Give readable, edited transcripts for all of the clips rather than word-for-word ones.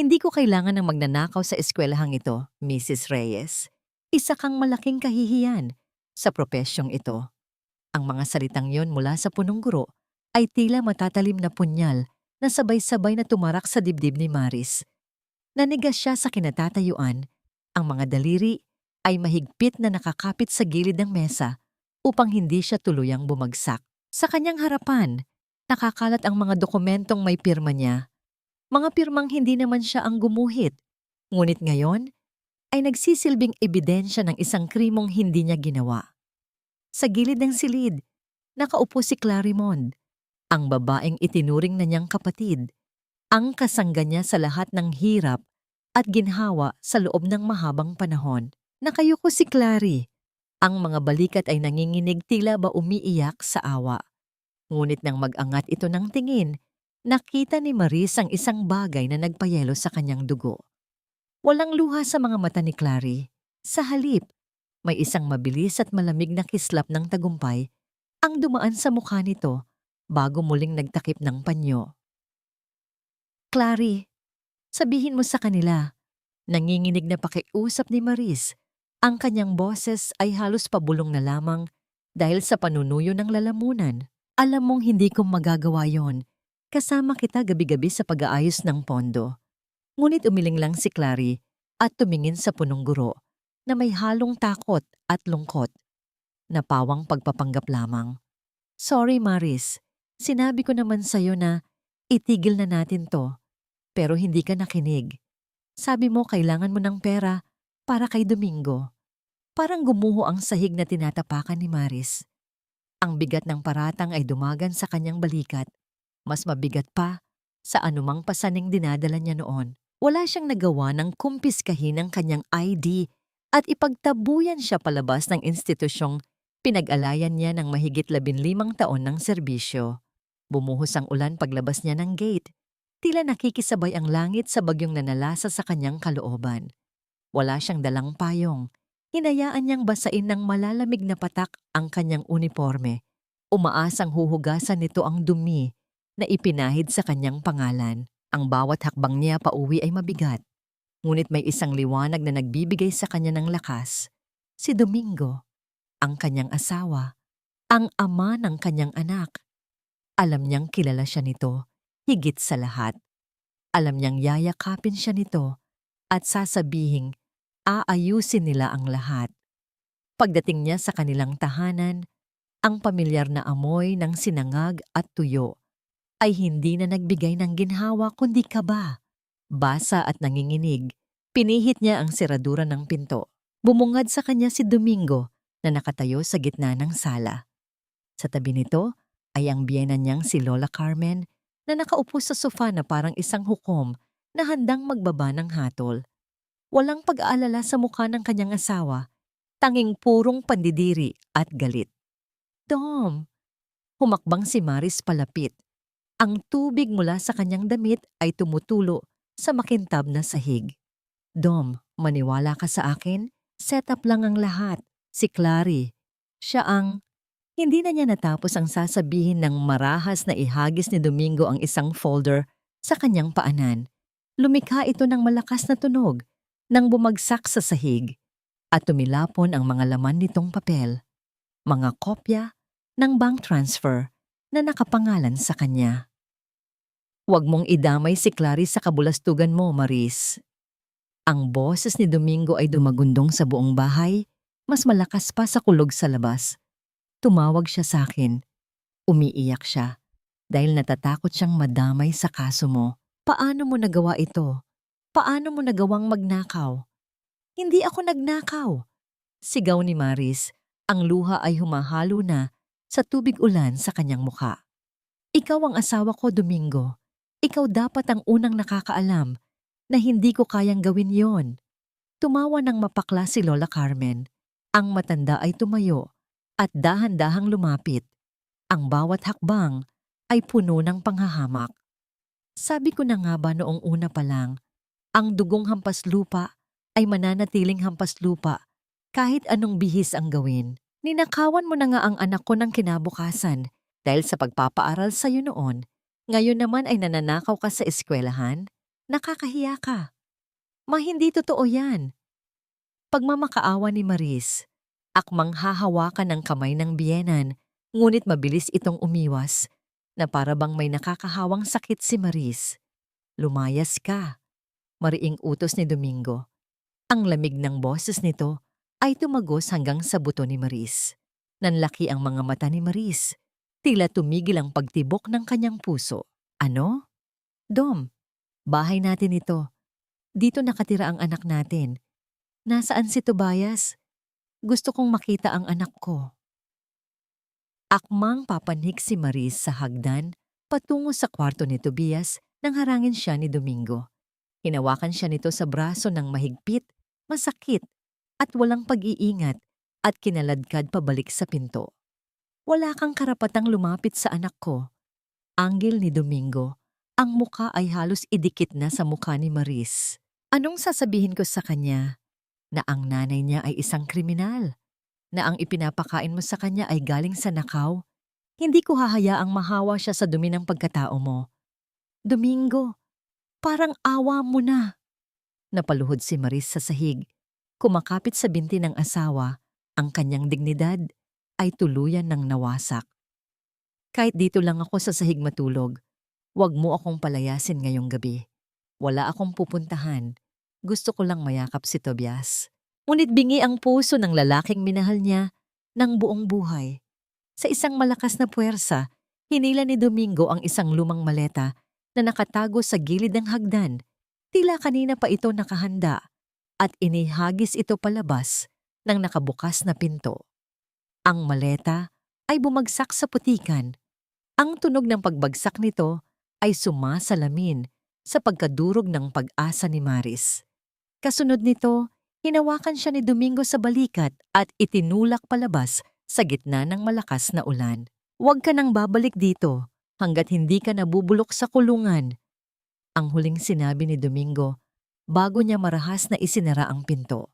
Hindi ko kailangan ng magnanakaw sa eskwelahang ito, Mrs. Reyes. Isa kang malaking kahihiyan sa propesyong ito. Ang mga salitang yon mula sa punong guro ay tila matatalim na punyal na sabay-sabay na tumarak sa dibdib ni Maris. Nanigas siya sa kinatatayuan. Ang mga daliri ay mahigpit na nakakapit sa gilid ng mesa upang hindi siya tuluyang bumagsak. Sa kanyang harapan, nakakalat ang mga dokumentong may pirma niya. Mga pirmang hindi naman siya ang gumuhit. Ngunit ngayon ay nagsisilbing ebidensya ng isang krimong hindi niya ginawa. Sa gilid ng silid, nakaupo si Clarimond, ang babaeng itinuring na niyang kapatid, ang kasangga niya sa lahat ng hirap at ginhawa sa loob ng mahabang panahon. Nakayuko si Clary. Ang mga balikat ay nanginginig tila ba umiiyak sa awa. Ngunit nang mag-angat ito ng tingin, nakita ni Maris ang isang bagay na nagpayelo sa kanyang dugo. Walang luha sa mga mata ni Clary. Sa halip, may isang mabilis at malamig na kislap ng tagumpay ang dumaan sa mukha nito bago muling nagtakip ng panyo. Clary, sabihin mo sa kanila. Nanginginig na pakiusap ni Maris. Ang kanyang boses ay halos pabulong na lamang dahil sa panunuyo ng lalamunan. Alam mong hindi ko magagawa yon. Kasama kita gabi-gabi sa pag-aayos ng pondo. Ngunit umiling lang si Clary at tumingin sa punong guro na may halong takot at lungkot. Napawang pagpapanggap lamang. Sorry Maris, sinabi ko naman sa'yo na itigil na natin to, pero hindi ka nakinig. Sabi mo kailangan mo ng pera para kay Domingo. Parang gumuho ang sahig na tinatapakan ni Maris. Ang bigat ng paratang ay dumagan sa kanyang balikat. Mas mabigat pa sa anumang pasaning dinadala niya noon. Wala siyang nagawa ng kumpiskahin ng kanyang ID at ipagtabuyan siya palabas ng institusyong pinag-alayan niya ng mahigit 15 taon ng serbisyo. Bumuhos ang ulan paglabas niya ng gate. Tila nakikisabay ang langit sa bagyong nanalasa sa kanyang kalooban. Wala siyang dalang payong. Hinayaan niyang basain ng malalamig na patak ang kanyang uniforme. Umaasang huhugasan nito ang dumi na ipinahid sa kanyang pangalan. Ang bawat hakbang niya pauwi ay mabigat. Ngunit may isang liwanag na nagbibigay sa kanya ng lakas. Si Domingo, ang kanyang asawa, ang ama ng kanyang anak. Alam niyang kilala siya nito, higit sa lahat. Alam niyang yayakapin siya nito at sasabihing aayusin nila ang lahat. Pagdating niya sa kanilang tahanan, ang pamilyar na amoy ng sinangag at tuyo ay hindi na nagbigay ng ginhawa kundi kaba. Basa at nanginginig, pinihit niya ang seradura ng pinto. Bumungad sa kanya si Domingo na nakatayo sa gitna ng sala. Sa tabi nito ay ang biyena niyang si Lola Carmen na nakaupo sa sofa na parang isang hukom na handang magbaba ng hatol. Walang pag-aalala sa mukha ng kanyang asawa, tanging purong pandidiri at galit. Dom! Humakbang si Maris palapit. Ang tubig mula sa kanyang damit ay tumutulo sa makintab na sahig. Dom, maniwala ka sa akin? Set up lang ang lahat. Si Clary. Siya ang... Hindi na niya natapos ang sasabihin ng marahas na ihagis ni Domingo ang isang folder sa kanyang paanan. Lumikha ito ng malakas na tunog nang bumagsak sa sahig at tumilapon ang mga laman nitong papel. Mga kopya ng bank transfer na nakapangalan sa kanya. Huwag mong idamay si Clary sa kabulastugan mo, Maris. Ang boses ni Domingo ay dumagundong sa buong bahay, mas malakas pa sa kulog sa labas. Tumawag siya sa akin. Umiiyak siya dahil natatakot siyang madamay sa kaso mo. Paano mo nagawa ito? Paano mo nagawang magnakaw? Hindi ako nagnakaw. Sigaw ni Maris. Ang luha ay humahalo na sa tubig ulan sa kanyang mukha. Ikaw ang asawa ko, Domingo. Ikaw dapat ang unang nakakaalam na hindi ko kayang gawin yon. Tumawa ng mapakla si Lola Carmen. Ang matanda ay tumayo at dahan-dahang lumapit. Ang bawat hakbang ay puno ng panghahamak. Sabi ko na nga ba noong una pa lang, ang dugong hampas lupa ay mananatiling hampas lupa kahit anong bihis ang gawin. Ninakawan mo na nga ang anak ko ng kinabukasan dahil sa pagpapaaral sa iyo noon. Ngayon naman ay nananakaw ka sa eskwelahan? Nakakahiya ka. Hindi totoo yan. Pagmamakaawa ni Maris, akmang hahawakan ng kamay ng biyenan, ngunit mabilis itong umiwas, na para bang may nakakahawang sakit si Maris. Lumayas ka, mariing utos ni Domingo. Ang lamig ng boses nito ay tumagos hanggang sa buto ni Maris. Nanlaki ang mga mata ni Maris. Tila tumigil ang pagtibok ng kanyang puso. Ano? Dom, bahay natin ito. Dito nakatira ang anak natin. Nasaan si Tobias? Gusto kong makita ang anak ko. Akmang papanhik si Maris sa hagdan patungo sa kwarto ni Tobias nang harangin siya ni Domingo. Hinawakan siya nito sa braso ng mahigpit, masakit, at walang pag-iingat at kinaladkad pabalik sa pinto. Wala kang karapatang lumapit sa anak ko. Anggil ni Domingo, ang muka ay halos idikit na sa mukha ni Maris. Anong sasabihin ko sa kanya? Na ang nanay niya ay isang kriminal? Na ang ipinapakain mo sa kanya ay galing sa nakaw? Hindi ko hahayaang mahawa siya sa dumi ng pagkatao mo. Domingo, parang awa mo na. Napaluhod si Maris sa sahig. Kumakapit sa binti ng asawa, ang kanyang dignidad ay tuluyan ng nawasak. Kahit dito lang ako sa sahig matulog, huwag mo akong palayasin ngayong gabi. Wala akong pupuntahan. Gusto ko lang mayakap si Tobias. Ngunit bingi ang puso ng lalaking minahal niya ng buong buhay. Sa isang malakas na puwersa, hinila ni Domingo ang isang lumang maleta na nakatago sa gilid ng hagdan. Tila kanina pa ito nakahanda at inihagis ito palabas ng nakabukas na pinto. Ang maleta ay bumagsak sa putikan. Ang tunog ng pagbagsak nito ay sumasalamin sa pagkadurog ng pag-asa ni Maris. Kasunod nito, hinawakan siya ni Domingo sa balikat at itinulak palabas sa gitna ng malakas na ulan. Huwag ka nang babalik dito hanggat hindi ka nabubulok sa kulungan. Ang huling sinabi ni Domingo bago niya marahas na isinara ang pinto.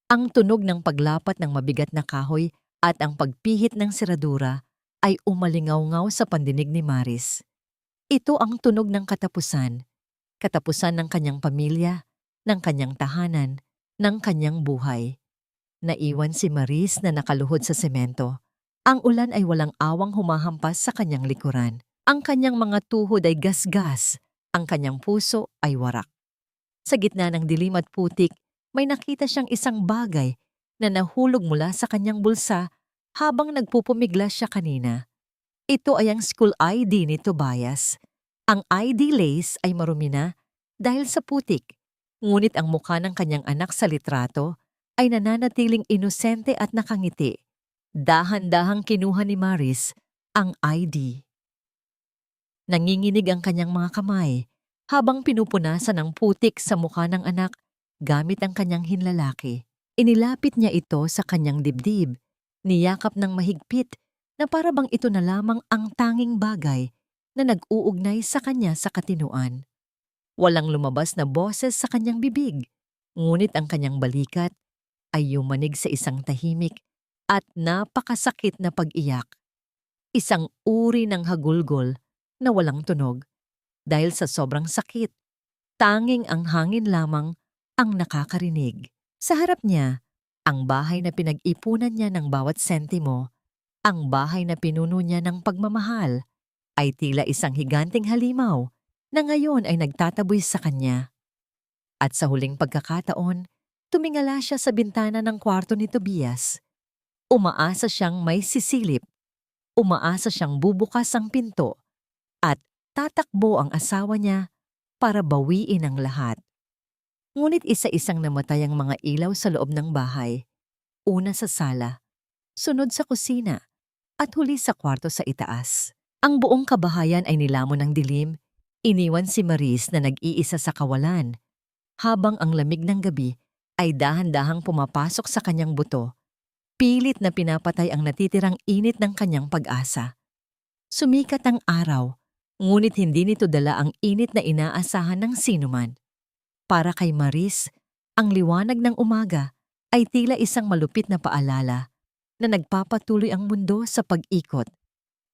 Ang tunog ng paglapat ng mabigat na kahoy at ang pagpihit ng seradura ay umalingaw-ngaw sa pandinig ni Maris. Ito ang tunog ng katapusan. Katapusan ng kanyang pamilya, ng kanyang tahanan, ng kanyang buhay. Naiwan si Maris na nakaluhod sa semento. Ang ulan ay walang awang humahampas sa kanyang likuran. Ang kanyang mga tuhod ay gasgas. Ang kanyang puso ay warak. Sa gitna ng dilim at putik, may nakita siyang isang bagay na nahulog mula sa kanyang bulsa habang nagpupumiglas siya kanina. Ito ay ang school ID ni Tobias. Ang ID lace ay marumi na dahil sa putik, ngunit ang mukha ng kanyang anak sa litrato ay nananatiling inosente at nakangiti. Dahan-dahang kinuha ni Maris ang ID. Nanginginig ang kanyang mga kamay habang pinupunasan ng putik sa mukha ng anak gamit ang kanyang hinlalaki. Inilapit niya ito sa kanyang dibdib, niyakap ng mahigpit na para bang ito na lamang ang tanging bagay na nag-uugnay sa kanya sa katinuan. Walang lumabas na boses sa kanyang bibig, ngunit ang kanyang balikat ay yumanig sa isang tahimik at napakasakit na pag-iyak. Isang uri ng hagulgol na walang tunog dahil sa sobrang sakit. Tanging ang hangin lamang ang nakakarinig. Sa harap niya, ang bahay na pinag-ipunan niya ng bawat sentimo, ang bahay na pinuno niya ng pagmamahal, ay tila isang higanting halimaw na ngayon ay nagtataboy sa kanya. At sa huling pagkakataon, tumingala siya sa bintana ng kwarto ni Tobias. Umaasa siyang may sisilip. Umaasa siyang bubukas ang pinto at tatakbo ang asawa niya para bawiin ang lahat. Ngunit isa-isang namatay ang mga ilaw sa loob ng bahay. Una sa sala, sunod sa kusina, at huli sa kwarto sa itaas. Ang buong kabahayan ay nilamon ng dilim. Iniwan si Maris na nag-iisa sa kawalan, habang ang lamig ng gabi ay dahan-dahang pumapasok sa kanyang buto. Pilit na pinapatay ang natitirang init ng kanyang pag-asa. Sumikat ang araw, ngunit hindi nito dala ang init na inaasahan ng sinuman. Para kay Maris, ang liwanag ng umaga ay tila isang malupit na paalala na nagpapatuloy ang mundo sa pag-ikot.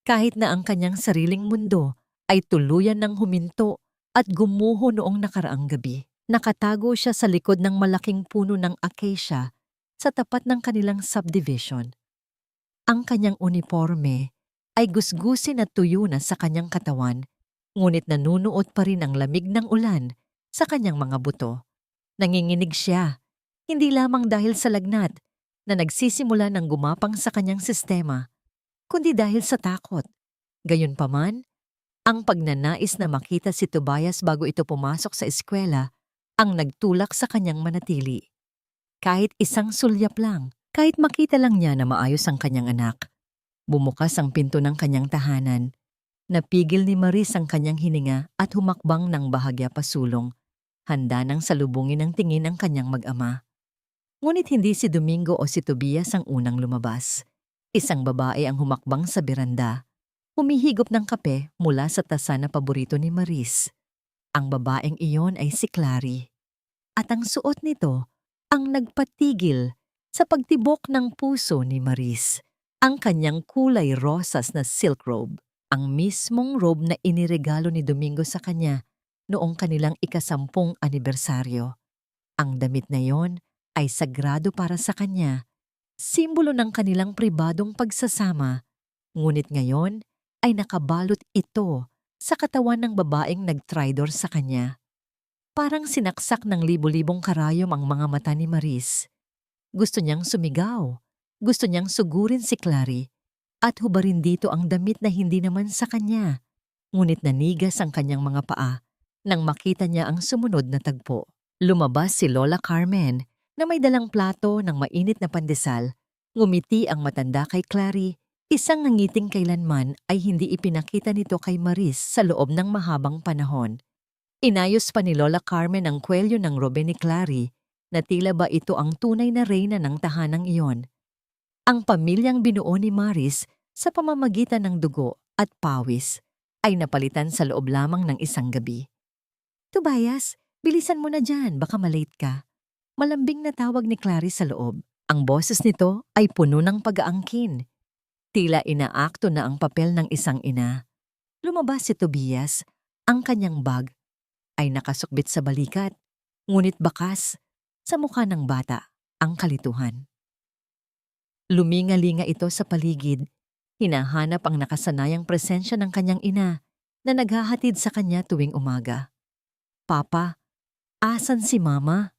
Kahit na ang kanyang sariling mundo ay tuluyan ng huminto at gumuho noong nakaraang gabi. Nakatago siya sa likod ng malaking puno ng acacia sa tapat ng kanilang subdivision. Ang kanyang uniforme ay gusgusin at tuyo na sa kanyang katawan, ngunit nanunuot pa rin ang lamig ng ulan sa kanyang mga buto. Nanginginig siya, hindi lamang dahil sa lagnat na nagsisimula ng gumapang sa kanyang sistema, kundi dahil sa takot. Gayunpaman, ang pagnanais na makita si Tobias bago ito pumasok sa eskwela ang nagtulak sa kanyang manatili. Kahit isang sulyap lang, kahit makita lang niya na maayos ang kanyang anak. Bumukas ang pinto ng kanyang tahanan. Napigil ni Maris ang kanyang hininga at humakbang ng bahagya pasulong, handa nang salubungin ng tingin ang kanyang mag-ama. Ngunit hindi si Domingo o si Tobias ang unang lumabas. Isang babae ang humakbang sa beranda, humihigop ng kape mula sa tasa na paborito ni Maris. Ang babaeng iyon ay si Clary. At ang suot nito ang nagpatigil sa pagtibok ng puso ni Maris. Ang kanyang kulay rosas na silk robe, ang mismong robe na iniregalo ni Domingo sa kanya noong kanilang ika-10 anibersaryo. Ang damit na yon ay sagrado para sa kanya, simbolo ng kanilang pribadong pagsasama, ngunit ngayon ay nakabalot ito sa katawan ng babaeng nagtraidor sa kanya. Parang sinaksak ng libo-libong karayom ang mga mata ni Maris. Gusto niyang sumigaw, gusto niyang sugurin si Clary, at hubarin dito ang damit na hindi naman sa kanya. Ngunit nanigas ang kanyang mga paa nang makita niya ang sumunod na tagpo. Lumabas si Lola Carmen na may dalang plato ng mainit na pandesal. Ngumiti ang matanda kay Clary. Isang ngangiting kailanman ay hindi ipinakita nito kay Maris sa loob ng mahabang panahon. Inayos pa ni Lola Carmen ang kwelyo ng robe ni Clary na tila ba ito ang tunay na reyna ng tahanang iyon. Ang pamilyang binuo ni Maris sa pamamagitan ng dugo at pawis ay napalitan sa loob lamang ng isang gabi. Tobias, bilisan mo na dyan, baka malate ka. Malambing na tawag ni Clary sa loob. Ang boses nito ay puno ng pag-aangkin. Tila inaakto na ang papel ng isang ina. Lumabas si Tobias, ang kanyang bag ay nakasukbit sa balikat, ngunit bakas sa mukha ng bata ang kalituhan. Luminga-linga ito sa paligid, hinahanap ang nakasanayang presensya ng kanyang ina na naghahatid sa kanya tuwing umaga. Papa, asan si Mama?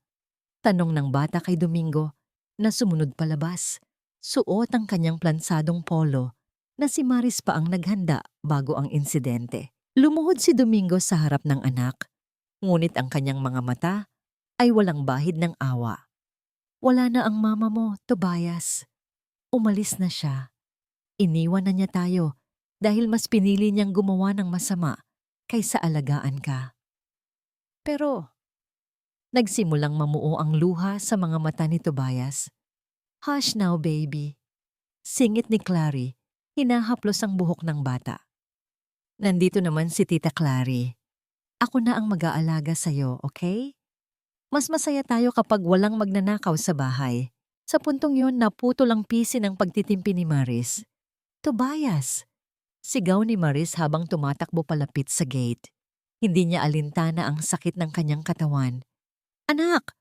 Tanong ng bata kay Domingo na sumunod palabas. Suot ang kanyang plansadong polo na si Maris pa ang naghanda bago ang insidente. Lumuhod si Domingo sa harap ng anak, ngunit ang kanyang mga mata ay walang bahid ng awa. Wala na ang mama mo, Tobias. Umalis na siya. Iniwan na niya tayo dahil mas pinili niyang gumawa ng masama kaysa alagaan ka. Pero nagsimulang mamuo ang luha sa mga mata ni Tobias. Hush now, baby. Singit ni Clary, hinahaplos ang buhok ng bata. Nandito naman si Tita Clary. Ako na ang mag-aalaga sa'yo, okay? Mas masaya tayo kapag walang magnanakaw sa bahay. Sa puntong yon, naputol ang pisi ng pagtitimpi ni Maris. Tobias! Sigaw ni Maris habang tumatakbo palapit sa gate. Hindi niya alintana ang sakit ng kanyang katawan. Anak!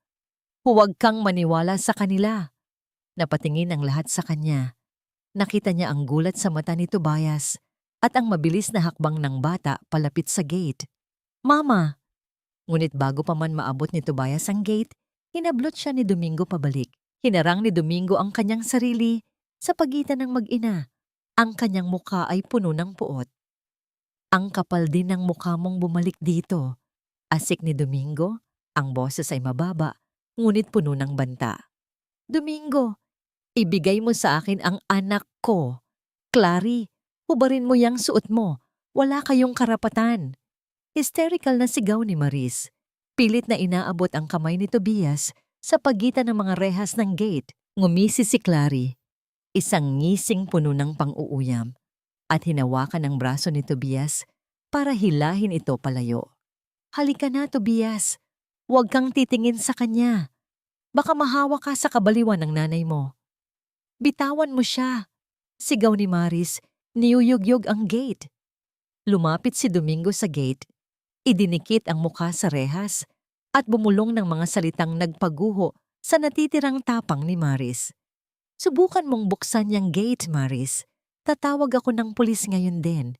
Huwag kang maniwala sa kanila. Napatingin ang lahat sa kanya. Nakita niya ang gulat sa mata ni Tobias at ang mabilis na hakbang ng bata palapit sa gate. Mama! Ngunit bago pa man maabot ni Tobias ang gate, hinablot siya ni Domingo pabalik. Hinarang ni Domingo ang kanyang sarili sa pagitan ng mag-ina. Ang kanyang mukha ay puno ng puot. Ang kapal din ng mukha mong bumalik dito. Asik ni Domingo, ang boses ay mababa, ngunit puno ng banta. Domingo! Ibigay mo sa akin ang anak ko. Clary, hubarin mo yang suot mo. Wala kayong karapatan. Hysterical na sigaw ni Maris. Pilit na inaabot ang kamay ni Tobias sa pagitan ng mga rehas ng gate. Ngumisi si Clary, isang ngising puno ng pang-uuyam, at hinawakan ang braso ni Tobias para hilahin ito palayo. Halika na, Tobias. Huwag kang titingin sa kanya. Baka mahawa ka sa kabaliwan ng nanay mo. Bitawan mo siya. Sigaw ni Maris, niyuyugyog ang gate. Lumapit si Domingo sa gate. Idinikit ang mukha sa rehas at bumulong ng mga salitang nagpaguho sa natitirang tapang ni Maris. Subukan mong buksan yung gate, Maris. Tatawag ako ng pulis ngayon din.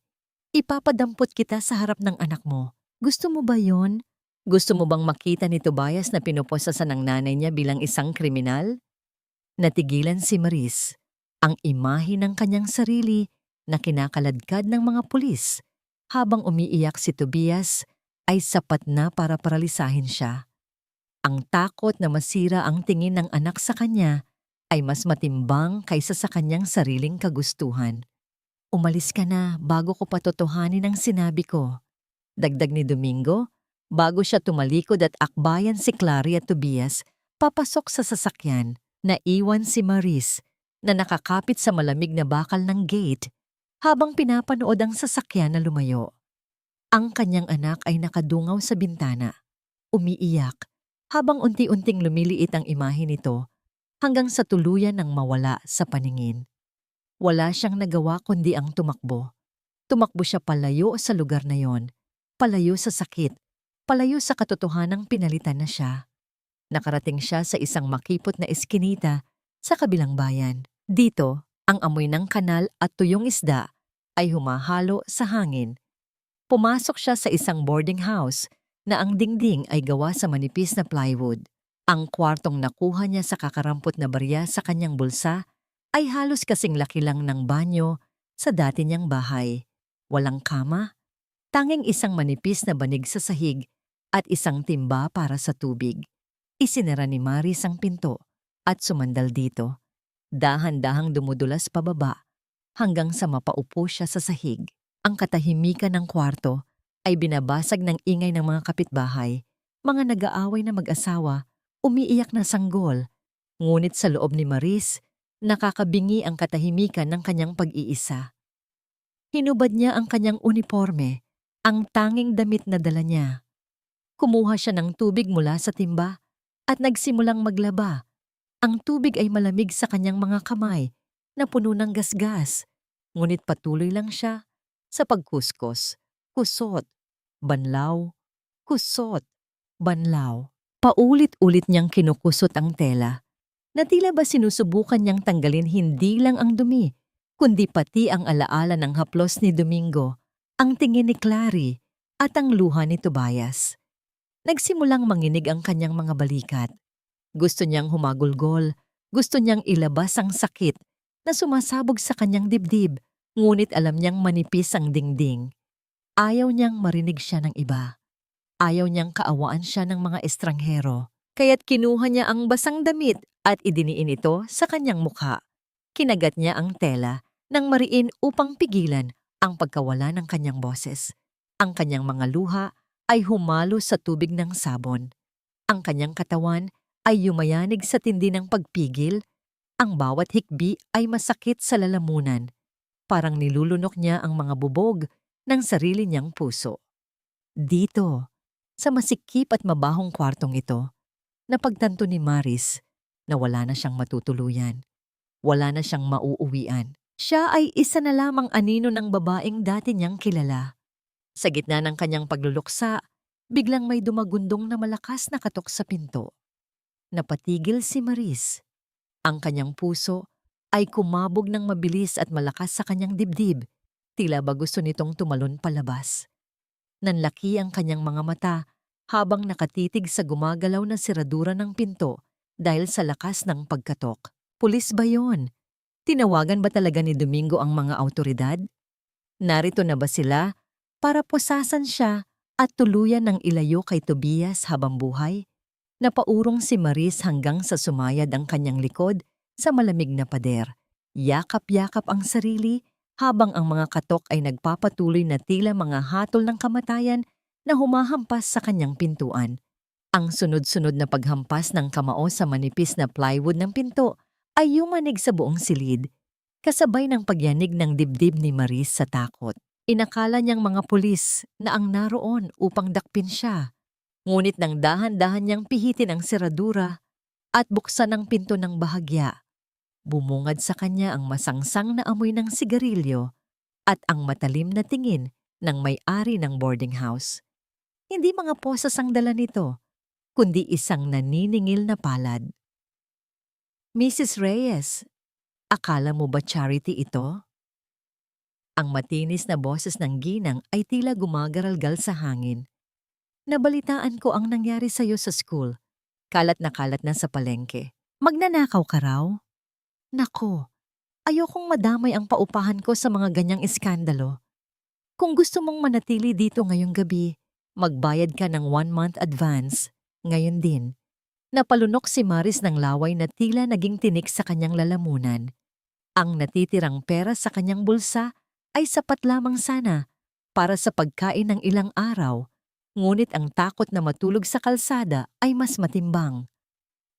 Ipapadampot kita sa harap ng anak mo. Gusto mo ba yon? Gusto mo bang makita ni Tobias na pinuposasan ng nanay niya bilang isang kriminal? Natigilan si Maris. Ang imahe ng kanyang sarili na kinakaladkad ng mga pulis habang umiiyak si Tobias ay sapat na para paralisahin siya. Ang takot na masira ang tingin ng anak sa kanya ay mas matimbang kaysa sa kanyang sariling kagustuhan. Umalis ka na bago ko patotohanin ang sinabi ko. Dagdag ni Domingo, bago siya tumalikod at akbayan si Clary at Tobias, papasok sa sasakyan, naiwan si Maris na nakakapit sa malamig na bakal ng gate habang pinapanood ang sasakyan na lumayo. Ang kanyang anak ay nakadungaw sa bintana, umiiyak, habang unti-unting lumiliit ang imahe nito hanggang sa tuluyan ng mawala sa paningin. Wala siyang nagawa kundi ang tumakbo. Tumakbo siya palayo sa lugar na yon, palayo sa sakit, palayo sa katotohanang pinalitan na siya. Nakarating siya sa isang makipot na eskinita sa kabilang bayan. Dito, ang amoy ng kanal at tuyong isda ay humahalo sa hangin. Pumasok siya sa isang boarding house na ang dingding ay gawa sa manipis na plywood. Ang kwartong nakuha niya sa kakarampot na barya sa kanyang bulsa ay halos kasing laki lang ng banyo sa dati niyang bahay. Walang kama, tanging isang manipis na banig sa sahig at isang timba para sa tubig. Isinara ni Maris ang pinto at sumandal dito. Dahan-dahang dumudulas pababa hanggang sa mapaupo siya sa sahig. Ang katahimikan ng kwarto ay binabasag ng ingay ng mga kapitbahay, mga nag-aaway na mag-asawa, umiiyak na sanggol. Ngunit sa loob ni Maris, nakakabingi ang katahimikan ng kanyang pag-iisa. Hinubad niya ang kanyang uniforme, ang tanging damit na dala niya. Kumuha siya ng tubig mula sa timba at nagsimulang maglaba. Ang tubig ay malamig sa kanyang mga kamay na puno ng gasgas, ngunit patuloy lang siya sa pagkuskos, kusot, banlaw, kusot, banlaw. Paulit-ulit niyang kinukusot ang tela na tila ba sinusubukan niyang tanggalin hindi lang ang dumi, kundi pati ang alaala ng haplos ni Domingo, ang tingin ni Clary at ang luha ni Tobias. Nagsimulang manginig ang kanyang mga balikat. Gusto niyang humagulgol, gusto niyang ilabas ang sakit na sumasabog sa kanyang dibdib, ngunit alam niyang manipis ang dingding. Ayaw niyang marinig siya ng iba. Ayaw niyang kaawaan siya ng mga estranghero, kaya't kinuha niya ang basang damit at idiniin ito sa kanyang mukha. Kinagat niya ang tela nang mariin upang pigilan ang pagkawala ng kanyang boses. Ang kanyang mga luha ay humalo sa tubig ng sabon. Ang kanyang katawan ay yumayanig sa tindi ng pagpigil. Ang bawat hikbi ay masakit sa lalamunan. Parang nilulunok niya ang mga bubog ng sarili niyang puso. Dito, sa masikip at mabahong kwartong ito, napagtanto ni Maris na wala na siyang matutuluyan. Wala na siyang mauuwian. Siya ay isa na lamang anino ng babaeng dati niyang kilala. Sa gitna ng kanyang pagluluksa, biglang may dumagundong na malakas na katok sa pinto. Napatigil si Maris. Ang kanyang puso ay kumabog ng mabilis at malakas sa kanyang dibdib, tila ba gusto nitong tumalon palabas. Nanlaki ang kanyang mga mata habang nakatitig sa gumagalaw na siradura ng pinto dahil sa lakas ng pagkatok. Pulis ba yon? Tinawagan ba talaga ni Domingo ang mga awtoridad? Narito na ba sila para pusasan siya at tuluyan ng ilayo kay Tobias habang buhay? Napaurong si Maris hanggang sa sumayad ang kanyang likod sa malamig na pader. Yakap-yakap ang sarili habang ang mga katok ay nagpapatuloy na tila mga hatol ng kamatayan na humahampas sa kanyang pintuan. Ang sunod-sunod na paghampas ng kamao sa manipis na plywood ng pinto ay yumanig sa buong silid, kasabay ng pagyanig ng dibdib ni Maris sa takot. Inakala niyang mga pulis na ang naroon upang dakpin siya. Ngunit nang dahan-dahan niyang pihitin ang seradura at buksan ang pinto ng bahagya, bumungad sa kanya ang masangsang na amoy ng sigarilyo at ang matalim na tingin ng may-ari ng boarding house. Hindi mga posas ang dala nito, kundi isang naniningil na palad. Mrs. Reyes, akala mo ba charity ito? Ang matinis na boses ng ginang ay tila gumagaralgal sa hangin. Nabalitaan ko ang nangyari sa'yo sa school. Kalat na sa palengke. Magnanakaw ka raw? Nako, ayokong madamay ang paupahan ko sa mga ganyang iskandalo. Kung gusto mong manatili dito ngayong gabi, magbayad ka ng 1 month advance. Ngayon din, napalunok si Maris ng laway na tila naging tinik sa kanyang lalamunan. Ang natitirang pera sa kanyang bulsa ay sapat lamang sana para sa pagkain ng ilang araw, ngunit ang takot na matulog sa kalsada ay mas matimbang.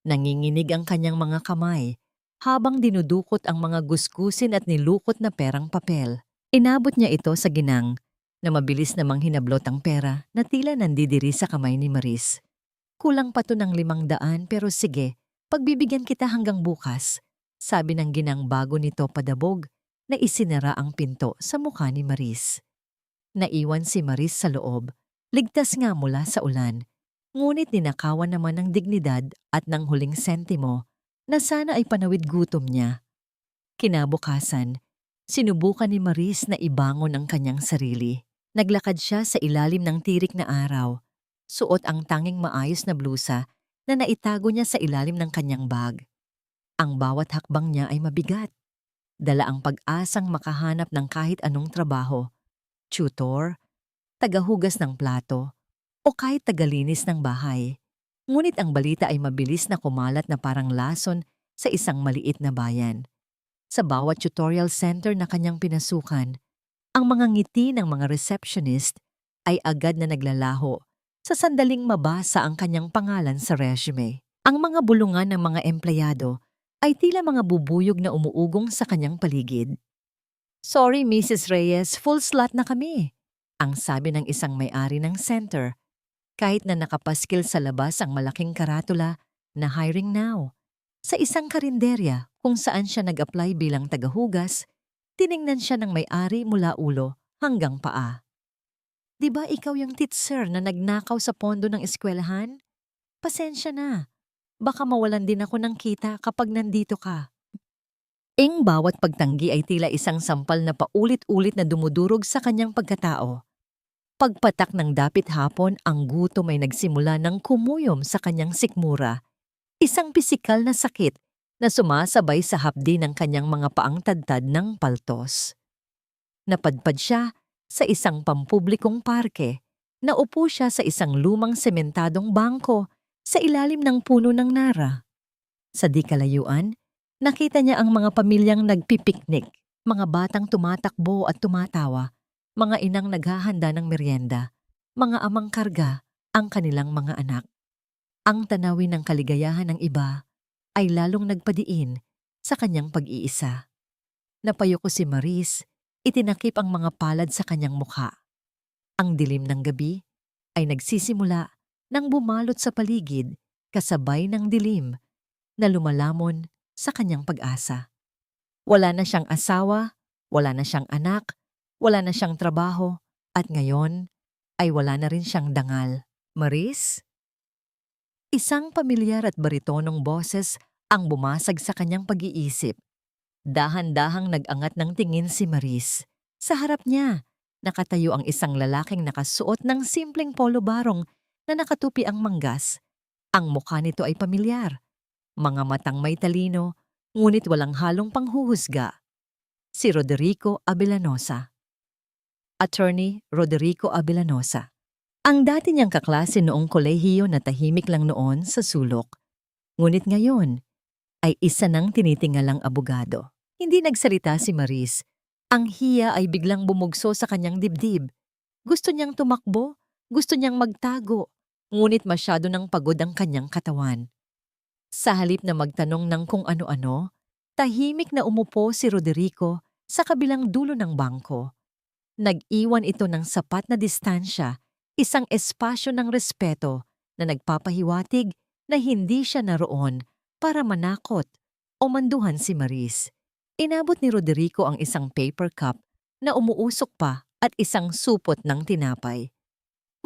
Nanginginig ang kanyang mga kamay habang dinudukot ang mga gusgusin at nilukot na perang papel. Inabot niya ito sa ginang na mabilis namang hinablot ang pera na tila nandidiri sa kamay ni Maris. Kulang pa to ng 500 pero sige, pagbibigyan kita hanggang bukas, sabi ng ginang bago nito padabog na isinara ang pinto sa mukha ni Maris. Naiwan si Maris sa loob, ligtas nga mula sa ulan, ngunit ninakawan naman ng dignidad at ng huling sentimo na sana ay panawid gutom niya. Kinabukasan, sinubukan ni Maris na ibangon ang kanyang sarili. Naglakad siya sa ilalim ng tirik na araw, suot ang tanging maayos na blusa na naitago niya sa ilalim ng kanyang bag. Ang bawat hakbang niya ay mabigat. Dala ang pag-asang makahanap ng kahit anong trabaho, tutor, tagahugas ng plato, o kahit tagalinis ng bahay. Ngunit ang balita ay mabilis na kumalat na parang lason sa isang maliit na bayan. Sa bawat tutorial center na kanyang pinasukan, ang mga ngiti ng mga receptionist ay agad na naglalaho sa sandaling mabasa ang kanyang pangalan sa resume. Ang mga bulungan ng mga empleyado ay tila mga bubuyog na umuugong sa kanyang paligid. "Sorry, Mrs. Reyes, full slot na kami," ang sabi ng isang may-ari ng center, kahit na nakapaskil sa labas ang malaking karatula na hiring now. Sa isang karinderya kung saan siya nag-apply bilang tagahugas, tiningnan siya ng may-ari mula ulo hanggang paa. "Di ba ikaw yung teacher na nagnakaw sa pondo ng eskwelahan? Pasensya na. Baka mawalan din ako ng kita kapag nandito ka." Ing bawat pagtanggi ay tila isang sampal na paulit-ulit na dumudurog sa kanyang pagkatao. Pagpatak ng dapit hapon, ang gutom ay nagsimula ng kumuyom sa kanyang sikmura. Isang pisikal na sakit na sumasabay sa hapdi ng kanyang mga paang tadtad ng paltos. Napadpad siya sa isang pampublikong parke. Naupo siya sa isang lumang sementadong bangko sa ilalim ng puno ng nara. Sa di kalayuan, nakita niya ang mga pamilyang nagpipiknik, mga batang tumatakbo at tumatawa, mga inang naghahanda ng merienda, mga amang karga ang kanilang mga anak. Ang tanawin ng kaligayahan ng iba ay lalong nagpadiin sa kanyang pag-iisa. Napayuko si Maris, itinakip ang mga palad sa kanyang mukha. Ang dilim ng gabi ay nagsisimula nang bumalot sa paligid kasabay ng dilim na lumalamon sa kanyang pag-asa. Wala na siyang asawa, wala na siyang anak, wala na siyang trabaho, at ngayon ay wala na rin siyang dangal. "Maris?" Isang pamilyar at baritonong boses ang bumasag sa kanyang pag-iisip. Dahan-dahang nag-angat ng tingin si Maris. Sa harap niya, nakatayo ang isang lalaking nakasuot ng simpleng polo barong na nakatupi ang manggas. Ang mukha nito ay pamilyar. Mga matang may talino, ngunit walang halong panghuhusga. Si Roderico Avellanosa. Attorney Roderico Avellanosa. Ang dati niyang kaklase noong kolehiyo na tahimik lang noon sa sulok. Ngunit ngayon ay isa ng tinitingalang abogado. Hindi nagsalita si Maris. Ang hiya ay biglang bumugso sa kanyang dibdib. Gusto niyang tumakbo, gusto niyang magtago, ngunit masyado nang pagod ang kanyang katawan. Sa halip na magtanong ng kung ano-ano, tahimik na umupo si Roderico sa kabilang dulo ng bangko. Nag-iwan ito ng sapat na distansya, isang espasyo ng respeto na nagpapahiwatig na hindi siya naroon para manakot o manduhan si Maris. Inabot ni Roderico ang isang paper cup na umuusok pa at isang supot ng tinapay.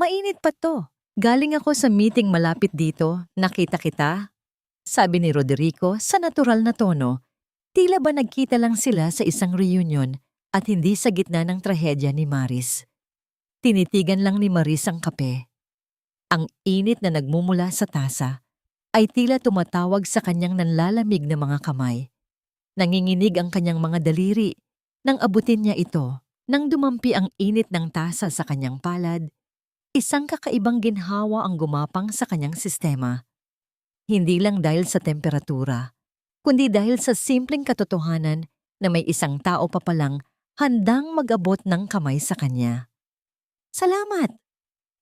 Mainit pa to. Galing ako sa meeting malapit dito, nakita kita. Sabi ni Roderico sa natural na tono. Tila ba nagkita lang sila sa isang reunion at hindi sa gitna ng trahedya ni Maris. Tinitigan lang ni Maris ang kape. Ang init na nagmumula sa tasa ay tila tumatawag sa kanyang nanlalamig na mga kamay. Nanginginig ang kanyang mga daliri nang abutin niya ito. Nang dumampi ang init ng tasa sa kanyang palad, isang kakaibang ginhawa ang gumapang sa kanyang sistema. Hindi lang dahil sa temperatura, kundi dahil sa simpleng katotohanan na may isang tao pa palang handang mag-abot ng kamay sa kanya. Salamat!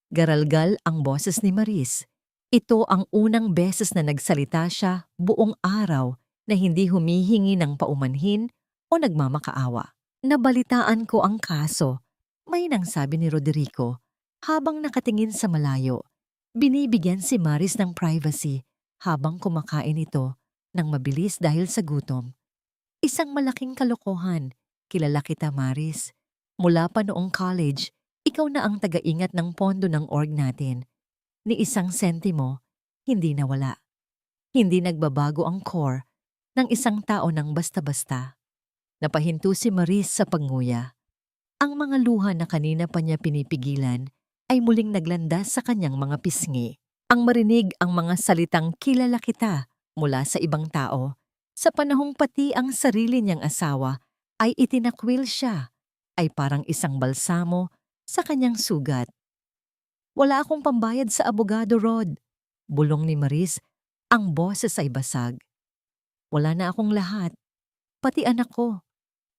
Garalgal ang boses ni Maris. Ito ang unang beses na nagsalita siya buong araw na hindi humihingi ng paumanhin o nagmamakaawa. Nabalitaan ko ang kaso, may nang sabi ni Roderico habang nakatingin sa malayo. Binibigyan si Maris ng privacy habang kumakain ito ng mabilis dahil sa gutom. Isang malaking kalokohan. Kilala kita, Maris. Mula pa noong college, ikaw na ang taga-ingat ng pondo ng org natin. Ni isang sentimo, hindi nawala. Hindi nagbabago ang core ng isang tao ng basta-basta. Napahinto si Maris sa panguya. Ang mga luha na kanina pa niya pinipigilan ay muling naglandas sa kanyang mga pisngi. Ang marinig ang mga salitang kilala kita mula sa ibang tao, sa panahong pati ang sarili niyang asawa ay itinakwil siya, ay parang isang balsamo sa kanyang sugat. Wala akong pambayad sa abogado, Rod. Bulong ni Maris, ang boses ay basag. Wala na akong lahat, pati anak ko.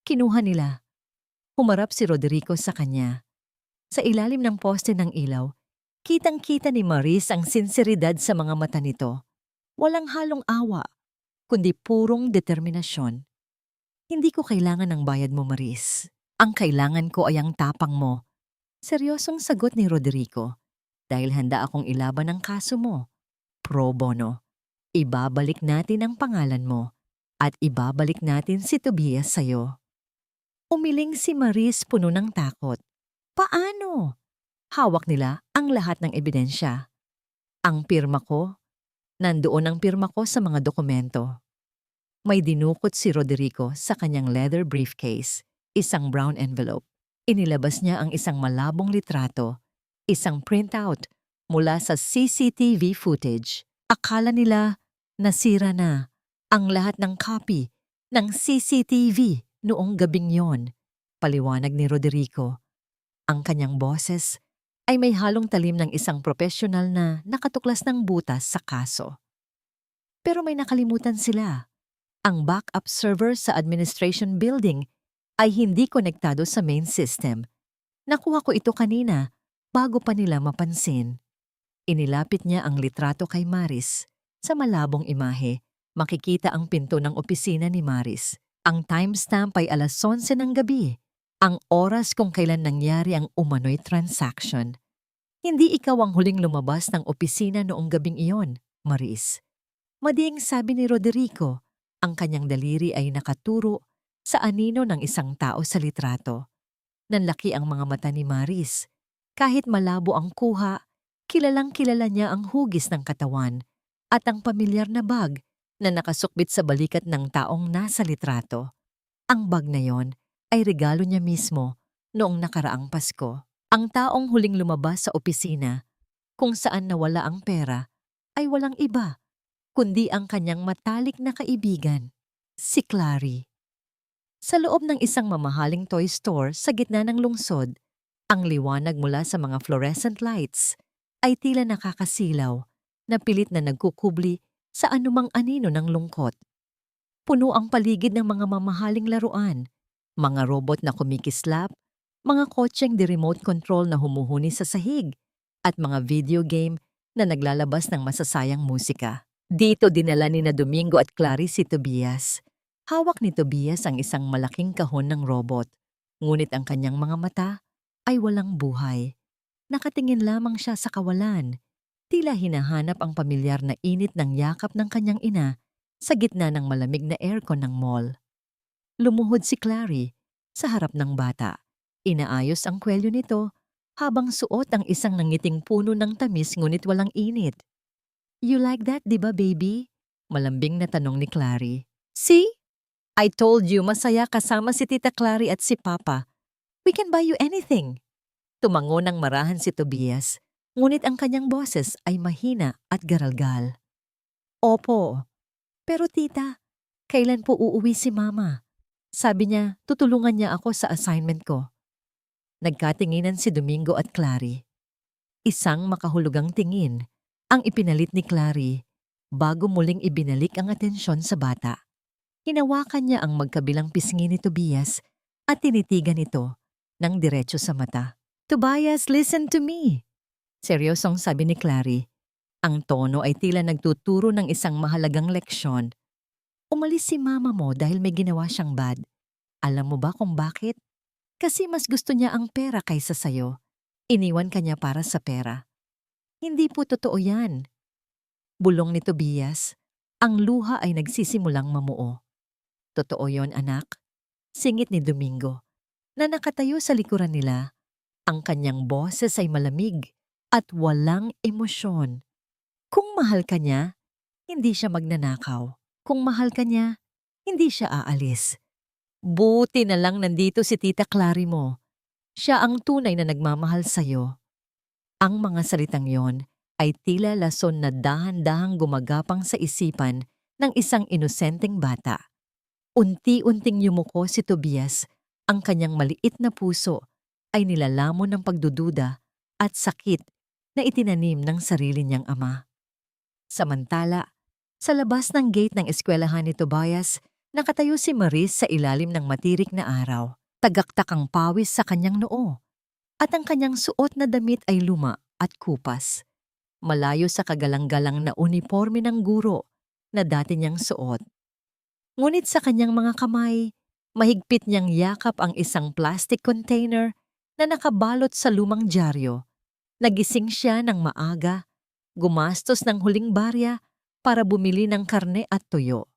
Kinuha nila. Humarap si Roderico sa kanya. Sa ilalim ng poste ng ilaw, kitang-kita ni Maris ang sinseridad sa mga mata nito. Walang halong awa, kundi purong determinasyon. Hindi ko kailangan ng bayad mo, Maris. Ang kailangan ko ay ang tapang mo. Seryosong sagot ni Roderico. Dahil handa akong ilaban ang kaso mo. Pro bono. Ibabalik natin ang pangalan mo at ibabalik natin si Tobias sa'yo. Umiling si Maris puno ng takot. Paano? Hawak nila ang lahat ng ebidensya. Ang pirma ko, nandoon ang pirma ko sa mga dokumento. May dinukot si Roderico sa kanyang leather briefcase, isang brown envelope. Inilabas niya ang isang malabong litrato, isang printout mula sa CCTV footage. Akala nila nasira na ang lahat ng copy ng CCTV noong gabing yon. Paliwanag ni Roderico. Ang kanyang boses ay may halong talim ng isang profesional na nakatuklas ng butas sa kaso. Pero may nakalimutan sila. Ang backup server sa administration building ay hindi konektado sa main system. Nakuha ko ito kanina bago pa nila mapansin. Inilapit niya ang litrato kay Maris. Sa malabong imahe, makikita ang pinto ng opisina ni Maris. Ang timestamp ay 11:00 ng gabi, ang oras kung kailan nangyari ang umano'y transaction. Hindi ikaw ang huling lumabas ng opisina noong gabing iyon, Maris. Madiing sabi ni Roderico, ang kanyang daliri ay nakaturo sa anino ng isang tao sa litrato. Nanlaki ang mga mata ni Maris. Kahit malabo ang kuha, kilalang-kilala niya ang hugis ng katawan at ang pamilyar na bag na nakasukbit sa balikat ng taong nasa litrato. Ang bag na yon ay regalo niya mismo noong nakaraang Pasko. Ang taong huling lumabas sa opisina, kung saan nawala ang pera, ay walang iba, kundi ang kanyang matalik na kaibigan, si Clary. Sa loob ng isang mamahaling toy store sa gitna ng lungsod, ang liwanag mula sa mga fluorescent lights ay tila nakakasilaw na pilit na nagkukubli sa anumang anino ng lungkot. Puno ang paligid ng mga mamahaling laruan, mga robot na kumikislap, mga kotseng di-remote control na humuhuni sa sahig, at mga video game na naglalabas ng masasayang musika. Dito dinala ni na Domingo at Clary si Tobias. Hawak ni Tobias ang isang malaking kahon ng robot, ngunit ang kanyang mga mata ay walang buhay. Nakatingin lamang siya sa kawalan, tila hinahanap ang pamilyar na init ng yakap ng kanyang ina sa gitna ng malamig na aircon ng mall. Lumuhod si Clary sa harap ng bata. Inaayos ang kwelyo nito habang suot ang isang nangiting puno ng tamis ngunit walang init. You like that, di ba baby? Malambing na tanong ni Clary. See? I told you masaya kasama si Tita Clary at si Papa. We can buy you anything. Tumango ng marahan si Tobias, ngunit ang kanyang boses ay mahina at garalgal. Opo, pero tita, kailan po uuwi si Mama? Sabi niya, tutulungan niya ako sa assignment ko. Nagkatinginan si Domingo at Clary. Isang makahulugang tingin ang ipinalit ni Clary bago muling ibinalik ang atensyon sa bata. Hinawakan niya ang magkabilang pisngi ni Tobias at tinitigan ito ng diretso sa mata. Tobias, listen to me. Seryosong sabi ni Clary. Ang tono ay tila nagtuturo ng isang mahalagang leksyon. Umalis si Mama mo dahil may ginawa siyang bad. Alam mo ba kung bakit? Kasi mas gusto niya ang pera kaysa sayo. Iniwan ka niya para sa pera. Hindi po totoo yan. Bulong ni Tobias, ang luha ay nagsisimulang mamuo. Totoo yon, anak. Singit ni Domingo, na nakatayo sa likuran nila. Ang kanyang boses ay malamig at walang emosyon. Kung mahal ka niya, hindi siya magnanakaw. Kung mahal ka niya, hindi siya aalis. Buti na lang nandito si Tita Clary mo. Siya ang tunay na nagmamahal sa'yo. Ang mga salitang yon ay tila lason na dahan-dahang gumagapang sa isipan ng isang inosenteng bata. Unti-unting yumuko si Tobias, ang kanyang maliit na puso ay nilalamon ng pagdududa at sakit na itinanim ng sarili niyang ama. Samantala, sa labas ng gate ng eskwelahan ni Tobias, nakatayo si Maris sa ilalim ng matirik na araw. Tagaktak ang pawis sa kanyang noo, at ang kanyang suot na damit ay luma at kupas. Malayo sa kagalang-galang na uniforme ng guro na dati niyang suot. Ngunit sa kanyang mga kamay, mahigpit niyang yakap ang isang plastic container na nakabalot sa lumang dyaryo. Nagising siya ng maaga, gumastos ng huling barya para bumili ng karne at tuyo.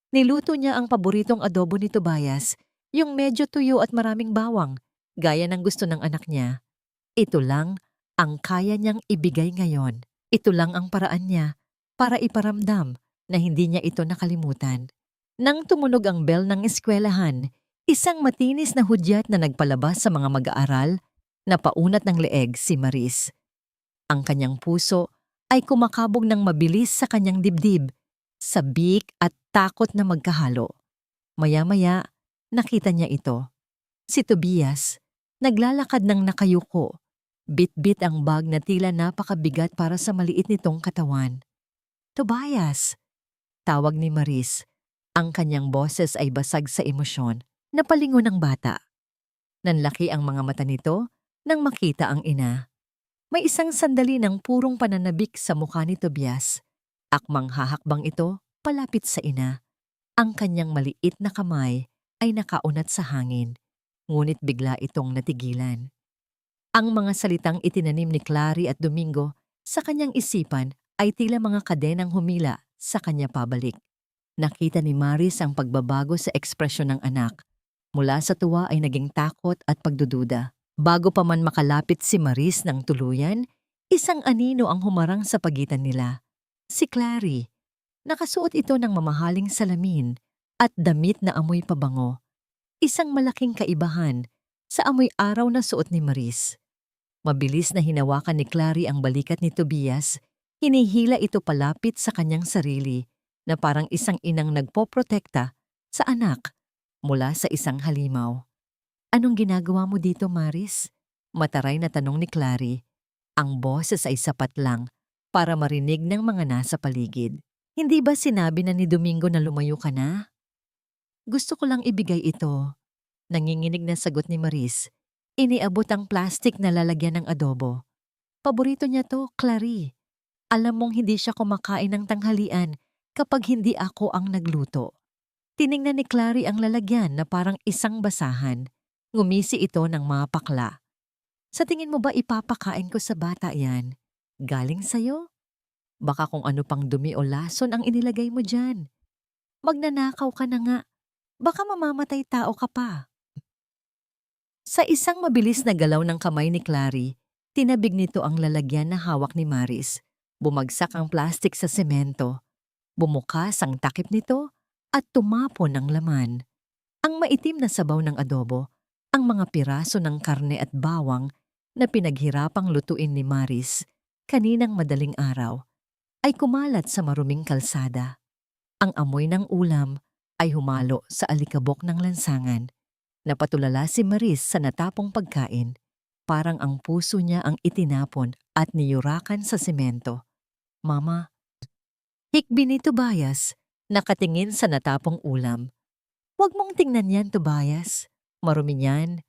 Niluto niya ang paboritong adobo ni Tobias, yung medyo tuyo at maraming bawang, gaya ng gusto ng anak niya. Ito lang ang kaya niyang ibigay ngayon. Ito lang ang paraan niya para iparamdam na hindi niya ito nakalimutan. Nang tumunog ang bell ng eskwelahan, isang matinis na hudyat na nagpalabas sa mga mag-aaral, napaunat ng leeg si Maris. Ang kanyang puso ay kumakabog ng mabilis sa kanyang dibdib, sabik at takot na magkahalo. Maya-maya, nakita niya ito. Si Tobias, naglalakad ng nakayuko, bit-bit ang bag na tila napakabigat para sa maliit nitong katawan. Tobias! Tawag ni Maris. Ang kanyang boses ay basag sa emosyon. Napalingon ang bata. Nanlaki ang mga mata nito nang makita ang ina. May isang sandali ng purong pananabik sa mukha ni Tobias. Akmang hahakbang ito palapit sa ina. Ang kanyang maliit na kamay ay nakaunat sa hangin, ngunit bigla itong natigilan. Ang mga salitang itinanim ni Clary at Domingo sa kanyang isipan ay tila mga kadenang humila sa kanya pabalik. Nakita ni Maris ang pagbabago sa ekspresyon ng anak. Mula sa tuwa ay naging takot at pagdududa. Bago pa man makalapit si Maris ng tuluyan, isang anino ang humarang sa pagitan nila. Si Clary. Nakasuot ito ng mamahaling salamin at damit na amoy pabango. Isang malaking kaibahan sa amoy araw na suot ni Maris. Mabilis na hinawakan ni Clary ang balikat ni Tobias, hinihila ito palapit sa kanyang sarili na parang isang inang nagpoprotekta sa anak mula sa isang halimaw. Anong ginagawa mo dito, Maris? Mataray na tanong ni Clary. Ang boses ay sapat lang para marinig ng mga nasa paligid. Hindi ba sinabi na ni Domingo na lumayo ka na? Gusto ko lang ibigay ito. Nanginginig na sagot ni Maris. Iniabot ang plastic na lalagyan ng adobo. Paborito niya to, Clary. Alam mong hindi siya kumakain ng tanghalian kapag hindi ako ang nagluto. Tiningnan ni Clary ang lalagyan na parang isang basahan. Ngumisi ito ng mapakla. Sa tingin mo ba ipapakain ko sa bata yan? Galing sa'yo? Baka kung ano pang dumi o lason ang inilagay mo dyan. Magnanakaw ka na nga. Baka mamamatay tao ka pa. Sa isang mabilis na galaw ng kamay ni Clary, tinabig nito ang lalagyan na hawak ni Maris. Bumagsak ang plastik sa semento. Bumukas ang takip nito at tumapon ang laman. Ang maitim na sabaw ng adobo, ang mga piraso ng karne at bawang na pinaghirapang lutuin ni Maris kaninang madaling araw ay kumalat sa maruming kalsada. Ang amoy ng ulam ay humalo sa alikabok ng lansangan. Napatulala si Maris sa natapong pagkain. Parang ang puso niya ang itinapon at niyurakan sa semento. Mama, hikbi ni Tobias, nakatingin sa natapong ulam. Huwag mong tingnan yan, Tobias. Marumi yan.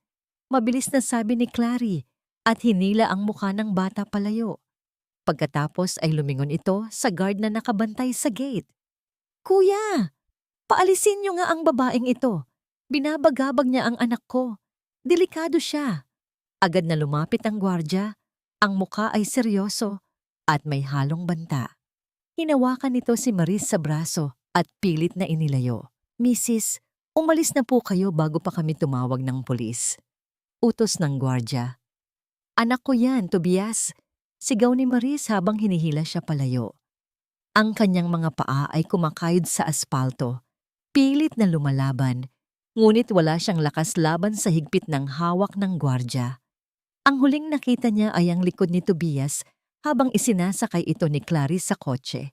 Mabilis na sabi ni Clary at hinila ang mukha ng bata palayo. Pagkatapos ay lumingon ito sa guard na nakabantay sa gate. Kuya, paalisin niyo nga ang babaeng ito. Binabagabag niya ang anak ko. Delikado siya. Agad na lumapit ang gwardya. Ang mukha ay seryoso at may halong banta. Hinawakan nito si Maris sa braso at pilit na inilayo. Mrs., umalis na po kayo bago pa kami tumawag ng pulis. Utos ng gwardya. Anak ko yan, Tobias. Sigaw ni Maris habang hinihila siya palayo. Ang kanyang mga paa ay kumakayod sa aspalto. Pilit na lumalaban. Ngunit wala siyang lakas laban sa higpit ng hawak ng gwardya. Ang huling nakita niya ay ang likod ni Tobias habang isinasakay ito ni Clary sa kotse.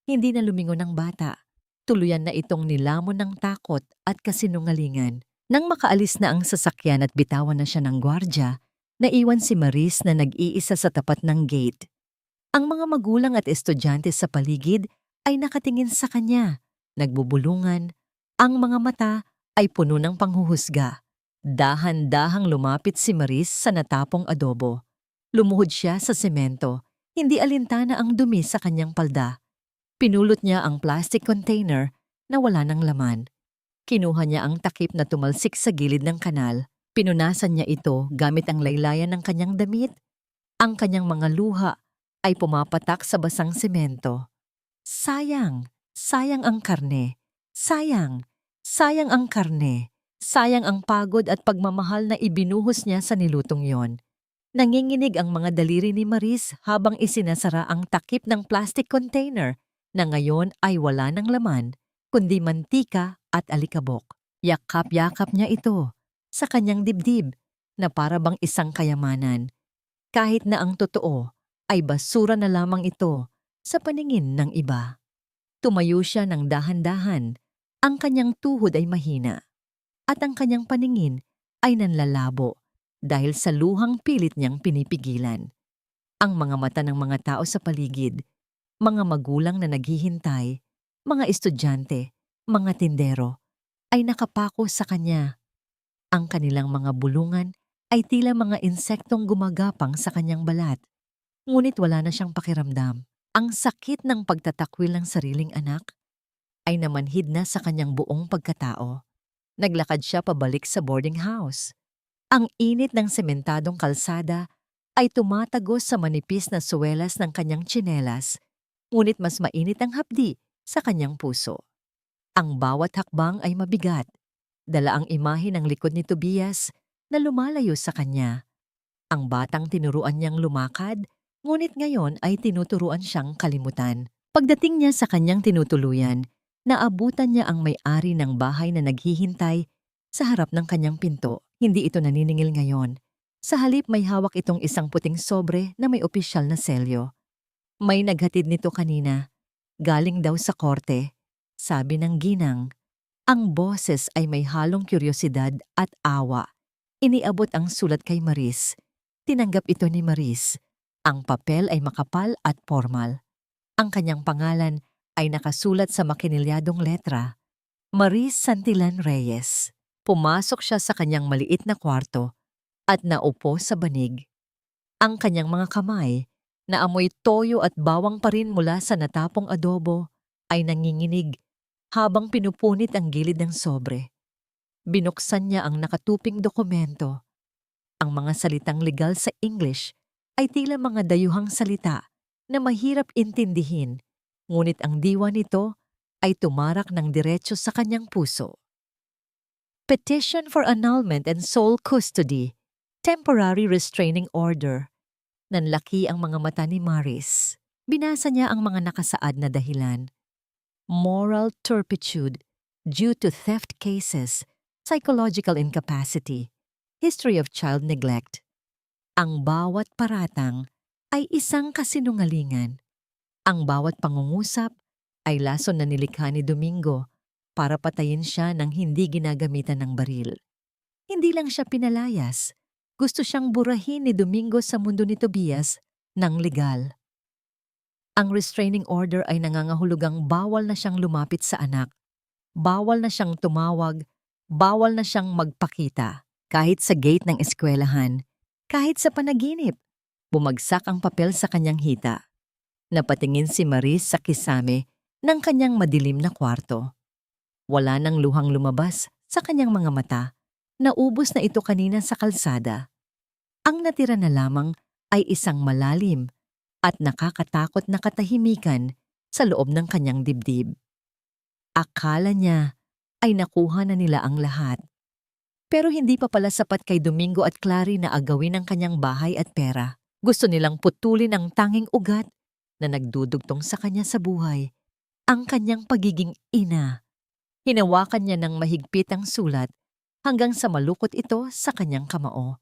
Hindi na lumingon ang bata. Tuluyan na itong nilamon ng takot at kasinungalingan. Nang makaalis na ang sasakyan at bitawan na siya ng gwardya, naiwan si Maris na nag-iisa sa tapat ng gate. Ang mga magulang at estudyante sa paligid ay nakatingin sa kanya, nagbubulungan. Ang mga mata ay puno ng panghuhusga. Dahan-dahang lumapit si Maris sa natapong adobo. Lumuhod siya sa semento, hindi alintana ang dumi sa kanyang palda. Pinulot niya ang plastic container na wala ng laman. Kinuha niya ang takip na tumalsik sa gilid ng kanal. Pinunasan niya ito gamit ang laylayan ng kanyang damit. Ang kanyang mga luha ay pumapatak sa basang semento. Sayang, sayang ang karne. Sayang, sayang ang karne. Sayang ang pagod at pagmamahal na ibinuhos niya sa nilutong yon. Nanginginig ang mga daliri ni Maris habang isinasara ang takip ng plastic container na ngayon ay wala ng laman, kundi mantika at alikabok. Yakap-yakap niya ito sa kanyang dibdib na para bang isang kayamanan. Kahit na ang totoo ay basura na lamang ito sa paningin ng iba. Tumayo siya ng dahan-dahan. Ang kanyang tuhod ay mahina at ang kanyang paningin ay nanlalabo dahil sa luhang pilit niyang pinipigilan. Ang mga mata ng mga tao sa paligid, mga magulang na naghihintay, mga estudyante, mga tindero, ay nakapako sa kanya. Ang kanilang mga bulungan ay tila mga insektong gumagapang sa kanyang balat. Ngunit wala na siyang pakiramdam. Ang sakit ng pagtatakwil ng sariling anak ay namanhid na sa kanyang buong pagkatao. Naglakad siya pabalik sa boarding house. Ang init ng sementadong kalsada ay tumatagos sa manipis na suwelas ng kanyang tsinelas, ngunit mas mainit ang hapdi sa kanyang puso. Ang bawat hakbang ay mabigat. Dala ang imahe ng likod ni Tobias na lumalayo sa kanya. Ang batang tinuruan niyang lumakad, ngunit ngayon ay tinuturuan siyang kalimutan. Pagdating niya sa kanyang tinutuluyan, naabutan niya ang may-ari ng bahay na naghihintay sa harap ng kanyang pinto. Hindi ito naniningil ngayon. Sa halip may hawak itong isang puting sobre na may opisyal na selyo. May naghatid nito kanina. Galing daw sa korte. Sabi ng ginang. Ang boses ay may halong kuryosidad at awa. Iniabot ang sulat kay Maris. Tinanggap ito ni Maris. Ang papel ay makapal at formal. Ang kanyang pangalan ay nakasulat sa makinilyadong letra. Maris Santillan Reyes. Pumasok siya sa kanyang maliit na kwarto at naupo sa banig. Ang kanyang mga kamay, na amoy toyo at bawang pa rin mula sa natapong adobo, ay nanginginig habang pinupunit ang gilid ng sobre. Binuksan niya ang nakatuping dokumento. Ang mga salitang legal sa English ay tila mga dayuhang salita na mahirap intindihin, ngunit ang diwa nito ay tumarak ng diretso sa kanyang puso. Petition for annulment and sole custody, temporary restraining order. Nanlaki ang mga mata ni Maris. Binasa niya ang mga nakasaad na dahilan. Moral turpitude due to theft cases, psychological incapacity, history of child neglect. Ang bawat paratang ay isang kasinungalingan. Ang bawat pangungusap ay lason na nilikha ni Domingo para patayin siya ng hindi ginagamitan ng baril. Hindi lang siya pinalayas. Gusto siyang burahin ni Domingo sa mundo ni Tobias ng legal. Ang restraining order ay nangangahulugang bawal na siyang lumapit sa anak, bawal na siyang tumawag, bawal na siyang magpakita. Kahit sa gate ng eskwelahan, kahit sa panaginip, bumagsak ang papel sa kanyang hita. Napatingin si Maris sa kisame ng kanyang madilim na kwarto. Wala nang luhang lumabas sa kanyang mga mata. Naubos na ito kanina sa kalsada. Ang natira na lamang ay isang malalim at nakakatakot na katahimikan sa loob ng kanyang dibdib. Akala niya ay nakuha na nila ang lahat. Pero hindi pa pala sapat kay Domingo at Clary na agawin ang kanyang bahay at pera. Gusto nilang putulin ang tanging ugat na nagdudugtong sa kanya sa buhay, ang kanyang pagiging ina. Hinawakan niya ng mahigpit ang sulat hanggang sa malukot ito sa kanyang kamao.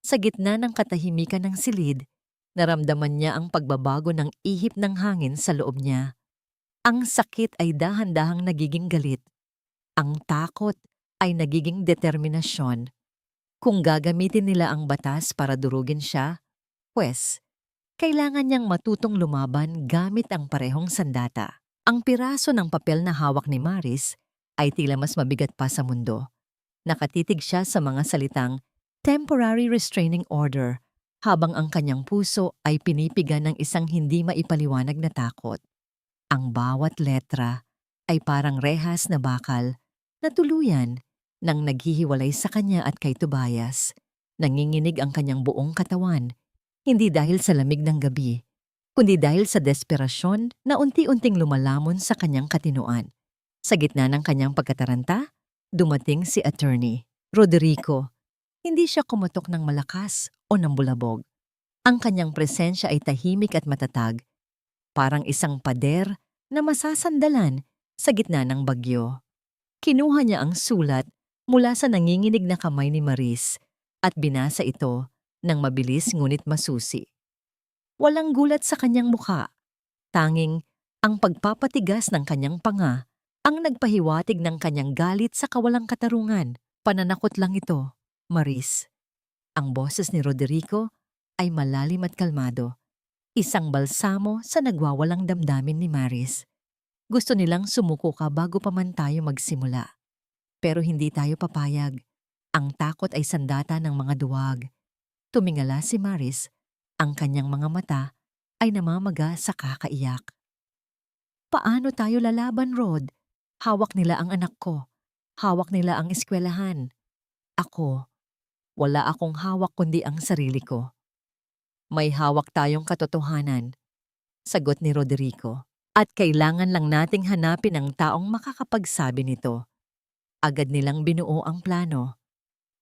Sa gitna ng katahimikan ng silid, naramdaman niya ang pagbabago ng ihip ng hangin sa loob niya. Ang sakit ay dahan-dahang nagiging galit. Ang takot ay nagiging determinasyon. Kung gagamitin nila ang batas para durugin siya, pwes, kailangan niyang matutong lumaban gamit ang parehong sandata. Ang piraso ng papel na hawak ni Maris ay tila mas mabigat pa sa mundo. Nakatitig siya sa mga salitang temporary restraining order habang ang kanyang puso ay pinipigan ng isang hindi maipaliwanag na takot. Ang bawat letra ay parang rehas na bakal na tuluyan nang naghihiwalay sa kanya at kay Tobias. Nanginginig ang kanyang buong katawan, hindi dahil sa lamig ng gabi, kundi dahil sa desperasyon na unti-unting lumalamon sa kanyang katinoan. Sa gitna ng kanyang pagkataranta, dumating si Attorney Roderico. Hindi siya kumatok ng malakas o ng bulabog. Ang kanyang presensya ay tahimik at matatag, parang isang pader na masasandalan sa gitna ng bagyo. Kinuha niya ang sulat mula sa nanginginig na kamay ni Maris at binasa ito ng mabilis ngunit masusi. Walang gulat sa kanyang mukha, tanging ang pagpapatigas ng kanyang panga ang nagpahiwatig ng kanyang galit sa kawalang katarungan. Pananakot lang ito, Maris. Ang boses ni Roderico ay malalim at kalmado. Isang balsamo sa nagwawalang damdamin ni Maris. Gusto nilang sumuko ka bago pa man tayo magsimula. Pero hindi tayo papayag. Ang takot ay sandata ng mga duwag. Tumingala si Maris. Ang kanyang mga mata ay namamaga sa kakaiyak. Paano tayo lalaban, Rod? Hawak nila ang anak ko. Hawak nila ang eskwelahan. Ako, wala akong hawak kundi ang sarili ko. May hawak tayong katotohanan, sagot ni Roderico. At kailangan lang nating hanapin ang taong makakapagsabi nito. Agad nilang binuo ang plano.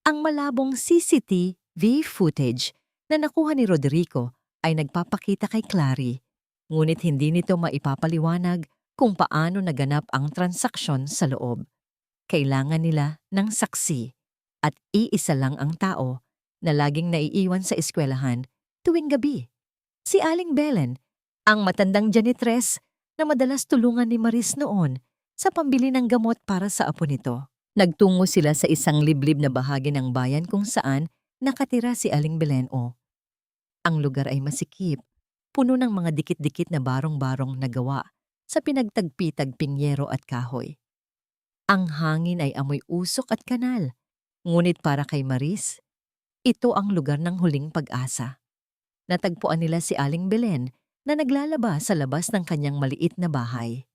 Ang malabong CCTV footage na nakuha ni Roderico ay nagpapakita kay Clary, ngunit hindi nito maipapaliwanag kung paano naganap ang transaksyon sa loob. Kailangan nila ng saksi at iisa lang ang tao na laging naiiwan sa eskwelahan tuwing gabi. Si Aling Belen, ang matandang janitress na madalas tulungan ni Maris noon sa pambili ng gamot para sa apo nito. Nagtungo sila sa isang liblib na bahagi ng bayan kung saan nakatira si Aling Beleno. Ang lugar ay masikip, puno ng mga dikit-dikit na barong-barong na gawa sa pinagtagpi-tagping yero at kahoy. Ang hangin ay amoy usok at kanal, ngunit para kay Maris, ito ang lugar ng huling pag-asa. Natagpuan nila si Aling Belen na naglalaba sa labas ng kanyang maliit na bahay.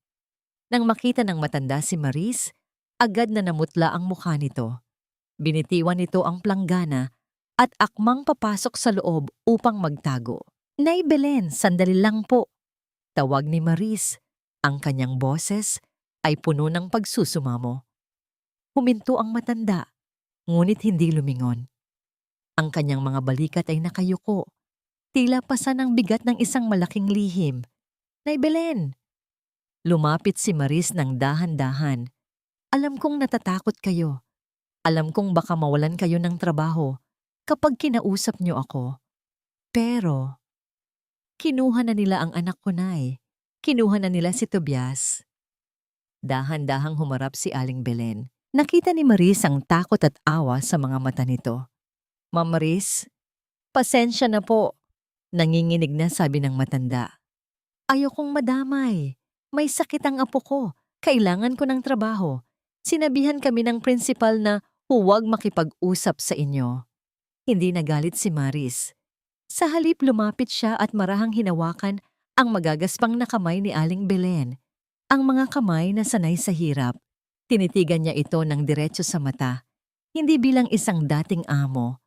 Nang makita ng matanda si Maris, agad na namutla ang mukha nito. Binitiwan nito ang planggana at akmang papasok sa loob upang magtago. Nay Belen, sandali lang po. Tawag ni Maris. Ang kanyang boses ay puno ng pagsusumamo. Huminto ang matanda, ngunit hindi lumingon. Ang kanyang mga balikat ay nakayuko, tila pasan ang bigat ng isang malaking lihim. Nay Belen! Lumapit si Maris ng dahan-dahan. Alam kong natatakot kayo. Alam kong baka mawalan kayo ng trabaho kapag kinausap niyo ako. Pero, kinuha na nila ang anak ko, Nay. Kinuha na nila si Tobias. Dahan-dahang humarap si Aling Belen. Nakita ni Maris ang takot at awa sa mga mata nito. Ma'am Maris, pasensya na po. Nanginginig na sabi ng matanda. Ayokong madamay. May sakit ang apo ko. Kailangan ko ng trabaho. Sinabihan kami ng prinsipal na huwag makipag-usap sa inyo. Hindi nagalit si Maris. Sa halip lumapit siya at marahang hinawakan ang magagaspang na kamay ni Aling Belen. Ang mga kamay na sanay sa hirap. Tinitigan niya ito ng diretso sa mata. Hindi bilang isang dating amo,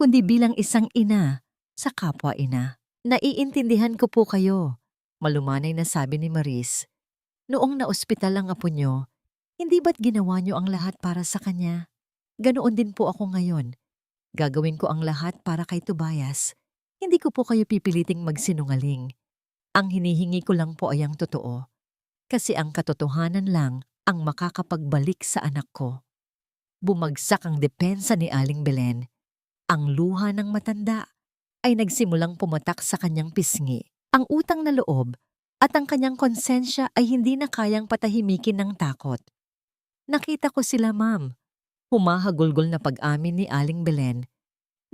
kundi bilang isang ina sa kapwa-ina. Naiintindihan ko po kayo. Malumanay na sabi ni Maris. Noong naospital ang apo nyo, hindi ba't ginawa nyo ang lahat para sa kanya? Ganoon din po ako ngayon. Gagawin ko ang lahat para kay Tobias. Hindi ko po kayo pipiliting magsinungaling. Ang hinihingi ko lang po ay ang totoo. Kasi ang katotohanan lang ang makakapagbalik sa anak ko. Bumagsak ang depensa ni Aling Belen. Ang luha ng matanda ay nagsimulang pumatak sa kanyang pisngi. Ang utang na loob at ang kanyang konsensya ay hindi na kayang patahimikin ng takot. Nakita ko sila, ma'am. Humahagulgol na pag-amin ni Aling Belen.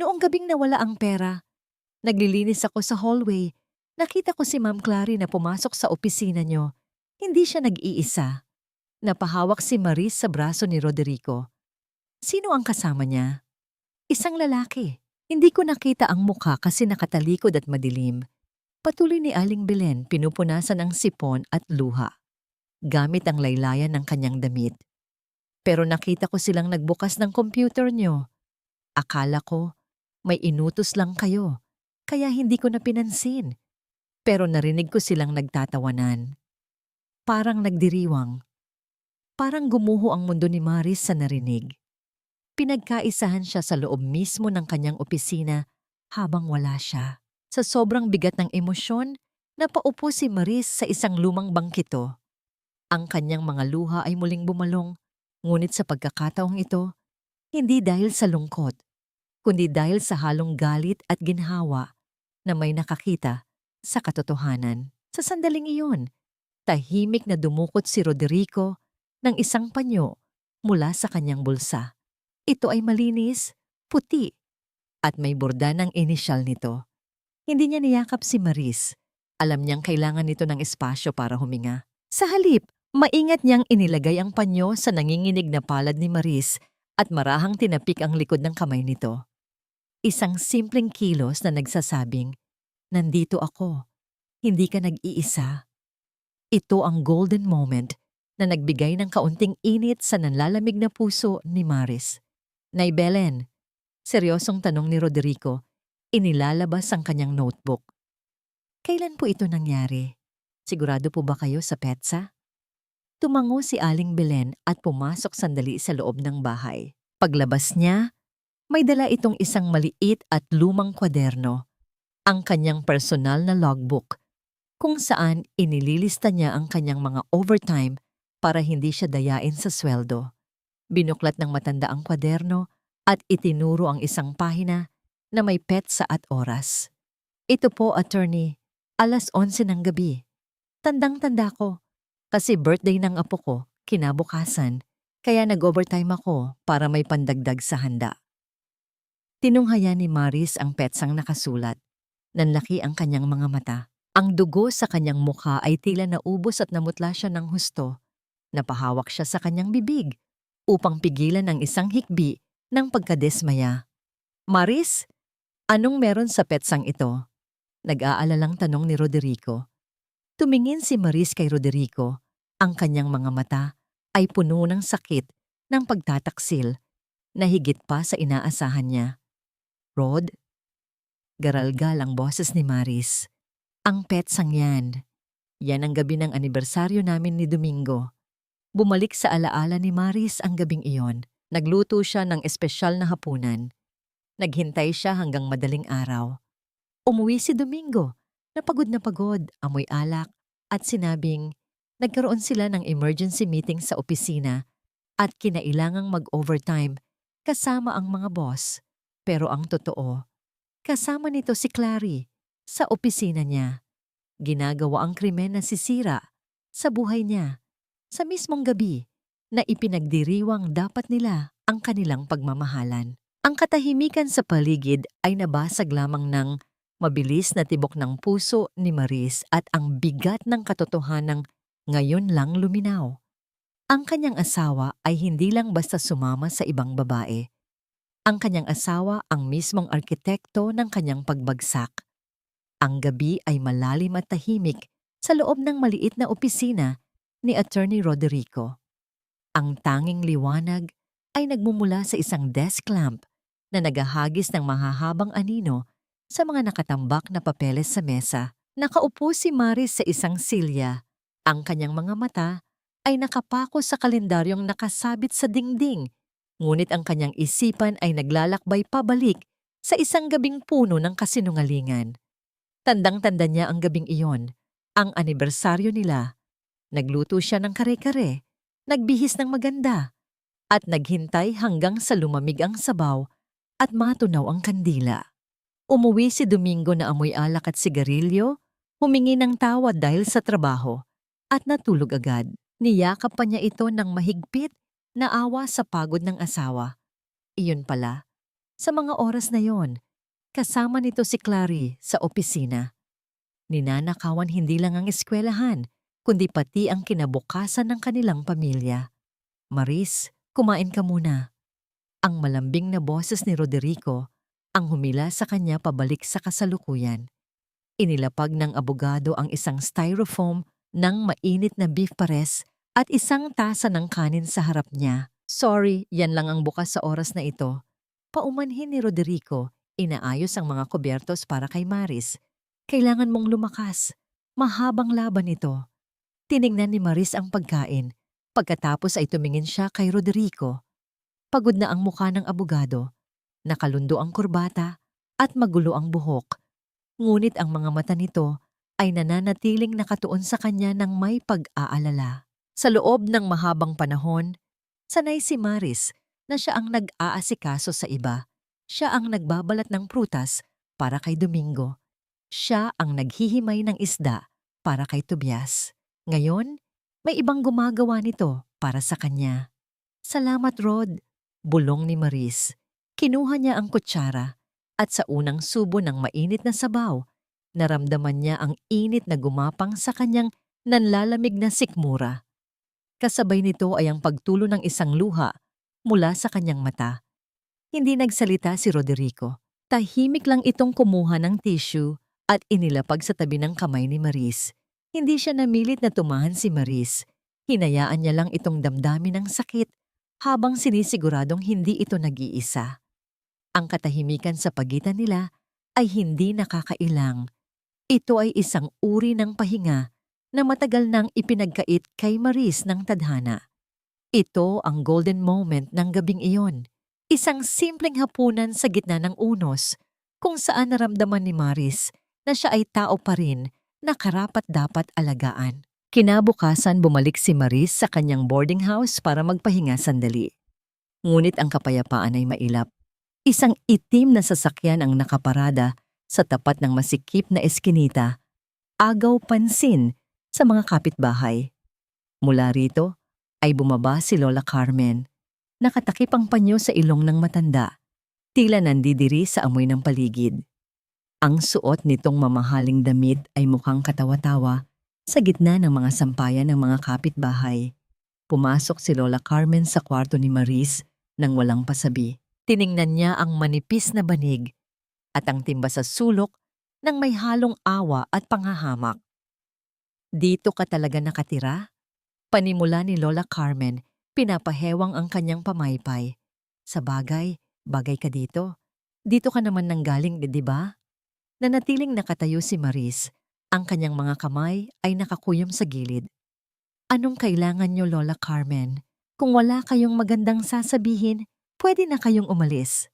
Noong gabing nawala ang pera, naglilinis ako sa hallway. Nakita ko si Ma'am Clary na pumasok sa opisina niyo. Hindi siya nag-iisa. Napahawak si Maris sa braso ni Roderico. Sino ang kasama niya? Isang lalaki. Hindi ko nakita ang mukha kasi nakatalikod at madilim. Patuloy ni Aling Belen pinupunasan ang sipon at luha, gamit ang laylayan ng kanyang damit. Pero nakita ko silang nagbukas ng computer niyo. Akala ko, may inutos lang kayo, kaya hindi ko na pinansin. Pero narinig ko silang nagtatawanan. Parang nagdiriwang. Parang gumuho ang mundo ni Maris sa narinig. Pinagkaisahan siya sa loob mismo ng kanyang opisina habang wala siya. Sa sobrang bigat ng emosyon, napaupo si Maris sa isang lumang bangkito. Ang kanyang mga luha ay muling bumalong, ngunit sa pagkakataong ito, hindi dahil sa lungkot, kundi dahil sa halong galit at ginhawa na may nakakita sa katotohanan. Sa sandaling iyon, tahimik na dumukot si Roderico ng isang panyo mula sa kanyang bulsa. Ito ay malinis, puti, at may borda ng inisyal nito. Hindi niya niyakap si Maris. Alam niyang kailangan nito ng espasyo para huminga. Sa halip, maingat niyang inilagay ang panyo sa nanginginig na palad ni Maris at marahang tinapik ang likod ng kamay nito. Isang simpleng kilos na nagsasabing, nandito ako, hindi ka nag-iisa. Ito ang golden moment na nagbigay ng kaunting init sa nanlalamig na puso ni Maris. Nay Belen, seryosong tanong ni Roderico, inilalabas ang kanyang notebook. Kailan po ito nangyari? Sigurado po ba kayo sa petsa? Tumango si Aling Belen at pumasok sandali sa loob ng bahay. Paglabas niya, may dala itong isang maliit at lumang kwaderno, ang kanyang personal na logbook, kung saan inililista niya ang kanyang mga overtime para hindi siya dayain sa sweldo. Binuklat ng matanda ang kwaderno at itinuro ang isang pahina na may petsa at oras. Ito po, attorney, 11:00 ng gabi. Tandang-tanda ko, kasi birthday ng apo ko, kinabukasan, kaya nag-overtime ako para may pandagdag sa handa. Tinunghaya ni Maris ang petsang nakasulat. Nanlaki ang kanyang mga mata. Ang dugo sa kanyang mukha ay tila naubos at namutla siya ng husto. Napahawak siya sa kanyang bibig upang pigilan ang isang hikbi ng pagkadesmaya. Maris, anong meron sa petsang ito? Nag-aalalang tanong ni Roderico. Tumingin si Maris kay Roderico. Ang kanyang mga mata ay puno ng sakit ng pagtataksil na higit pa sa inaasahan niya. Rod? Garalgal ang boses ni Maris. Ang petsang yan. Yan ang gabi ng anibersaryo namin ni Domingo. Bumalik sa alaala ni Maris ang gabing iyon. Nagluto siya ng espesyal na hapunan. Naghintay siya hanggang madaling araw. Umuwi si Domingo, na pagod, amoy alak, at sinabing nagkaroon sila ng emergency meeting sa opisina at kinailangang mag-overtime kasama ang mga boss. Pero ang totoo, kasama nito si Clary sa opisina niya. Ginagawa ang krimen na sisira sa buhay niya sa mismong gabi na ipinagdiriwang dapat nila ang kanilang pagmamahalan. Ang katahimikan sa paligid ay nabasag lamang ng mabilis na tibok ng puso ni Maris at ang bigat ng katotohanang ngayon lang luminaw. Ang kanyang asawa ay hindi lang basta sumama sa ibang babae. Ang kanyang asawa ang mismong arkitekto ng kanyang pagbagsak. Ang gabi ay malalim at tahimik sa loob ng maliit na opisina ni Attorney Roderico. Ang tanging liwanag ay nagmumula sa isang desk lamp na nagahagis ng mahahabang anino sa mga nakatambak na papeles sa mesa. Nakaupo si Maris sa isang silya. Ang kanyang mga mata ay nakapako sa kalendaryong nakasabit sa dingding, ngunit ang kanyang isipan ay naglalakbay pabalik sa isang gabing puno ng kasinungalingan. Tandang-tanda niya ang gabing iyon, ang anibersaryo nila. Nagluto siya ng kare-kare, nagbihis ng maganda, at naghintay hanggang sa lumamig ang sabaw at matunaw ang kandila. Umuwi si Domingo na amoy alak at sigarilyo, humingi ng tawad dahil sa trabaho, at natulog agad. Niyakap pa niya ito ng mahigpit na awa sa pagod ng asawa. Iyon pala, sa mga oras na yon, kasama nito si Clary sa opisina. Ninanakawan hindi lang ang eskwelahan, kundi pati ang kinabukasan ng kanilang pamilya. Maris, kumain ka muna. Ang malambing na boses ni Roderico ang humila sa kanya pabalik sa kasalukuyan. Inilapag ng abogado ang isang styrofoam ng mainit na beef pares at isang tasa ng kanin sa harap niya. Sorry, yan lang ang bukas sa oras na ito. Paumanhin ni Roderico, inaayos ang mga kubyertos para kay Maris. Kailangan mong lumakas. Mahabang laban ito. Tiningnan ni Maris ang pagkain. Pagkatapos ay tumingin siya kay Roderico. Pagod na ang mukha ng abogado. Nakalundo ang kurbata at magulo ang buhok. Ngunit ang mga mata nito ay nananatiling nakatuon sa kanya ng may pag-aalala. Sa loob ng mahabang panahon, sanay si Maris na siya ang nag-aasikaso sa iba. Siya ang nagbabalat ng prutas para kay Domingo. Siya ang naghihimay ng isda para kay Tobias. Ngayon, may ibang gumagawa nito para sa kanya. Salamat, Rod, bulong ni Maris. Kinuha niya ang kutsara at sa unang subo ng mainit na sabaw, naramdaman niya ang init na gumapang sa kanyang nanlalamig na sikmura. Kasabay nito ay ang pagtulo ng isang luha mula sa kanyang mata. Hindi nagsalita si Roderico. Tahimik lang itong kumuha ng tissue at inilapag sa tabi ng kamay ni Maris. Hindi siya namilit na tumahan si Maris. Hinayaan niya lang itong damdamin ng sakit habang sinisiguradong hindi ito nag-iisa. Ang katahimikan sa pagitan nila ay hindi nakakailang. Ito ay isang uri ng pahinga na matagal nang ipinagkait kay Maris ng tadhana. Ito ang golden moment ng gabing iyon. Isang simpleng hapunan sa gitna ng unos kung saan naramdaman ni Maris na siya ay tao pa rin na karapat-dapat alagaan. Kinabukasan bumalik si Maris sa kanyang boarding house para magpahinga sandali. Ngunit ang kapayapaan ay mailap. Isang itim na sasakyan ang nakaparada sa tapat ng masikip na eskinita. Agaw pansin sa mga kapitbahay. Mula rito ay bumaba si Lola Carmen. Nakatakip ang panyo sa ilong ng matanda. Tila nandidiri sa amoy ng paligid. Ang suot nitong mamahaling damit ay mukhang katawa-tawa sa gitna ng mga sampayan ng mga kapitbahay. Pumasok si Lola Carmen sa kwarto ni Maris nang walang pasabi. Tiningnan niya ang manipis na banig at ang timba sa sulok ng may halong awa at panghahamak. Dito ka talaga nakatira? Panimula ni Lola Carmen, pinapahewang ang kanyang pamaypay. Sa bagay ka dito. Dito ka naman nanggaling, di ba? Nanatiling nakatayo si Maris. Ang kanyang mga kamay ay nakakuyom sa gilid. Anong kailangan nyo, Lola Carmen? Kung wala kayong magandang sasabihin, pwede na kayong umalis.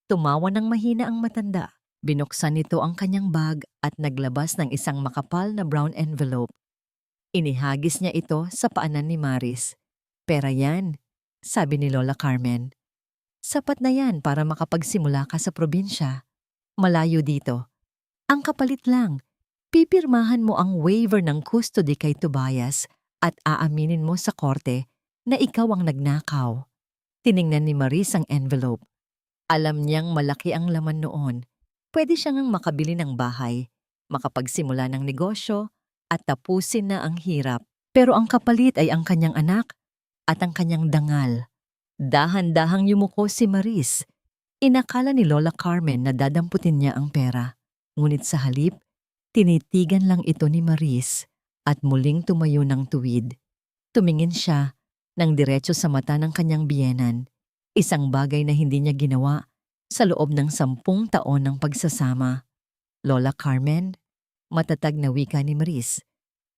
Tumawa ng mahina ang matanda. Binuksan nito ang kanyang bag at naglabas ng isang makapal na brown envelope. Inihagis niya ito sa paanan ni Maris. Pera yan, sabi ni Lola Carmen. Sapat na yan para makapagsimula ka sa probinsya. Malayo dito. Ang kapalit lang, pipirmahan mo ang waiver ng custody kay Tobias at aaminin mo sa korte na ikaw ang nagnakaw. Tiningnan ni Maris ang envelope. Alam niyang malaki ang laman noon. Pwede siyang makabili ng bahay, makapagsimula ng negosyo, at tapusin na ang hirap. Pero ang kapalit ay ang kanyang anak at ang kanyang dangal. Dahan-dahang yumuko si Maris. Inakala ni Lola Carmen na dadamputin niya ang pera. Ngunit sa halip, tinitigan lang ito ni Maris at muling tumayo ng tuwid. Tumingin siya ng diretso sa mata ng kanyang biyenan. Isang bagay na hindi niya ginawa sa loob ng 10 taon ng pagsasama. Lola Carmen, matatag na wika ni Maris.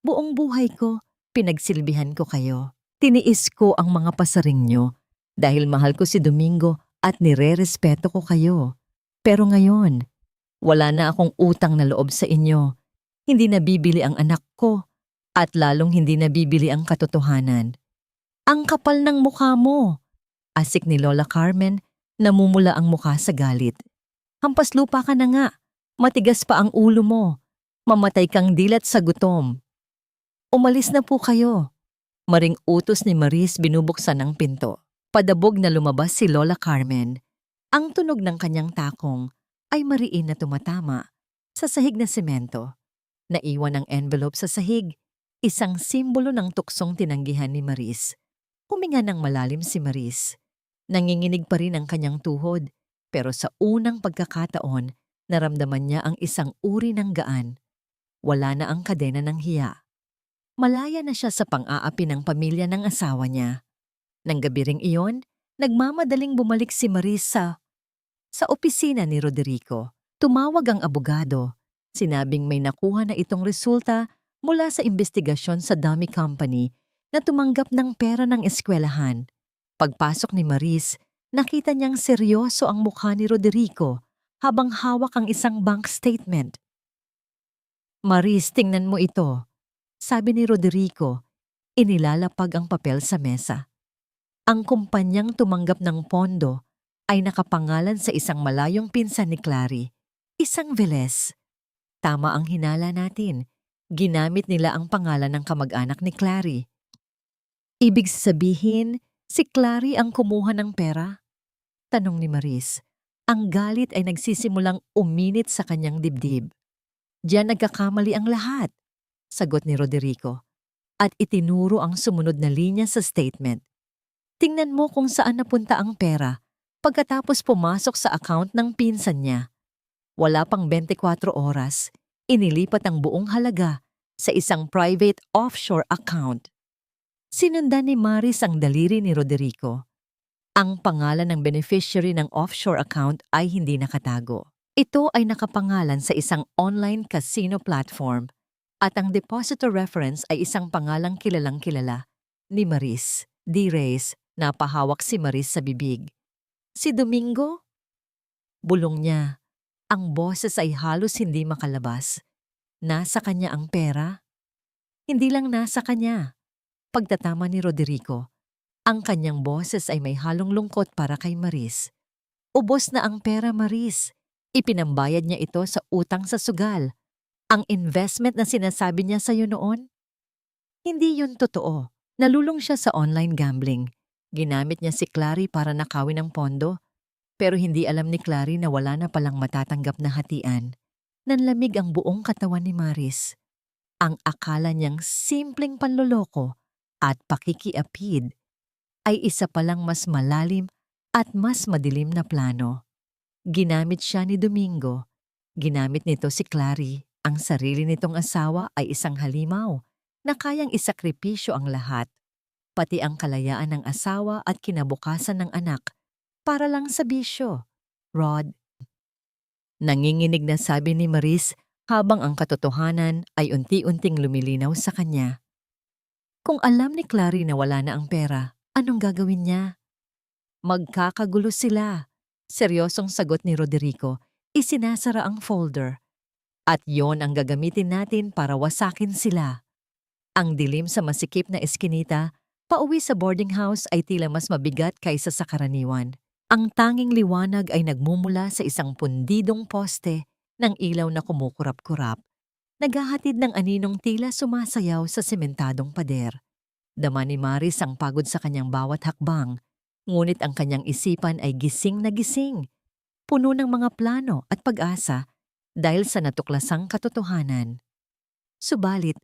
Buong buhay ko, pinagsilbihan ko kayo. Tiniis ko ang mga pasaring nyo dahil mahal ko si Domingo at nire-respeto ko kayo. Pero ngayon, wala na akong utang na loob sa inyo. Hindi na bibili ang anak ko at lalong hindi na bibili ang katotohanan. Ang kapal ng mukha mo! Asik ni Lola Carmen, namumula ang mukha sa galit. Hampas lupa ka na nga, matigas pa ang ulo mo. Mamatay kang dilat sa gutom. Umalis na po kayo. Maring utos ni Maris binubuksan ang pinto. Padabog na lumabas si Lola Carmen. Ang tunog ng kanyang takong ay mariin na tumatama sa sahig na semento. Naiwan ang envelope sa sahig, isang simbolo ng tuksong tinanggihan ni Maris. Huminga ng malalim si Maris. Nanginginig pa rin ang kanyang tuhod, pero sa unang pagkakataon, naramdaman niya ang isang uri ng gaan. Wala na ang kadena ng hiya. Malaya na siya sa pang-aapi ng pamilya ng asawa niya. Nang gabi ring iyon, nagmamadaling bumalik si Maris sa opisina ni Roderico. Tumawag ang abogado. Sinabing may nakuha na itong resulta mula sa investigasyon sa dummy company na tumanggap ng pera ng eskwelahan. Pagpasok ni Maris, nakita niyang seryoso ang mukha ni Roderico habang hawak ang isang bank statement. Maris, tingnan mo ito, sabi ni Roderico. Inilalapag ang papel sa mesa. Ang kumpanyang tumanggap ng pondo ay nakapangalan sa isang malayong pinsan ni Clary, isang Velez. Tama ang hinala natin. Ginamit nila ang pangalan ng kamag-anak ni Clary. Ibig sabihin, si Clary ang kumuha ng pera? Tanong ni Maris. Ang galit ay nagsisimulang uminit sa kanyang dibdib. Diyan nagkakamali ang lahat, sagot ni Roderico. At itinuro ang sumunod na linya sa statement. Tingnan mo kung saan napunta ang pera pagkatapos pumasok sa account ng pinsan niya. Wala pang 24 oras, inilipat ang buong halaga sa isang private offshore account. Sinundan ni Maris ang daliri ni Roderico. Ang pangalan ng beneficiary ng offshore account ay hindi nakatago. Ito ay nakapangalan sa isang online casino platform at ang depositor reference ay isang pangalang kilalang-kilala ni Maris. D-Reyes, napahawak si Maris sa bibig. Si Domingo? Bulong niya. Ang boses ay halos hindi makalabas. Nasa kanya ang pera? Hindi lang nasa kanya. Pagtatama ni Roderico, ang kanyang boses ay may halong lungkot para kay Maris. Ubos na ang pera, Maris. Ipinambayad niya ito sa utang sa sugal. Ang investment na sinasabi niya sa'yo noon? Hindi yun totoo. Nalulong siya sa online gambling. Ginamit niya si Clary para nakawin ang pondo. Pero hindi alam ni Clary na wala na palang matatanggap na hatian. Nanlamig ang buong katawan ni Maris. Ang akala niyang simpleng panloloko at pakikiapid ay isa palang mas malalim at mas madilim na plano. Ginamit siya ni Domingo. Ginamit nito si Clary. Ang sarili nitong asawa ay isang halimaw na kayang isakripisyo ang lahat, pati ang kalayaan ng asawa at kinabukasan ng anak, para lang sa bisyo. Rod. Nanginginig na sabi ni Maris habang ang katotohanan ay unti-unting lumilinaw sa kanya. Kung alam ni Clary na wala na ang pera, anong gagawin niya? Magkakagulo sila. Seryosong sagot ni Roderico, isinasara ang folder. At yon ang gagamitin natin para wasakin sila. Ang dilim sa masikip na eskinita, pauwi sa boarding house ay tila mas mabigat kaysa sa karaniwan. Ang tanging liwanag ay nagmumula sa isang pundidong poste ng ilaw na kumukurap-kurap. Naghahatid ng aninong tila sumasayaw sa sementadong pader. Dama ni Maris ang pagod sa kanyang bawat hakbang, ngunit ang kanyang isipan ay gising na gising, puno ng mga plano at pag-asa dahil sa natuklasang katotohanan. Subalit,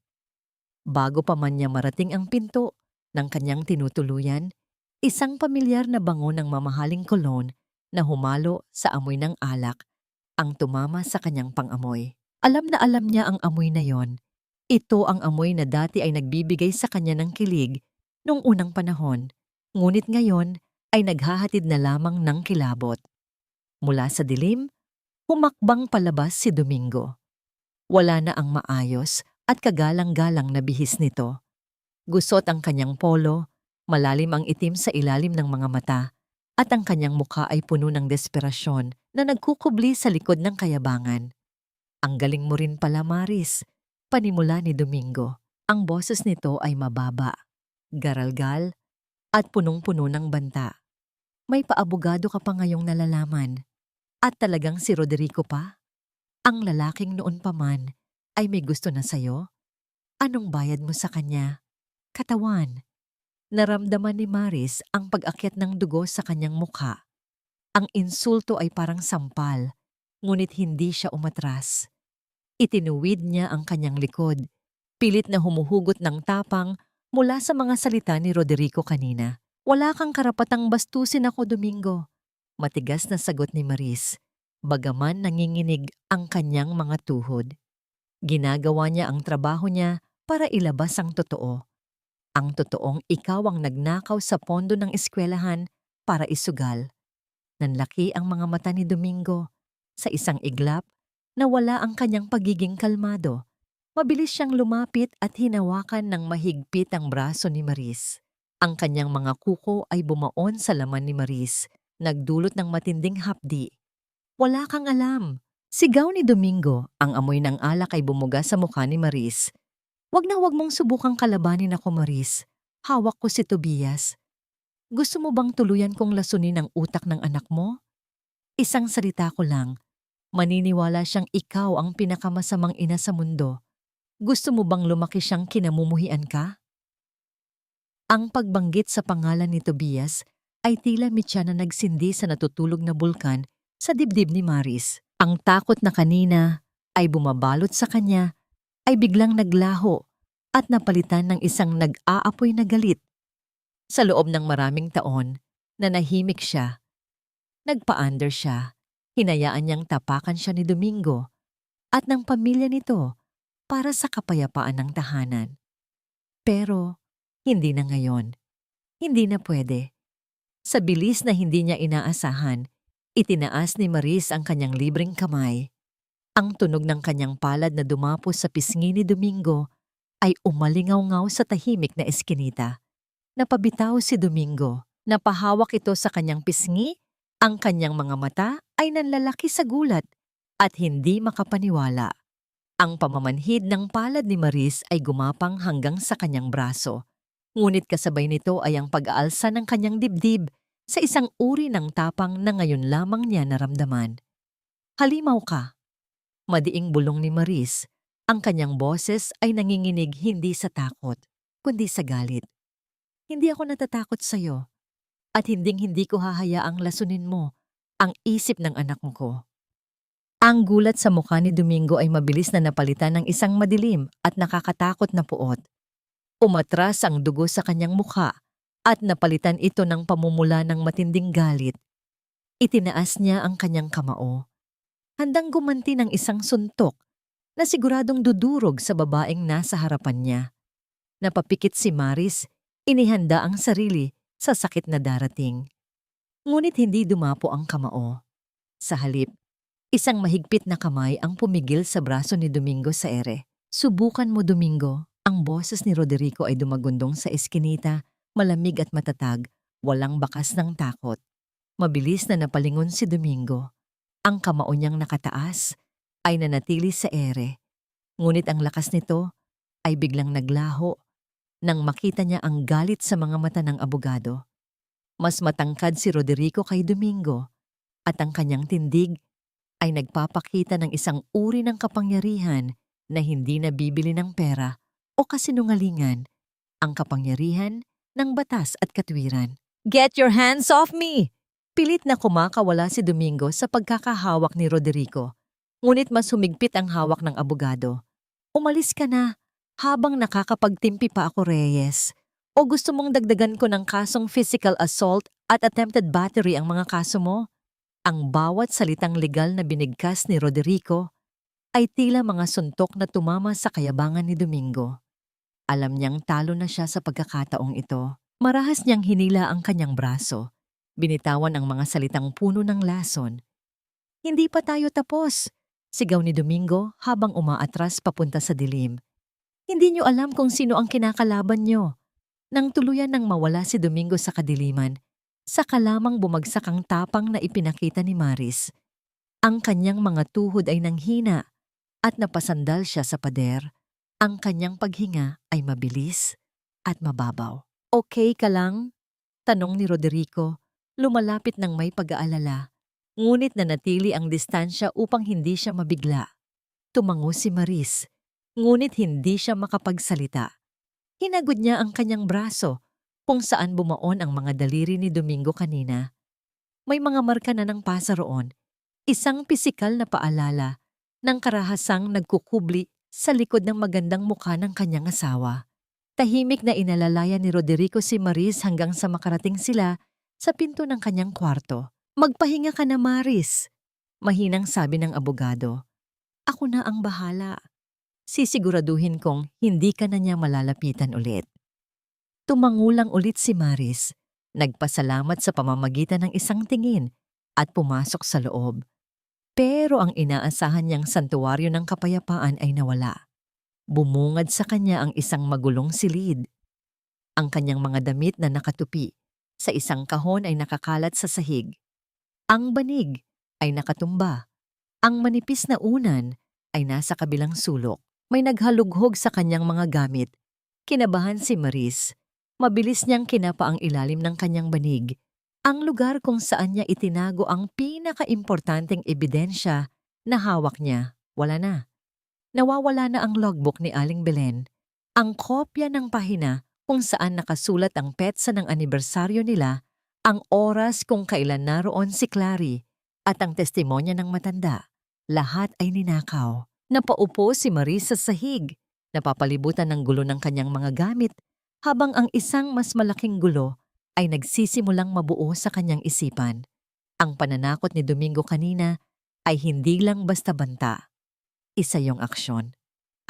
bago pa man niya marating ang pinto ng kanyang tinutuluyan, isang pamilyar na bango ng mamahaling kolon na humalo sa amoy ng alak ang tumama sa kanyang pangamoy. Alam na alam niya ang amoy na yon. Ito ang amoy na dati ay nagbibigay sa kanya ng kilig noong unang panahon, ngunit ngayon ay naghahatid na lamang ng kilabot. Mula sa dilim, humakbang palabas si Domingo. Wala na ang maayos at kagalang-galang na bihis nito. Gusot ang kanyang polo, malalim ang itim sa ilalim ng mga mata, at ang kanyang mukha ay puno ng desperasyon na nagkukubli sa likod ng kayabangan. Ang galing mo rin pala, Maris, panimula ni Domingo. Ang boses nito ay mababa, garalgal, at punong-puno ng banta. May paabogado ka pa ngayong nalalaman. At talagang si Roderico pa? Ang lalaking noon pa man ay may gusto na sayo? Anong bayad mo sa kanya? Katawan. Naramdaman ni Maris ang pag-akyat ng dugo sa kanyang mukha. Ang insulto ay parang sampal, ngunit hindi siya umatras. Itinuwid niya ang kanyang likod, pilit na humuhugot ng tapang mula sa mga salita ni Roderico kanina. Wala kang karapatang bastusin ako, Domingo. Matigas na sagot ni Maris, bagaman nanginginig ang kanyang mga tuhod. Ginagawa niya ang trabaho niya para ilabas ang totoo. Ang totoong ikaw ang nagnakaw sa pondo ng eskwelahan para isugal. Nanlaki ang mga mata ni Domingo. Sa isang iglap, nawala ang kanyang pagiging kalmado. Mabilis siyang lumapit at hinawakan ng mahigpit ang braso ni Maris. Ang kanyang mga kuko ay bumaon sa laman ni Maris, nagdulot ng matinding hapdi. Wala kang alam. Sigaw ni Domingo, ang amoy ng alak ay bumuga sa mukha ni Maris. Wag na wag mong subukang kalabanin ako, Maris. Hawak ko si Tobias. Gusto mo bang tuluyan kong lasunin ang utak ng anak mo? Isang salita ko lang. Maniniwala siyang ikaw ang pinakamasamang ina sa mundo. Gusto mo bang lumaki siyang kinamumuhian ka? Ang pagbanggit sa pangalan ni Tobias ay tila mitya na nagsindi sa natutulog na bulkan sa dibdib ni Maris. Ang takot na kanina ay bumabalot sa kanya ay biglang naglaho at napalitan ng isang nag-aapoy na galit. Sa loob ng maraming taon, nanahimik siya. Nagpa-under siya, hinayaan niyang tapakan siya ni Domingo at ng pamilya nito para sa kapayapaan ng tahanan. Pero hindi na ngayon. Hindi na pwede. Sa bilis na hindi niya inaasahan, itinaas ni Maris ang kanyang libreng kamay. Ang tunog ng kanyang palad na dumapos sa pisngi ni Domingo ay umalingaw-ngaw sa tahimik na eskinita. Napabitaw si Domingo. Napahawak ito sa kanyang pisngi, ang kanyang mga mata ay nanlalaki sa gulat at hindi makapaniwala. Ang pamamanhid ng palad ni Maris ay gumapang hanggang sa kanyang braso. Ngunit kasabay nito ay ang pag-aalsa ng kanyang dibdib sa isang uri ng tapang na ngayon lamang niya naramdaman. Halimaw ka. Madiing bulong ni Maris. Ang kanyang boses ay nanginginig hindi sa takot, kundi sa galit. Hindi ako natatakot sa'yo at hinding-hindi ko hahayaang lasunin mo ang isip ng anak ko. Ang gulat sa mukha ni Domingo ay mabilis na napalitan ng isang madilim at nakakatakot na puot. Umatras ang dugo sa kanyang mukha at napalitan ito ng pamumula ng matinding galit. Itinaas niya ang kanyang kamao. Handang gumanti ng isang suntok na siguradong dudurog sa babaeng nasa harapan niya. Napapikit si Maris, inihanda ang sarili sa sakit na darating. Ngunit hindi dumapo ang kamao. Sa halip, isang mahigpit na kamay ang pumigil sa braso ni Domingo sa ere. Subukan mo, Domingo. Ang boses ni Roderico ay dumagundong sa eskinita, malamig at matatag, walang bakas ng takot. Mabilis na napalingon si Domingo. Ang kamao niyang nakataas ay nanatili sa ere. Ngunit ang lakas nito ay biglang naglaho nang makita niya ang galit sa mga mata ng abogado. Mas matangkad si Roderico kay Domingo at ang kanyang tindig ay nagpapakita ng isang uri ng kapangyarihan na hindi nabibili ng pera o kasinungalingan, ang kapangyarihan ng batas at katwiran. "Get your hands off me!" Pilit na kumakawala si Domingo sa pagkakahawak ni Roderico, ngunit mas humigpit ang hawak ng abogado. "Umalis ka na, habang nakakapagtimpi pa ako, Reyes. O gusto mong dagdagan ko ng kasong physical assault at attempted battery ang mga kaso mo?" Ang bawat salitang legal na binigkas ni Roderico ay tila mga suntok na tumama sa kayabangan ni Domingo. Alam niyang talo na siya sa pagkakataong ito. Marahas niyang hinila ang kanyang braso. Binitawan ang mga salitang puno ng lason. "Hindi pa tayo tapos," sigaw ni Domingo habang umaatras papunta sa dilim. "Hindi niyo alam kung sino ang kinakalaban niyo." Nang tuluyan nang mawala si Domingo sa kadiliman, saka lamang bumagsak ang tapang na ipinakita ni Maris. Ang kanyang mga tuhod ay nanghina at napasandal siya sa pader. Ang kanyang paghinga ay mabilis at mababaw. "Okay ka lang?" tanong ni Roderico, lumalapit ng may pag-aalala. Ngunit nanatili ang distansya upang hindi siya mabigla. Tumango si Maris, ngunit hindi siya makapagsalita. Hinagod niya ang kanyang braso kung saan bumaon ang mga daliri ni Domingo kanina. May mga marka na ng pasa roon, isang pisikal na paalala ng karahasang nagkukubli sa likod ng magandang mukha ng kanyang asawa. Tahimik na inalalayan ni Roderico si Maris hanggang sa makarating sila sa pinto ng kanyang kwarto. "Magpahinga ka na, Maris," mahinang sabi ng abogado. "Ako na ang bahala. Sisiguraduhin kong hindi ka na niya malalapitan ulit." Tumangulang ulit si Maris, nagpasalamat sa pamamagitan ng isang tingin at pumasok sa loob. Pero ang inaasahan niyang santuwaryo ng kapayapaan ay nawala. Bumungad sa kanya ang isang magulong silid. Ang kanyang mga damit na nakatupi sa isang kahon ay nakakalat sa sahig. Ang banig ay nakatumba. Ang manipis na unan ay nasa kabilang sulok. May naghalughog sa kanyang mga gamit. Kinabahan si Maris. Mabilis niyang kinapa ang ilalim ng kanyang banig. Ang lugar kung saan niya itinago ang pinakaimportanteng ebidensya na hawak niya, wala na. Nawawala na ang logbook ni Aling Belen, ang kopya ng pahina kung saan nakasulat ang petsa ng anibersaryo nila, ang oras kung kailan naroon si Clary, at ang testimonya ng matanda. Lahat ay ninakaw. Napaupo si Maris sa sahig, napapalibutan ng gulo ng kanyang mga gamit, habang ang isang mas malaking gulo ay nagsisimulang mabuo sa kanyang isipan. Ang pananakot ni Domingo kanina ay hindi lang basta banta. Isa yung aksyon.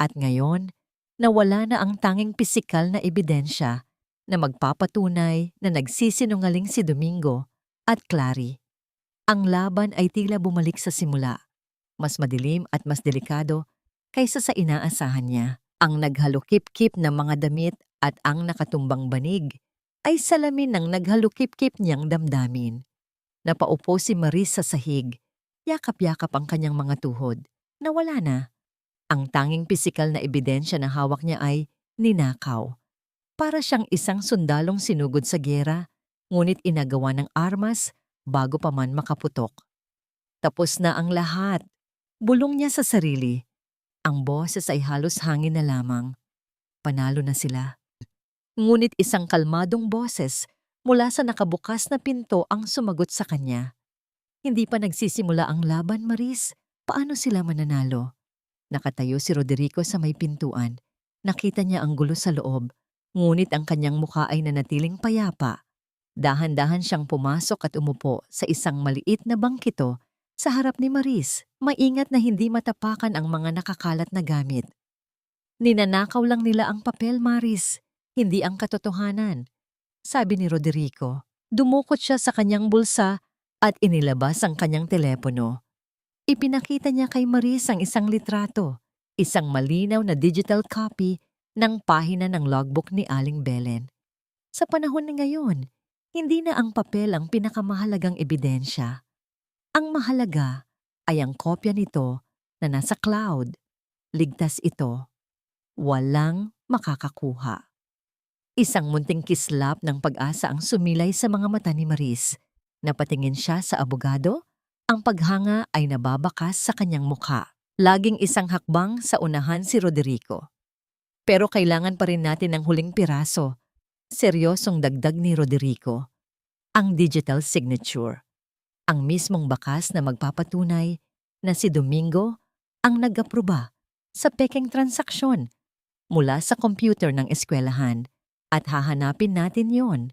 At ngayon, nawala na ang tanging pisikal na ebidensya na magpapatunay na nagsisinungaling si Domingo at Clary. Ang laban ay tila bumalik sa simula. Mas madilim at mas delikado kaysa sa inaasahan niya. Ang naghalukip-kip na mga damit at ang nakatumbang banig ay salamin ng naghalukip-kip niyang damdamin. Napaupo si Maris sa sahig, yakap-yakap ang kanyang mga tuhod. Nawala na. Ang tanging pisikal na ebidensya na hawak niya ay ninakaw. Para siyang isang sundalong sinugod sa giyera, ngunit inagawa ng armas bago pa man makaputok. Tapos na ang lahat. Bulong niya sa sarili. Ang boses ay halos hangin na lamang. Panalo na sila. Ngunit isang kalmadong boses mula sa nakabukas na pinto ang sumagot sa kanya. "Hindi pa nagsisimula ang laban, Maris. Paano sila mananalo?" Nakatayo si Roderico sa may pintuan. Nakita niya ang gulo sa loob, ngunit ang kanyang mukha ay nanatiling payapa. Dahan-dahan siyang pumasok at umupo sa isang maliit na bangkito sa harap ni Maris, maingat na hindi matapakan ang mga nakakalat na gamit. "Ninanakaw lang nila ang papel, Maris, hindi ang katotohanan," sabi ni Roderico. Dumukot siya sa kanyang bulsa at inilabas ang kanyang telepono. Ipinakita niya kay Maris ang isang litrato, isang malinaw na digital copy ng pahina ng logbook ni Aling Belen. Sa panahon na ngayon, hindi na ang papel ang pinakamahalagang ebidensya. Ang mahalaga ay ang kopya nito na nasa cloud. Ligtas ito. Walang makakakuha. Isang munting kislap ng pag-asa ang sumilay sa mga mata ni Maris. Napatingin siya sa abogado. Ang paghanga ay nababakas sa kanyang mukha. Laging isang hakbang sa unahan si Roderico. Pero kailangan pa rin natin ng huling piraso. Seryosong dagdag ni Roderico. Ang digital signature. Ang mismong bakas na magpapatunay na si Domingo ang nag-aproba sa pekeng transaksyon mula sa computer ng eskwelahan at hahanapin natin yon.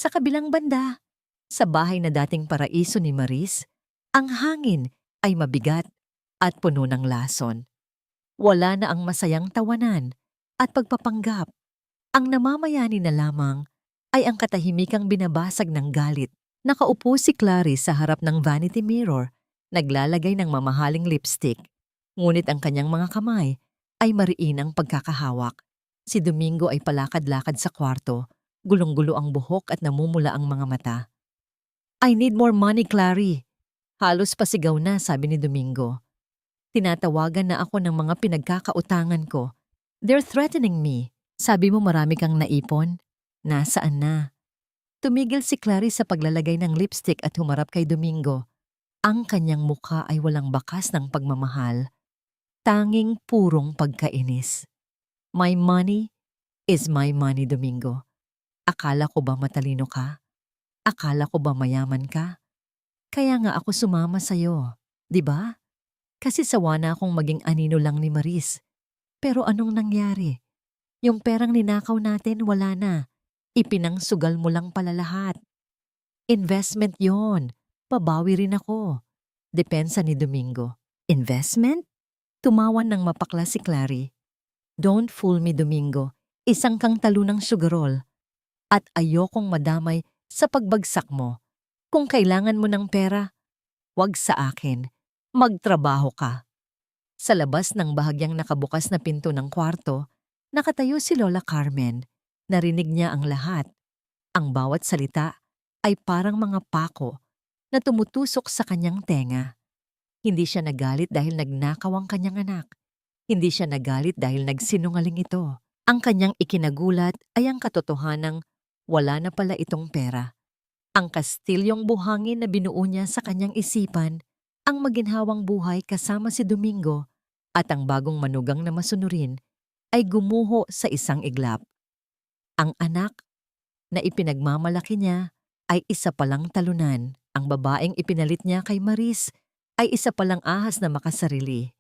Sa kabilang banda, sa bahay na dating paraiso ni Maris, ang hangin ay mabigat at puno ng lason. Wala na ang masayang tawanan at pagpapanggap. Ang namamayani na lamang ay ang katahimikang binabasag ng galit. Nakaupo si Clarice sa harap ng vanity mirror, naglalagay ng mamahaling lipstick. Ngunit ang kanyang mga kamay ay mariinang pagkakahawak. Si Domingo ay palakad-lakad sa kwarto, gulong-gulo ang buhok at namumula ang mga mata. "I need more money, Clary." Halos pasigaw na, sabi ni Domingo. "Tinatawagan na ako ng mga pinagkakautangan ko. They're threatening me." "Sabi mo marami kang naipon? Nasaan na?" Tumigil si Clary sa paglalagay ng lipstick at humarap kay Domingo. Ang kanyang mukha ay walang bakas ng pagmamahal. Tanging purong pagkainis. "My money is my money, Domingo. Akala ko ba matalino ka? Akala ko ba mayaman ka? Kaya nga ako sumama sa'yo, di ba? Kasi sawa na akong maging anino lang ni Maris. Pero anong nangyari? Yung perang ninakaw natin wala na. Ipinangsugal mo lang pala lahat. Investment yon. Pabawi rin ako." Depensa ni Domingo. "Investment?" Tumawa ng mapakla si Clary. "Don't fool me, Domingo. Isang kang talunang sugarol. At ayokong madamay sa pagbagsak mo. Kung kailangan mo ng pera, wag sa akin. Magtrabaho ka." Sa labas ng bahagyang nakabukas na pinto ng kwarto, nakatayo si Lola Carmen. Narinig niya ang lahat. Ang bawat salita ay parang mga pako na tumutusok sa kanyang tenga. Hindi siya nagalit dahil nagnakaw ang kanyang anak. Hindi siya nagalit dahil nagsinungaling ito. Ang kanyang ikinagulat ay ang katotohanang wala na pala itong pera. Ang kastilyong buhangin na binuo niya sa kanyang isipan, ang maginhawang buhay kasama si Domingo at ang bagong manugang na masunurin ay gumuho sa isang iglap. Ang anak na ipinagmamalaki niya ay isa palang talunan. Ang babaeng ipinalit niya kay Maris ay isa palang ahas na makasarili.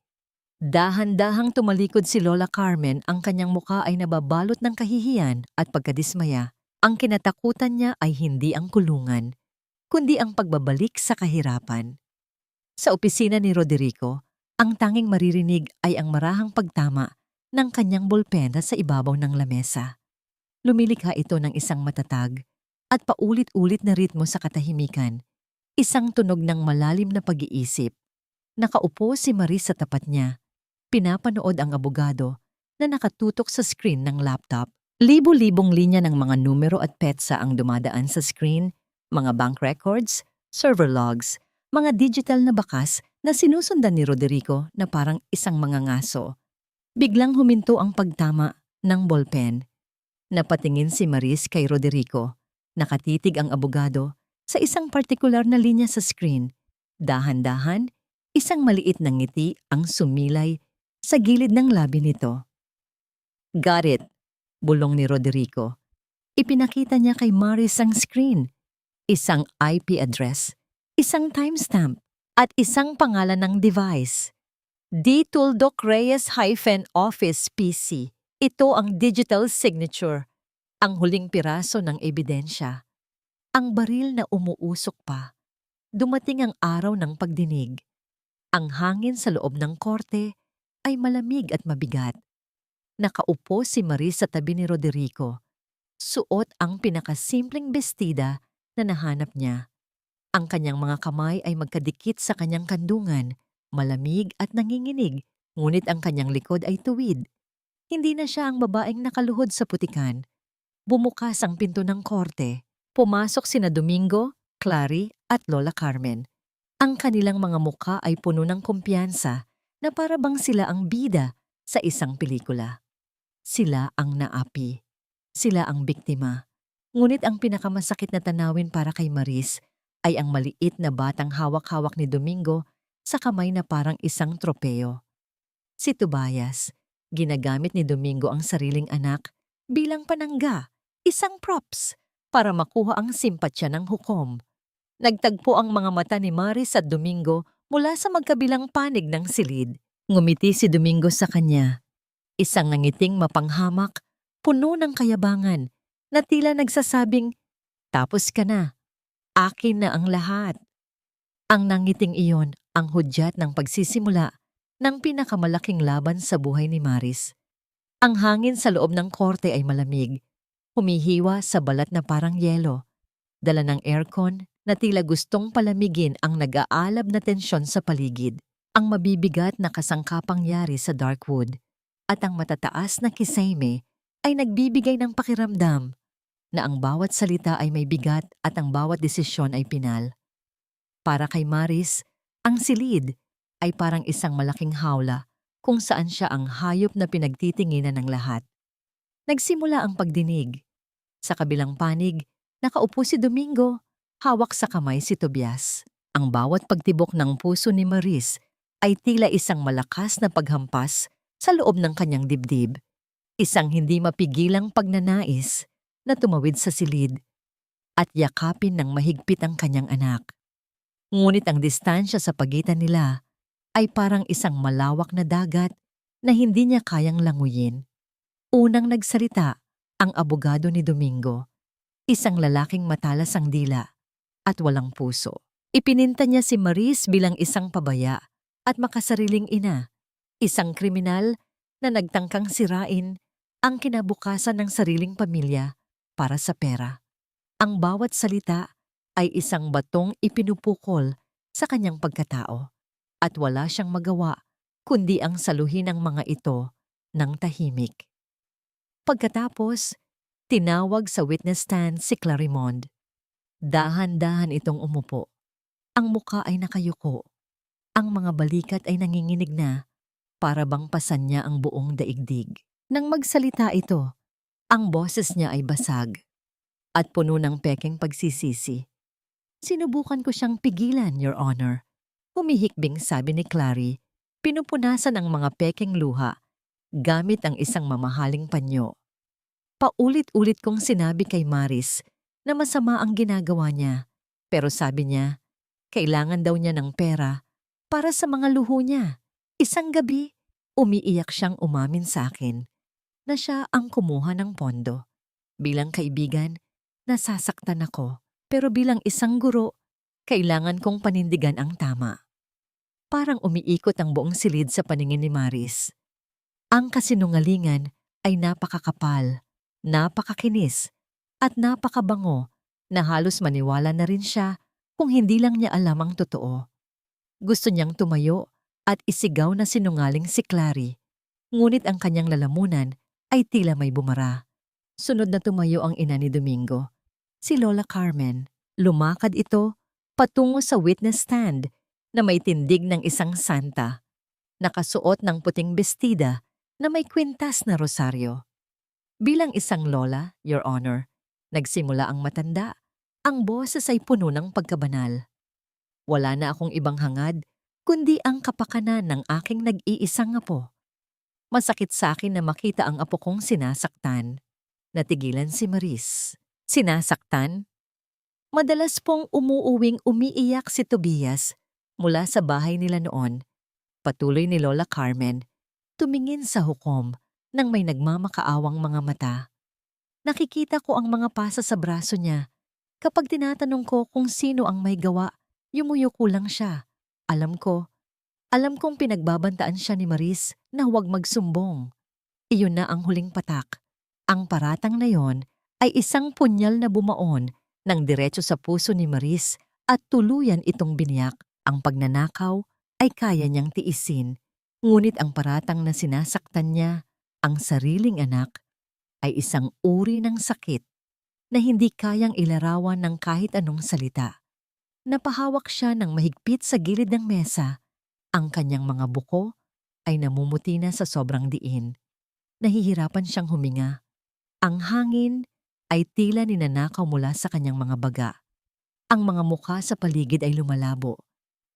Dahan-dahang tumalikod si Lola Carmen, ang kanyang mukha ay nababalot ng kahihiyan at pagkadismaya. Ang kinatakutan niya ay hindi ang kulungan, kundi ang pagbabalik sa kahirapan. Sa opisina ni Roderico, ang tanging maririnig ay ang marahang pagtama ng kanyang bolpena sa ibabaw ng lamesa. Lumilikha ito ng isang matatag at paulit-ulit na ritmo sa katahimikan, isang tunog ng malalim na pag-iisip. Nakaupo si Maris sa tapat niya. Pinapanood ang abogado na nakatutok sa screen ng laptop. Libo-libong linya ng mga numero at petsa ang dumadaan sa screen, mga bank records, server logs, mga digital na bakas na sinusundan ni Roderico na parang isang mga ngaso. Biglang huminto ang pagtama ng ballpen. Napatingin si Maris kay Roderico. Nakatitig ang abogado sa isang partikular na linya sa screen. Dahan-dahan, isang maliit na ngiti ang sumilay sa gilid ng labi nito. "Got it," bulong ni Roderico. Ipinakita niya kay Maris ang screen. Isang IP address, isang timestamp, at isang pangalan ng device. D. Tuldoc Reyes-Office PC. Ito ang digital signature, ang huling piraso ng ebidensya. Ang baril na umuusok pa. Dumating ang araw ng pagdinig. Ang hangin sa loob ng korte ay malamig at mabigat. Nakaupo si Maris sa tabi ni Roderico. Suot ang pinakasimpleng bestida na nahanap niya. Ang kanyang mga kamay ay magkadikit sa kanyang kandungan, malamig at nanginginig, ngunit ang kanyang likod ay tuwid. Hindi na siya ang babaeng nakaluhod sa putikan. Bumukas ang pinto ng korte. Pumasok sina Domingo, Clary at Lola Carmen. Ang kanilang mga mukha ay puno ng kumpiyansa na para bang sila ang bida sa isang pelikula. Sila ang naapi. Sila ang biktima. Ngunit ang pinakamasakit na tanawin para kay Maris ay ang maliit na batang hawak-hawak ni Domingo sa kamay na parang isang tropeo. Si Tobias, ginagamit ni Domingo ang sariling anak bilang panangga, isang props, para makuha ang simpatsya ng hukom. Nagtagpo ang mga mata ni Maris at Domingo mula sa magkabilang panig ng silid. Ngumiti si Domingo sa kanya. Isang nangiting mapanghamak, puno ng kayabangan, na tila nagsasabing, "Tapos ka na, akin na ang lahat." Ang nangiting iyon ang hudyat ng pagsisimula ng pinakamalaking laban sa buhay ni Maris. Ang hangin sa loob ng korte ay malamig, humihiwa sa balat na parang yelo, dala ng aircon na tila gustong palamigin ang nag-aalab na tensyon sa paligid. Ang mabibigat na kasangkapang yari sa Darkwood at ang matataas na kisame ay nagbibigay ng pakiramdam na ang bawat salita ay may bigat at ang bawat desisyon ay pinal. Para kay Maris, ang silid ay parang isang malaking hawla kung saan siya ang hayop na pinagtitinginan ng lahat. Nagsimula ang pagdinig. Sa kabilang panig, nakaupo si Domingo, hawak sa kamay si Tobias. Ang bawat pagtibok ng puso ni Maris ay tila isang malakas na paghampas sa loob ng kanyang dibdib. Isang hindi mapigilang pagnanais na tumawid sa silid at yakapin ng mahigpit ang kanyang anak. Ngunit ang distansya sa pagitan nila ay parang isang malawak na dagat na hindi niya kayang languyin. Unang nagsalita ang abogado ni Domingo, isang lalaking matalas ang dila at walang puso. Ipininta niya si Maris bilang isang pabaya at makasariling ina, isang kriminal na nagtangkang sirain ang kinabukasan ng sariling pamilya para sa pera. Ang bawat salita ay isang batong ipinupukol sa kanyang pagkatao at wala siyang magawa kundi ang saluhin ang mga ito ng tahimik. Pagkatapos, tinawag sa witness stand si Clarimond. Dahan-dahan itong umupo. Ang muka ay nakayuko. Ang mga balikat ay nanginginig na para bang pasan niya ang buong daigdig. Nang magsalita ito, ang boses niya ay basag at puno ng pekeng pagsisisi. "Sinubukan ko siyang pigilan, Your Honor," humihikbing sabi ni Clary, pinupunasan ang mga pekeng luha gamit ang isang mamahaling panyo. Paulit-ulit kong sinabi kay Maris na masama ang ginagawa niya, pero sabi niya, kailangan daw niya ng pera para sa mga luho niya. Isang gabi, umiiyak siyang umamin sa akin na siya ang kumuha ng pondo. Bilang kaibigan, nasasaktan ako, pero bilang isang guro, kailangan kong panindigan ang tama. Parang umiikot ang buong silid sa paningin ni Maris. Ang kasinungalingan ay napakakapal, napakakinis, at napakabango na halos maniwala na rin siya kung hindi lang niya alam ang totoo. Gusto niyang tumayo at isigaw na sinungaling si Clary, ngunit ang kanyang lalamunan ay tila may bumara. Sunod na tumayo ang ina ni Domingo, si Lola Carmen. Lumakad ito patungo sa witness stand na may tindig ng isang santa, nakasuot ng puting bestida na may kwintas na rosaryo. Bilang isang lola, Your Honor, nagsimula ang matanda. Ang boses ay puno ng pagkabanal. Wala na akong ibang hangad, kundi ang kapakanan ng aking nag-iisang apo. Masakit sa akin na makita ang apo kong sinasaktan. Natigilan si Maris. Sinasaktan? Madalas pong umuuwing umiiyak si Tobias mula sa bahay nila noon. Patuloy ni Lola Carmen, tumingin sa hukom nang may nagmamakaawang mga mata. Nakikita ko ang mga pasa sa braso niya. Kapag tinatanong ko kung sino ang may gawa, yumuyuko lang siya. Alam kong pinagbabantaan siya ni Maris na huwag magsumbong. Iyon na ang huling patak. Ang paratang na yon ay isang punyal na bumaon ng diretso sa puso ni Maris at tuluyan itong biniyak. Ang pagnanakaw ay kaya niyang tiisin, ngunit ang paratang na sinasaktan niya Ang sariling anak ay isang uri ng sakit na hindi kayang ilarawan ng kahit anong salita. Napahawak siya ng mahigpit sa gilid ng mesa. Ang kanyang mga buko ay namumuti na sa sobrang diin. Nahihirapan siyang huminga. Ang hangin ay tila ninanakaw mula sa kanyang mga baga. Ang mga mukha sa paligid ay lumalabo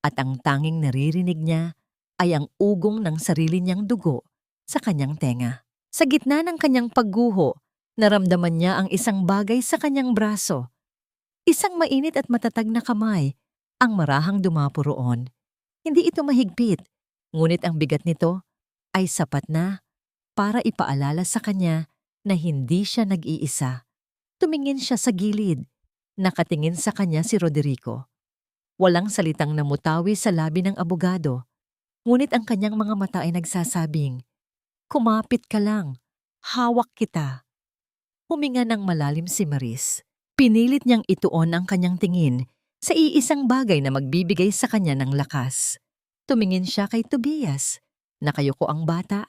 at ang tanging naririnig niya ay ang ugong ng sarili niyang dugo sa kanyang tenga. Sa gitna ng kanyang pagguho, naramdaman niya ang isang bagay sa kanyang braso. Isang mainit at matatag na kamay ang marahang dumapo roon. Hindi ito mahigpit, ngunit ang bigat nito ay sapat na para ipaalala sa kanya na hindi siya nag-iisa. Tumingin siya sa gilid. Nakatingin sa kanya si Roderico. Walang salitang namutawi sa labi ng abogado, ngunit ang kanyang mga mata ay nagsasabing, "Kumapit ka lang, hawak kita." Huminga ng malalim si Maris. Pinilit niyang ituon ang kanyang tingin sa iisang bagay na magbibigay sa kanya ng lakas. Tumingin siya kay Tobias. Nakayuko ang bata.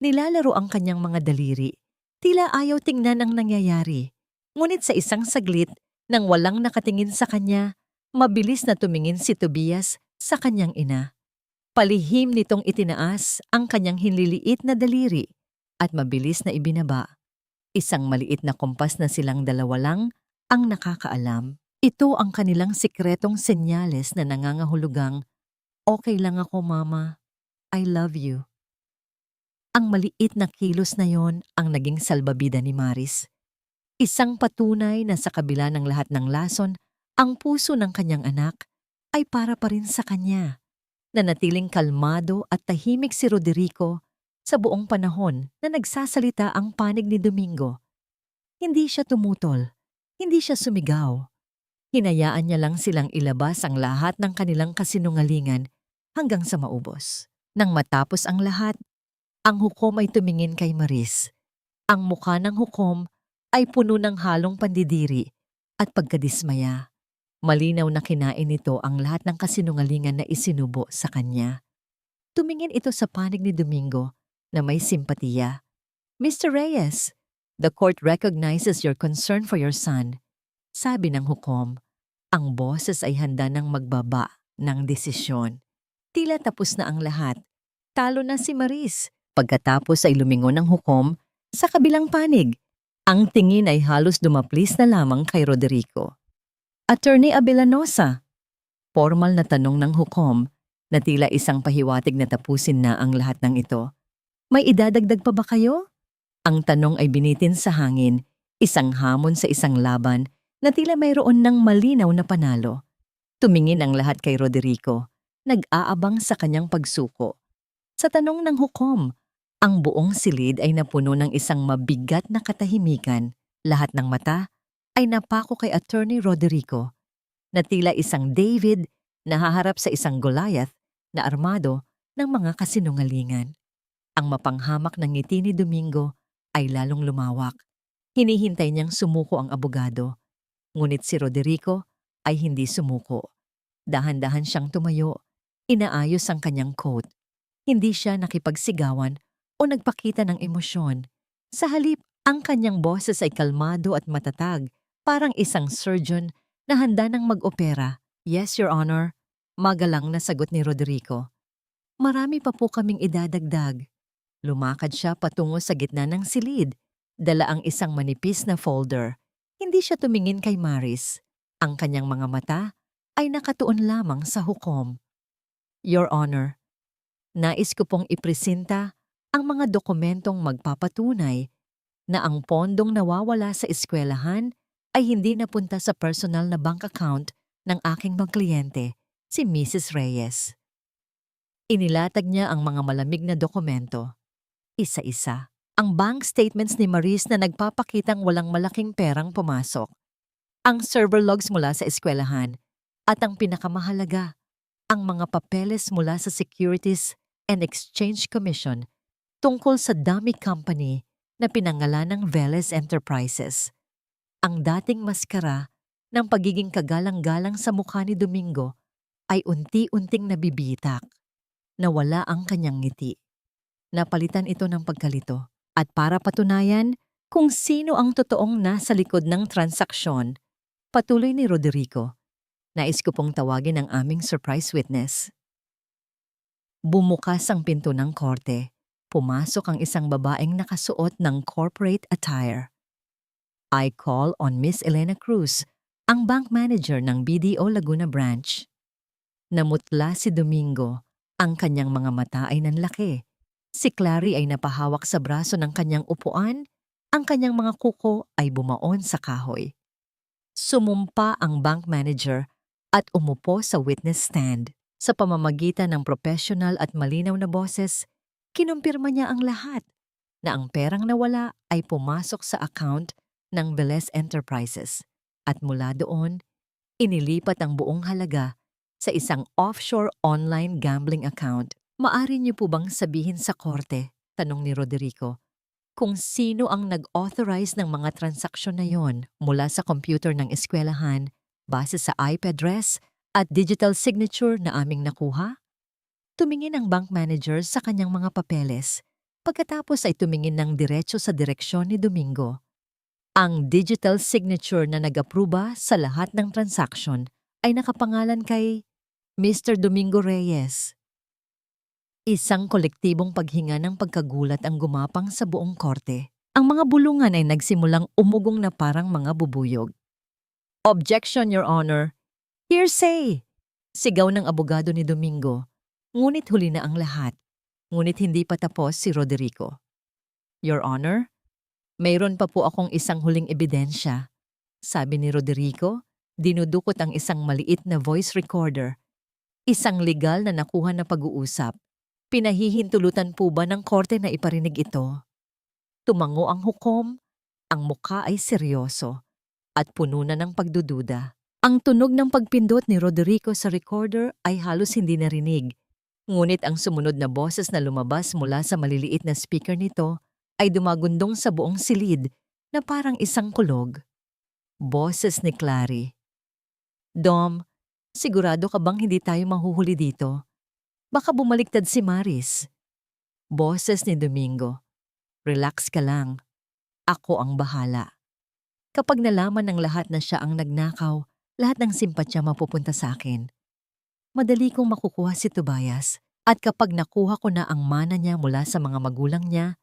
Nilalaro ang kanyang mga daliri. Tila ayaw tingnan ang nangyayari. Ngunit sa isang saglit, nang walang nakatingin sa kanya, mabilis na tumingin si Tobias sa kanyang ina. Palihim nitong itinaas ang kanyang hinliliit na daliri at mabilis na ibinaba. Isang maliit na kompas na silang dalawa lang ang nakakaalam. Ito ang kanilang sikretong senyales na nangangahulugang, "Okay lang ako, Mama. I love you." Ang maliit na kilos na yon ang naging salbabida ni Maris. Isang patunay na sa kabila ng lahat ng lason, ang puso ng kanyang anak ay para pa rin sa kanya. Nanatiling kalmado at tahimik si Roderico sa buong panahon na nagsasalita ang panig ni Domingo. Hindi siya tumutol, hindi siya sumigaw. Hinayaan niya lang silang ilabas ang lahat ng kanilang kasinungalingan hanggang sa maubos. Nang matapos ang lahat, ang hukom ay tumingin kay Maris. Ang mukha ng hukom ay puno ng halong pandidiri at pagkadismaya. Malinaw na kinain nito ang lahat ng kasinungalingan na isinubo sa kanya. Tumingin ito sa panig ni Domingo na may simpatiya. "Mr. Reyes, the court recognizes your concern for your son." Sabi ng hukom. Ang boses ay handa ng magbaba ng desisyon. Tila tapos na ang lahat. Talo na si Maris. Pagkatapos ay lumingon ang hukom sa kabilang panig. Ang tingin ay halos dumaplis na lamang kay Roderico. "Attorney Abellanosa," formal na tanong ng hukom na tila isang pahiwatig na tapusin na ang lahat ng ito. "May idadagdag pa ba kayo?" Ang tanong ay binitin sa hangin, isang hamon sa isang laban na tila mayroon ng malinaw na panalo. Tumingin ang lahat kay Roderico, nag-aabang sa kanyang pagsuko. Sa tanong ng hukom, ang buong silid ay napuno ng isang mabigat na katahimikan. Lahat ng mata ay napako kay Attorney Roderico, na tila isang David na haharap sa isang Goliath na armado ng mga kasinungalingan. Ang mapanghamak ng ngiti ni Domingo ay lalong lumawak. Hinihintay niyang sumuko ang abogado. Ngunit si Roderico ay hindi sumuko. Dahan-dahan siyang tumayo. Inaayos ang kanyang coat. Hindi siya nakipagsigawan o nagpakita ng emosyon. Sa halip, ang kanyang boses ay kalmado at matatag, parang isang surgeon na handa ng mag-opera. "Yes, Your Honor," magalang na sagot ni Roderico. "Marami pa po kaming idadagdag." Lumakad siya patungo sa gitna ng silid. Dala ang isang manipis na folder. Hindi siya tumingin kay Maris. Ang kanyang mga mata ay nakatuon lamang sa hukom. "Your Honor, nais ko pong ipresenta ang mga dokumentong magpapatunay na ang pondong nawawala sa eskwelahan ay hindi napunta sa personal na bank account ng aking mga kliyente, si Mrs. Reyes." Inilatag niya ang mga malamig na dokumento. Isa-isa. Ang bank statements ni Maris na nagpapakitang walang malaking perang pumasok. Ang server logs mula sa eskwelahan. At ang pinakamahalaga, ang mga papeles mula sa Securities and Exchange Commission tungkol sa dummy company na pinangalan ng Velez Enterprises. Ang dating maskara ng pagiging kagalang-galang sa mukha ni Domingo ay unti-unting nabibitak. Nawala ang kanyang ngiti. Napalitan ito ng pagkalito. At para patunayan kung sino ang totoong nasa likod ng transaksyon, patuloy ni Roderico, nais ko pong tawagin ang aming surprise witness. Bumukas ang pinto ng korte. Pumasok ang isang babaeng nakasuot ng corporate attire. I call on Miss Elena Cruz, ang bank manager ng BDO Laguna Branch. Namutla si Domingo. Ang kanyang mga mata ay nanlaki. Si Clary ay napahawak sa braso ng kanyang upuan. Ang kanyang mga kuko ay bumaon sa kahoy. Sumumpa ang bank manager at umupo sa witness stand. Sa pamamagitan ng professional at malinaw na boses, kinumpirma niya ang lahat na ang perang nawala ay pumasok sa account ng Velez Enterprises at mula doon, inilipat ang buong halaga sa isang offshore online gambling account. Maari niyo po bang sabihin sa korte, tanong ni Roderico, kung sino ang nag-authorize ng mga transaksyon na yon mula sa computer ng eskwelahan base sa IP address at digital signature na aming nakuha? Tumingin ang bank manager sa kanyang mga papeles. Pagkatapos ay tumingin ng diretso sa direksyon ni Domingo. Ang digital signature na nag-aproba sa lahat ng transaksyon ay nakapangalan kay Mr. Domingo Reyes. Isang kolektibong paghinga ng pagkagulat ang gumapang sa buong korte. Ang mga bulungan ay nagsimulang umugong na parang mga bubuyog. Objection, Your Honor. Hearsay! Sigaw ng abogado ni Domingo. Ngunit huli na ang lahat. Ngunit hindi pa tapos si Roderico. Your Honor, mayroon pa po akong isang huling ebidensya. Sabi ni Roderico, dinudukot ang isang maliit na voice recorder. Isang legal na nakuha na pag-uusap. Pinahihintulutan po ba ng korte na iparinig ito? Tumango ang hukom, ang mukha ay seryoso, at puno na ng pagdududa. Ang tunog ng pagpindot ni Roderico sa recorder ay halos hindi narinig. Ngunit ang sumunod na boses na lumabas mula sa maliliit na speaker nito ay dumagundong sa buong silid na parang isang kulog. Boses ni Clary. Dom, sigurado ka bang hindi tayo mahuhuli dito? Baka bumaliktad si Maris. Boses ni Domingo. Relax ka lang. Ako ang bahala. Kapag nalaman ng lahat na siya ang nagnakaw, lahat ng simpatya mapupunta sa akin. Madali kong makukuha si Tobias at kapag nakuha ko na ang mana niya mula sa mga magulang niya,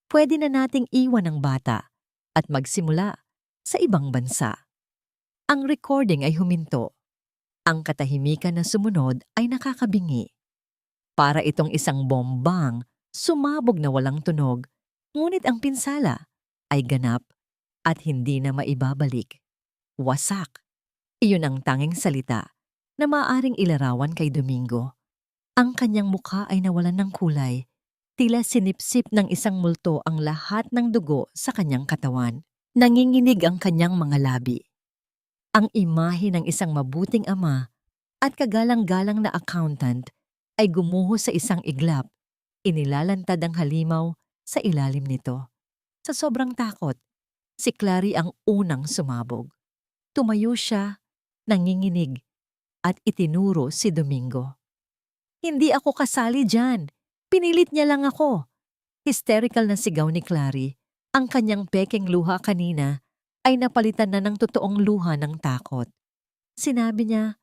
pwede na nating iwan ang bata at magsimula sa ibang bansa. Ang recording ay huminto. Ang katahimikan na sumunod ay nakakabingi. Para itong isang bombang, sumabog na walang tunog, ngunit ang pinsala ay ganap at hindi na maibabalik. Wasak. Iyon ang tanging salita na maaaring ilarawan kay Domingo. Ang kanyang mukha ay nawalan ng kulay. Tila sinipsip ng isang multo ang lahat ng dugo sa kanyang katawan. Nanginginig ang kanyang mga labi. Ang imahe ng isang mabuting ama at kagalang-galang na accountant ay gumuho sa isang iglap. Inilalantad ang halimaw sa ilalim nito. Sa sobrang takot, si Clary ang unang sumabog. Tumayo siya, nanginginig, at itinuro si Domingo. Hindi ako kasali dyan. Pinilit niya lang ako. Hysterical na sigaw ni Clary. Ang kanyang pekeng luha kanina ay napalitan na ng totoong luha ng takot. Sinabi niya,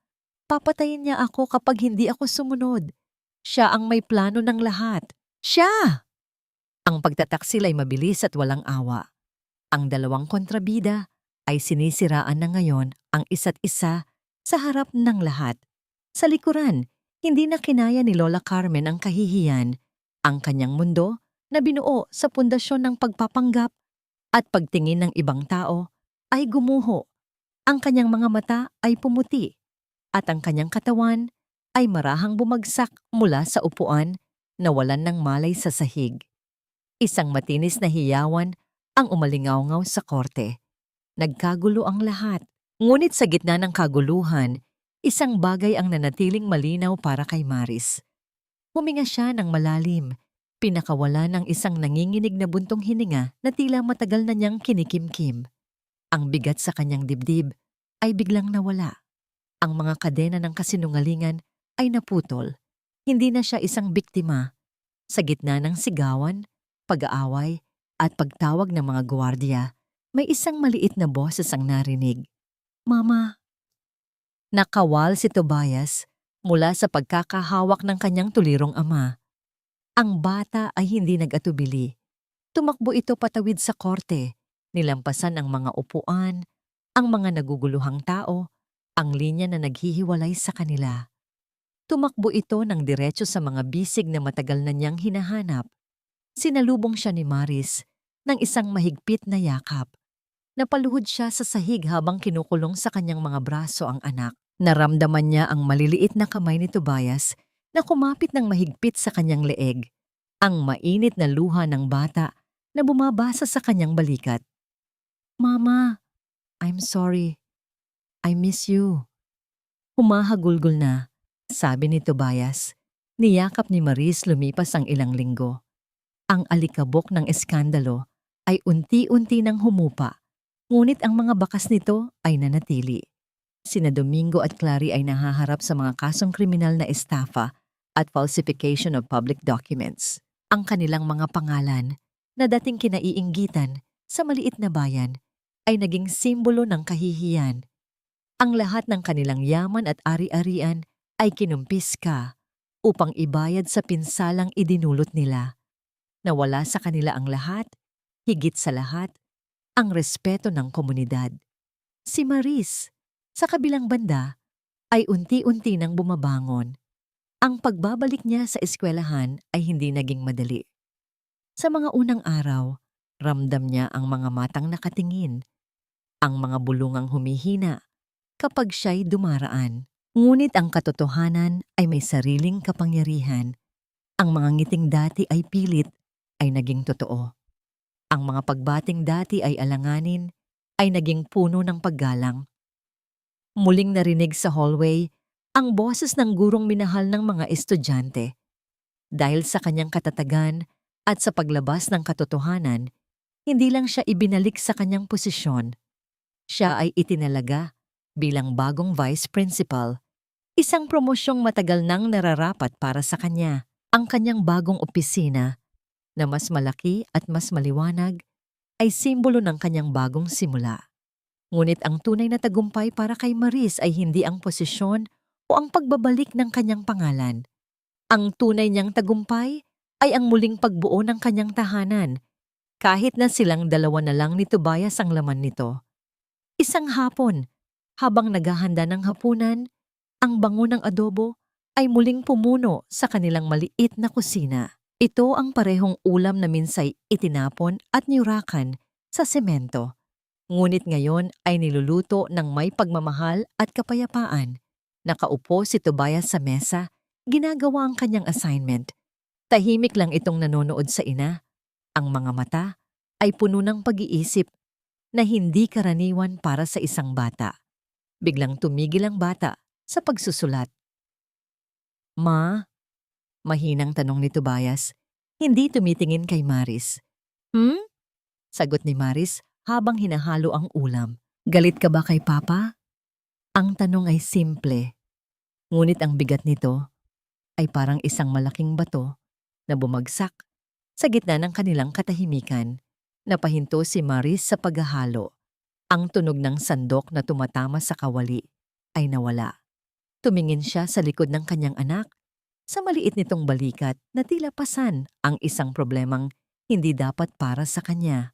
papatayin niya ako kapag hindi ako sumunod. Siya ang may plano ng lahat. Siya! Ang pagtataksil ay mabilis at walang awa. Ang dalawang kontrabida ay sinisiraan na ngayon ang isa't isa sa harap ng lahat. Sa likuran, hindi na kinaya ni Lola Carmen ang kahihiyan. Ang kanyang mundo na binuo sa pundasyon ng pagpapanggap at pagtingin ng ibang tao ay gumuho. Ang kanyang mga mata ay pumuti at ang kanyang katawan ay marahang bumagsak mula sa upuan na walan ng malay sa sahig. Isang matinis na hiyawan ang umalingaw-ngaw sa korte. Nagkagulo ang lahat. Ngunit sa gitna ng kaguluhan, isang bagay ang nanatiling malinaw para kay Maris. Huminga siya ng malalim, pinakawala ng isang nanginginig na buntong hininga na tila matagal na niyang kinikimkim. Ang bigat sa kanyang dibdib ay biglang nawala. Ang mga kadena ng kasinungalingan ay naputol. Hindi na siya isang biktima. Sa gitna ng sigawan, pag-aaway, At pagtawag ng mga gwardiya, may isang maliit na boses ang narinig. Mama. Nakawal si Tobias mula sa pagkakahawak ng kanyang tulirong ama. Ang bata ay hindi nag-atubili. Tumakbo ito patawid sa korte, nilampasan ang mga upuan, ang mga naguguluhang tao, ang linya na naghihiwalay sa kanila. Tumakbo ito ng diretso sa mga bisig na matagal na niyang hinahanap. Sinalubong siya ni Maris ng isang mahigpit na yakap. Napaluhod siya sa sahig habang kinukulong sa kanyang mga braso ang anak. Naramdaman niya ang maliliit na kamay ni Tobias na kumapit ng mahigpit sa kanyang leeg. Ang mainit na luha ng bata na bumabasa sa kanyang balikat. Mama, I'm sorry. I miss you. Humahagulgol na, sabi ni Tobias. Niyakap ni Maris lumipas ang ilang linggo. Ang alikabok ng eskandalo ay unti-unti nang humupa, ngunit ang mga bakas nito ay nanatili. Sina Domingo at Clary ay nahaharap sa mga kasong kriminal na estafa at falsification of public documents. Ang kanilang mga pangalan na dating kinaiinggitan sa maliit na bayan ay naging simbolo ng kahihiyan. Ang lahat ng kanilang yaman at ari-arian ay kinumpiska upang ibayad sa pinsalang idinulot nila. Nawala sa kanila ang lahat, higit sa lahat, ang respeto ng komunidad. Si Maris, sa kabilang banda, ay unti-unti nang bumabangon. Ang pagbabalik niya sa eskwelahan ay hindi naging madali. Sa mga unang araw, ramdam niya ang mga matang nakatingin, ang mga bulungang humihina kapag siya'y dumaraan. Ngunit ang katotohanan ay may sariling kapangyarihan. Ang mga ngiting dati ay pilit ay naging totoo. Ang mga pagbating dati ay alanganin ay naging puno ng paggalang. Muling narinig sa hallway ang boses ng gurong minahal ng mga estudyante. Dahil sa kanyang katatagan at sa paglabas ng katotohanan, hindi lang siya ibinalik sa kanyang posisyon. Siya ay itinalaga bilang bagong vice principal, isang promosyong matagal nang nararapat para sa kanya. Ang kanyang bagong opisina, na mas malaki at mas maliwanag, ay simbolo ng kanyang bagong simula. Ngunit ang tunay na tagumpay para kay Maris ay hindi ang posisyon o ang pagbabalik ng kanyang pangalan. Ang tunay niyang tagumpay ay ang muling pagbuo ng kanyang tahanan, kahit na silang dalawa na lang ni Tobias ang laman nito. Isang hapon, habang naghahanda ng hapunan, ang bango ng adobo ay muling pumuno sa kanilang maliit na kusina. Ito ang parehong ulam na minsay itinapon at niyurakan sa semento. Ngunit ngayon ay niluluto ng may pagmamahal at kapayapaan. Nakaupo si Tobias sa mesa, ginagawa ang kanyang assignment. Tahimik lang itong nanonood sa ina. Ang mga mata ay puno ng pag-iisip na hindi karaniwan para sa isang bata. Biglang tumigil ang bata sa pagsusulat. Ma? Mahinang tanong ni Tobias, hindi tumitingin kay Maris. Sagot ni Maris habang hinahalo ang ulam. Galit ka ba kay Papa? Ang tanong ay simple. Ngunit ang bigat nito ay parang isang malaking bato na bumagsak sa gitna ng kanilang katahimikan. Napahinto si Maris sa paghahalo. Ang tunog ng sandok na tumatama sa kawali ay nawala. Tumingin siya sa likod ng kanyang anak, sa maliit nitong balikat na tila pasan ang isang problemang hindi dapat para sa kanya.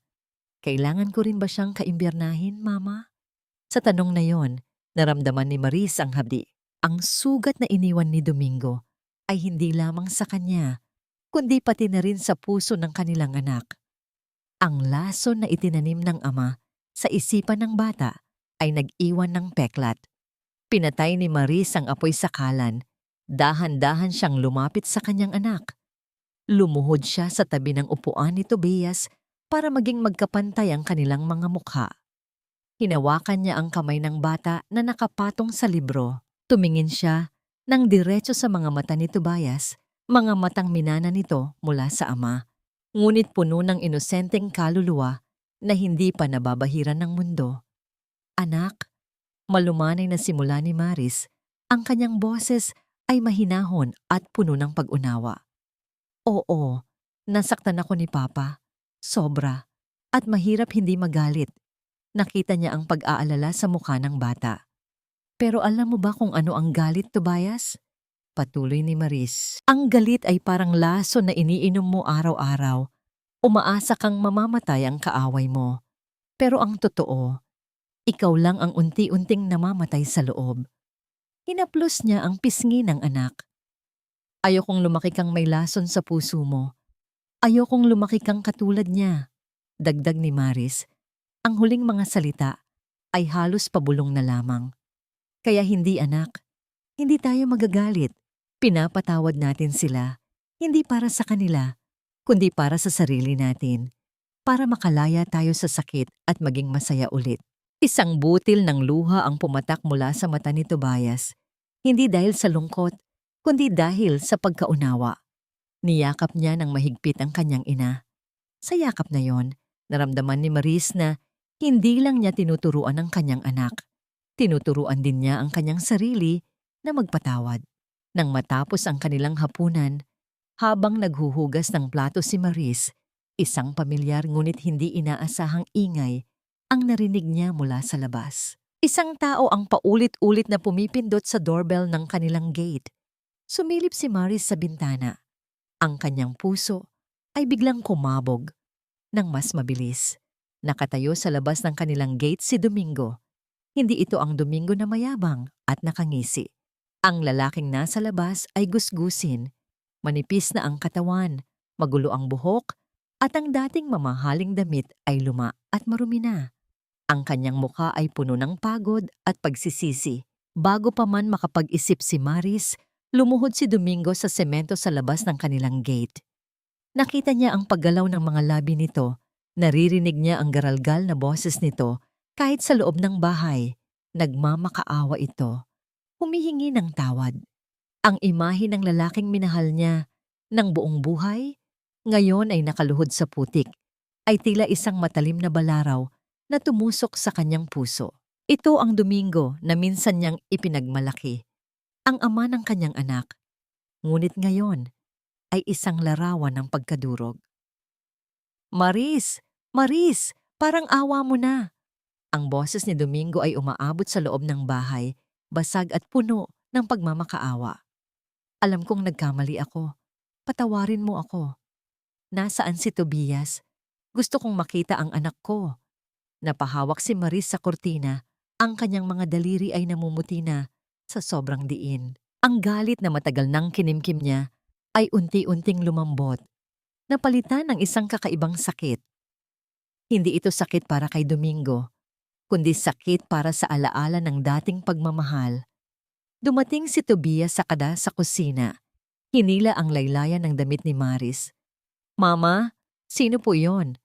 Kailangan ko rin ba siyang kaimbiernahin, Mama? Sa tanong na yon, naramdaman ni Maris ang habdi. Ang sugat na iniwan ni Domingo ay hindi lamang sa kanya, kundi pati na rin sa puso ng kanilang anak. Ang lason na itinanim ng ama sa isipan ng bata ay nag-iwan ng peklat. Pinatay ni Maris ang apoy sa kalan. Dahan-dahan siyang lumapit sa kanyang anak. Lumuhod siya sa tabi ng upuan ni Tobias para maging magkapantay ang kanilang mga mukha. Hinawakan niya ang kamay ng bata na nakapatong sa libro. Tumingin siya nang diretso sa mga mata ni Tobias, mga matang minana nito mula sa ama, ngunit puno ng inosenteng kaluluwa na hindi pa nababahiran ng mundo. Anak, malumanay na simula ni Maris, ang kanyang boses ay mahinahon at puno ng pag-unawa. Oo, nasaktan ako ni Papa. Sobra. At mahirap hindi magalit. Nakita niya ang pag-aalala sa mukha ng bata. Pero alam mo ba kung ano ang galit, Tobias? Patuloy ni Maris. Ang galit ay parang laso na iniinom mo araw-araw. Umaasa kang mamamatay ang kaaway mo. Pero ang totoo, ikaw lang ang unti-unting namamatay sa loob. Hinaplos niya ang pisngi ng anak. Ayokong lumaki kang may lason sa puso mo. Ayokong lumaki kang katulad niya. Dagdag ni Maris. Ang huling mga salita ay halos pabulong na lamang. Kaya hindi anak, hindi tayo magagalit. Pinapatawad natin sila, hindi para sa kanila, kundi para sa sarili natin. Para makalaya tayo sa sakit at maging masaya ulit. Isang butil ng luha ang pumatak mula sa mata ni Tobias. Hindi dahil sa lungkot, kundi dahil sa pagkaunawa. Niyakap niya ng mahigpit ang kanyang ina. Sa yakap na yon, naramdaman ni Maris na hindi lang niya tinuturuan ang kanyang anak. Tinuturuan din niya ang kanyang sarili na magpatawad. Nang matapos ang kanilang hapunan, habang naghuhugas ng plato si Maris, isang pamilyar ngunit hindi inaasahang ingay ang narinig niya mula sa labas. Isang tao ang paulit-ulit na pumipindot sa doorbell ng kanilang gate. Sumilip si Maris sa bintana. Ang kanyang puso ay biglang kumabog ng mas mabilis. Nakatayo sa labas ng kanilang gate si Domingo. Hindi ito ang Domingo na mayabang at nakangisi. Ang lalaking nasa labas ay gusgusin. Manipis na ang katawan, magulo ang buhok, at ang dating mamahaling damit ay luma at marumi na. Ang kanyang mukha ay puno ng pagod at pagsisisi. Bago pa man makapag-isip si Maris, lumuhod si Domingo sa semento sa labas ng kanilang gate. Nakita niya ang paggalaw ng mga labi nito. Naririnig niya ang garalgal na boses nito kahit sa loob ng bahay. Nagmamakaawa ito. Humihingi ng tawad. Ang imahe ng lalaking minahal niya ng buong buhay, ngayon ay nakaluhod sa putik, ay tila isang matalim na balaraw na tumusok sa kanyang puso. Ito ang Domingo na minsan niyang ipinagmalaki, ang ama ng kanyang anak. Ngunit ngayon ay isang larawan ng pagkadurog. Maris! Maris! Parang awa mo na! Ang boses ni Domingo ay umaabot sa loob ng bahay, basag at puno ng pagmamakaawa. Alam kong nagkamali ako. Patawarin mo ako. Nasaan si Tobias? Gusto kong makita ang anak ko. Napahawak si Maris sa kortina. Ang kanyang mga daliri ay namumuti na sa sobrang diin. Ang galit na matagal nang kinimkim niya ay unti-unting lumambot. Napalitan ng isang kakaibang sakit. Hindi ito sakit para kay Domingo, kundi sakit para sa alaala ng dating pagmamahal. Dumating si Tobias sa kusina. Hinila ang laylayan ng damit ni Maris. Mama, sino po yon?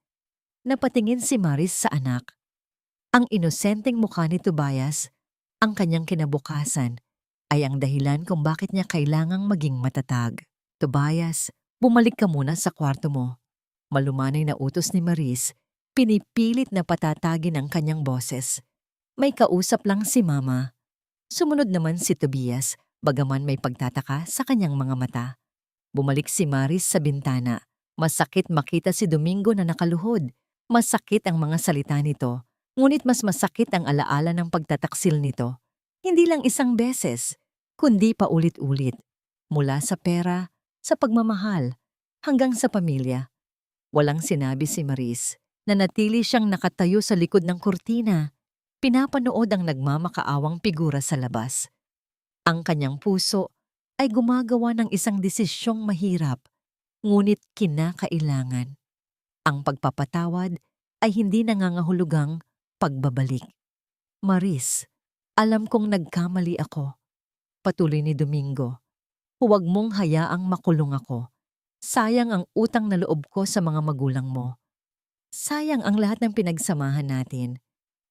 Napatingin si Maris sa anak. Ang inosenteng mukha ni Tobias, ang kanyang kinabukasan, ay ang dahilan kung bakit niya kailangang maging matatag. Tobias, bumalik ka muna sa kwarto mo. Malumanay na utos ni Maris, pinipilit na patatagin ang kanyang boses. May kausap lang si Mama. Sumunod naman si Tobias, bagaman may pagtataka sa kanyang mga mata. Bumalik si Maris sa bintana. Masakit makita si Domingo na nakaluhod. Masakit ang mga salita nito. Ngunit mas masakit ang alaala ng pagtataksil nito. Hindi lang isang beses, kundi paulit-ulit. Mula sa pera, sa pagmamahal, hanggang sa pamilya. Walang sinabi si Maris. Nanatili siyang nakatayo sa likod ng kurtina. Pinapanood ang nagmamakaawang figura sa labas. Ang kanyang puso ay gumagawa ng isang desisyong mahirap, ngunit kinakailangan. Ang pagpapatawad ay hindi nangangahulugang pagbabalik. Maris, alam kong nagkamali ako. Patuloy ni Domingo. Huwag mong hayaang makulong ako. Sayang ang utang na loob ko sa mga magulang mo. Sayang ang lahat ng pinagsamahan natin.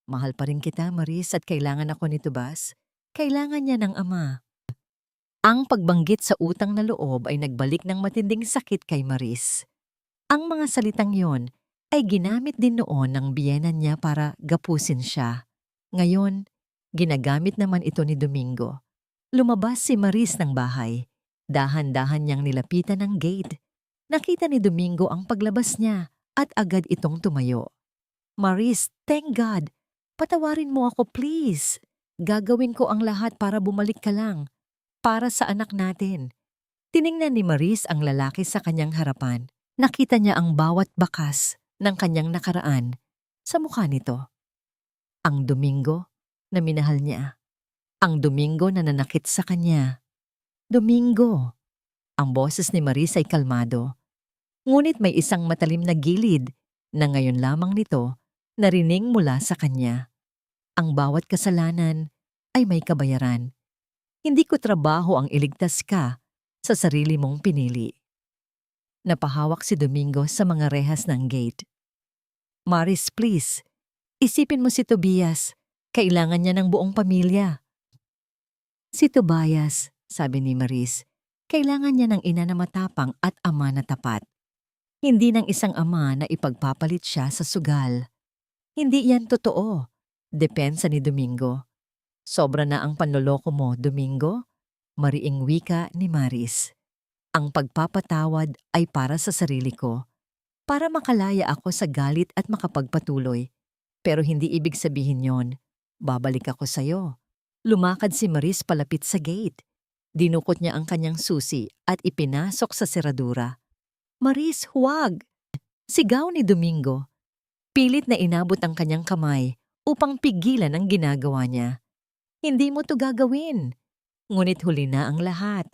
Mahal pa rin kita, Maris, at kailangan ako ni Tobias. Kailangan niya ng ama. Ang pagbanggit sa utang na loob ay nagbalik ng matinding sakit kay Maris. Ang mga salitang yon ay ginamit din noon ng biyenan niya para gapusin siya. Ngayon, ginagamit naman ito ni Domingo. Lumabas si Maris ng bahay. Dahan-dahan niyang nilapitan ang gate. Nakita ni Domingo ang paglabas niya at agad itong tumayo. Maris, thank God! Patawarin mo ako please. Gagawin ko ang lahat para bumalik ka lang. Para sa anak natin. Tiningnan ni Maris ang lalaki sa kanyang harapan. Nakita niya ang bawat bakas ng kanyang nakaraan sa mukha nito. Ang Domingo na minahal niya. Ang Domingo na nanakit sa kanya. Domingo. Ang boses ni Maris ay kalmado. Ngunit may isang matalim na gilid na ngayon lamang nito narinig mula sa kanya. Ang bawat kasalanan ay may kabayaran. Hindi ko trabaho ang iligtas ka sa sarili mong pinili. Napahawak si Domingo sa mga rehas ng gate. Maris, please, isipin mo si Tobias. Kailangan niya ng buong pamilya. Si Tobias, sabi ni Maris, kailangan niya ng ina na matapang at ama na tapat. Hindi ng isang ama na ipagpapalit siya sa sugal. Hindi yan totoo. Depensa ni Domingo. Sobra na ang panloloko mo, Domingo. Mariing wika ni Maris. Ang pagpapatawad ay para sa sarili ko. Para makalaya ako sa galit at makapagpatuloy. Pero hindi ibig sabihin yon, babalik ako sa'yo. Lumakad si Maris palapit sa gate. Dinukot niya ang kanyang susi at ipinasok sa seradura. Maris, huwag! Sigaw ni Domingo. Pilit na inabot ang kanyang kamay upang pigilan ang ginagawa niya. Hindi mo to gagawin. Ngunit huli na ang lahat.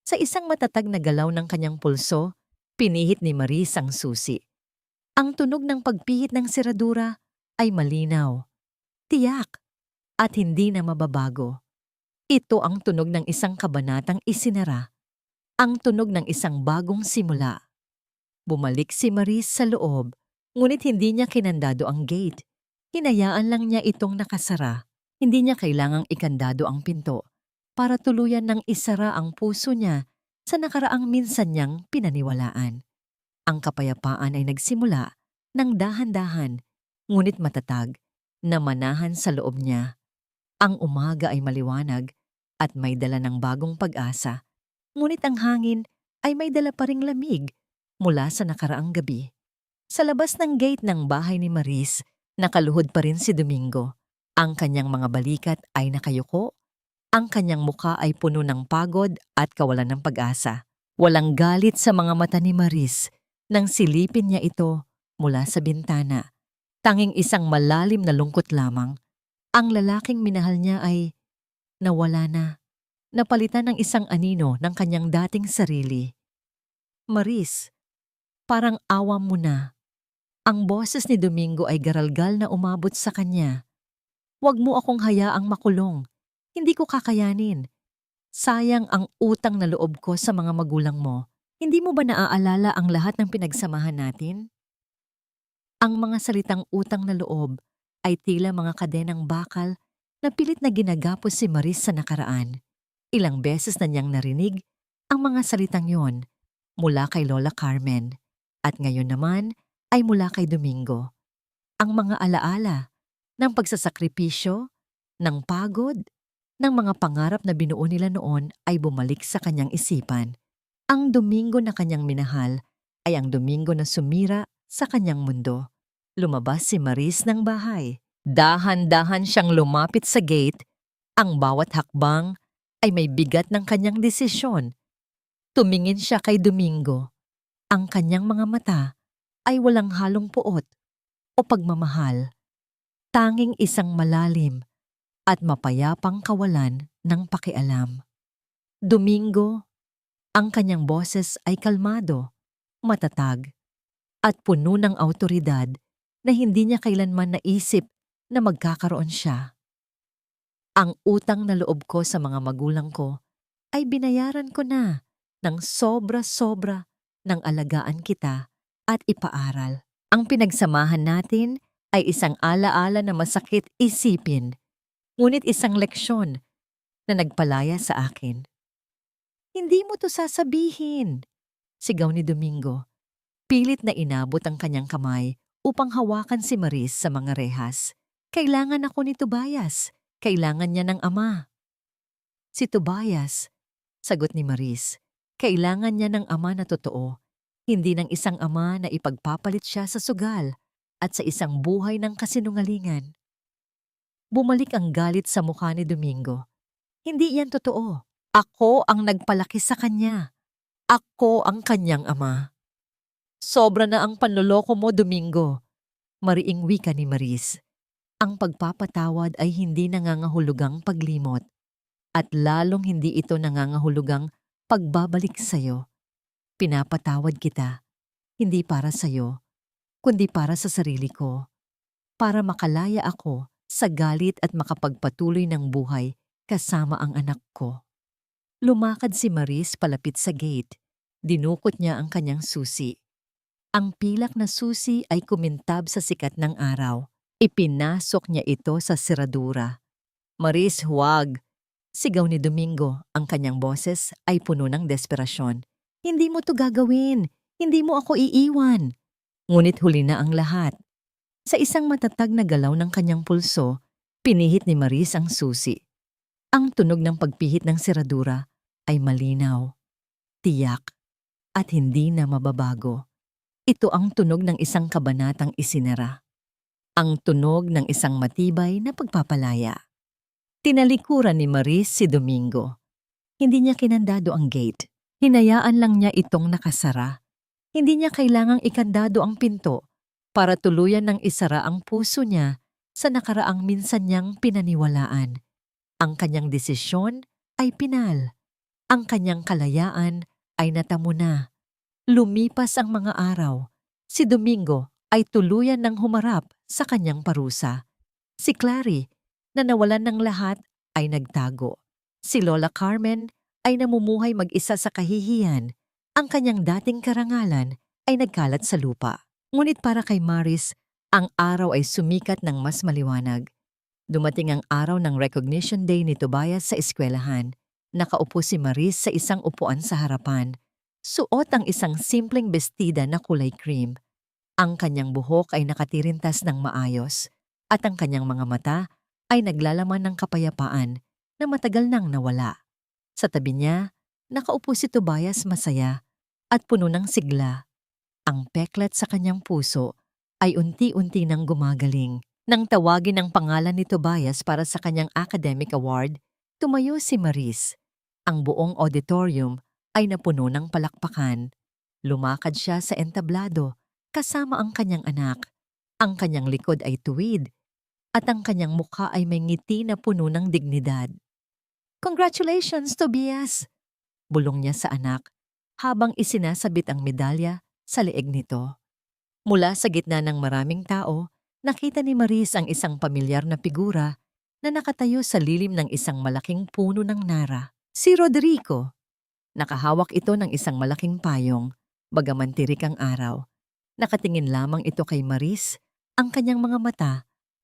Sa isang matatag na galaw ng kanyang pulso, pinihit ni Maris ang susi. Ang tunog ng pagpihit ng seradura ay malinaw, tiyak, at hindi na mababago. Ito ang tunog ng isang kabanatang isinara, ang tunog ng isang bagong simula. Bumalik si Maris sa loob, ngunit hindi niya kinandado ang gate. Hinayaan lang niya itong nakasara. Hindi niya kailangang ikandado ang pinto para tuluyan ng isara ang puso niya sa nakaraang minsan niyang pinaniwalaan. Ang kapayapaan ay nagsimula ng dahan-dahan, ngunit matatag, na manahan sa loob niya. Ang umaga ay maliwanag at may dala ng bagong pag-asa, ngunit ang hangin ay may dala pa ring lamig mula sa nakaraang gabi. Sa labas ng gate ng bahay ni Maris, nakaluhod pa rin si Domingo. Ang kanyang mga balikat ay nakayuko, ang kanyang muka ay puno ng pagod at kawalan ng pag-asa. Walang galit sa mga mata ni Maris nang silipin niya ito mula sa bintana. Tanging isang malalim na lungkot lamang. Ang lalaking minahal niya ay nawala na, napalitan ng isang anino ng kanyang dating sarili. Maris, parang awa mo na. Ang boses ni Domingo ay garalgal na umabot sa kanya. Huwag mo akong hayaang makulong. Hindi ko kakayanin. Sayang ang utang na loob ko sa mga magulang mo. Hindi mo ba naaalala ang lahat ng pinagsamahan natin? Ang mga salitang utang na loob ay tila mga kadenang bakal na pilit na ginagapos si Maris sa nakaraan. Ilang beses na niyang narinig ang mga salitang yon mula kay Lola Carmen at ngayon naman ay mula kay Domingo. Ang mga alaala ng pagsasakripisyo, ng pagod, ng mga pangarap na binuo nila noon ay bumalik sa kanyang isipan. Ang Domingo na kanyang minahal ay ang Domingo na sumira sa kanyang mundo. Lumabas si Maris ng bahay. Dahan-dahan siyang lumapit sa gate. Ang bawat hakbang ay may bigat ng kanyang desisyon. Tumingin siya kay Domingo. Ang kanyang mga mata ay walang halong puot o pagmamahal. Tanging isang malalim at mapayapang kawalan ng pakialam. Domingo, ang kanyang boses ay kalmado, matatag, at puno ng awtoridad na hindi niya kailanman naisip na magkakaroon siya. Ang utang na loob ko sa mga magulang ko ay binayaran ko na ng sobra-sobra ng alagaan kita at ipaaral. Ang pinagsamahan natin ay isang alaala na masakit isipin, ngunit isang leksyon na nagpalaya sa akin. Hindi mo to sasabihin, sigaw ni Domingo. Pilit na inabot ang kanyang kamay upang hawakan si Maris sa mga rehas. Kailangan ako ni Tobias. Kailangan niya ng ama. Si Tobias, sagot ni Maris. Kailangan niya ng ama na totoo, Hindi ng isang ama na ipagpapalit siya sa sugal at sa isang buhay ng kasinungalingan. Bumalik ang galit sa mukha ni Domingo. Hindi yan totoo. Ako ang nagpalaki sa kanya. Ako ang kanyang ama. Sobra na ang panloloko mo, Domingo. Mariing wika ni Maris. Ang pagpapatawad ay hindi nangangahulugang paglimot at lalong hindi ito nangangahulugang pagbabalik sa'yo. Pinapatawad kita, hindi para sa'yo, kundi para sa sarili ko. Para makalaya ako sa galit at makapagpatuloy ng buhay kasama ang anak ko. Lumakad si Maris palapit sa gate. Dinukot niya ang kanyang susi. Ang pilak na susi ay kumintab sa sikat ng araw. Ipinasok niya ito sa seradura. Maris, huwag! Sigaw ni Domingo. Ang kanyang boses ay puno ng desperasyon. Hindi mo to gagawin. Hindi mo ako iiwan. Ngunit huli na ang lahat. Sa isang matatag na galaw ng kanyang pulso, pinihit ni Maris ang susi. Ang tunog ng pagpihit ng seradura ay malinaw, tiyak, at hindi na mababago. Ito ang tunog ng isang kabanatang isinara. Ang tunog ng isang matibay na pagpapalaya. Tinalikuran ni Maris si Domingo. Hindi niya kinandado ang gate. Hinayaan lang niya itong nakasara. Hindi niya kailangang ikandado ang pinto para tuluyan ng isara ang puso niya sa nakaraang minsan niyang pinaniwalaan. Ang kanyang desisyon ay pinal. Ang kanyang kalayaan ay natamo na. Lumipas ang mga araw. Si Domingo ay tuluyan ng humarap sa kanyang parusa. Si Clary, na nawalan ng lahat, ay nagtago. Si Lola Carmen ay namumuhay mag-isa sa kahihiyan. Ang kanyang dating karangalan ay nagkalat sa lupa. Ngunit para kay Maris, ang araw ay sumikat ng mas maliwanag. Dumating ang araw ng recognition day ni Tobias sa eskwelahan. Nakaupo si Maris sa isang upuan sa harapan. Suot ang isang simpleng bestida na kulay cream. Ang kanyang buhok ay nakatirintas ng maayos at ang kanyang mga mata ay naglalaman ng kapayapaan na matagal nang nawala. Sa tabi niya, nakaupo si Tobias masaya at puno ng sigla. Ang peklat sa kanyang puso ay unti-unti nang gumagaling. Nang tawagin ang pangalan ni Tobias para sa kanyang academic award, tumayo si Maris. Ang buong auditorium ay napuno ng palakpakan. Lumakad siya sa entablado kasama ang kanyang anak. Ang kanyang likod ay tuwid at ang kanyang mukha ay may ngiti na puno ng dignidad. Congratulations, Tobias! Bulong niya sa anak habang isinasabit ang medalya sa leeg nito. Mula sa gitna ng maraming tao, nakita ni Maris ang isang pamilyar na figura na nakatayo sa lilim ng isang malaking puno ng nara. Si Rodrigo. Nakahawak ito ng isang malaking payong, bagaman tirik ang araw. Nakatingin lamang ito kay Maris, ang kanyang mga mata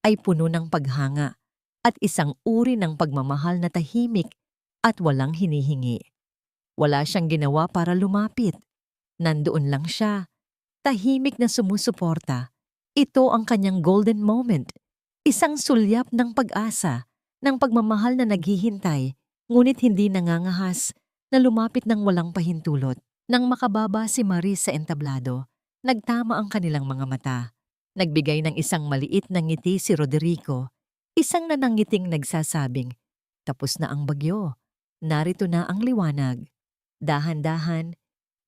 ay puno ng paghanga at isang uri ng pagmamahal na tahimik at walang hinihingi. Wala siyang ginawa para lumapit. Nandoon lang siya, tahimik na sumusuporta. Ito ang kanyang golden moment, isang sulyap ng pag-asa, ng pagmamahal na naghihintay, ngunit hindi nangangahas na lumapit ng walang pahintulot. Nang makababa si Maris sa entablado, nagtama ang kanilang mga mata. Nagbigay ng isang maliit na ngiti si Rodrigo, isang nanangiting nagsasabing, tapos na ang bagyo, narito na ang liwanag. Dahan-dahan,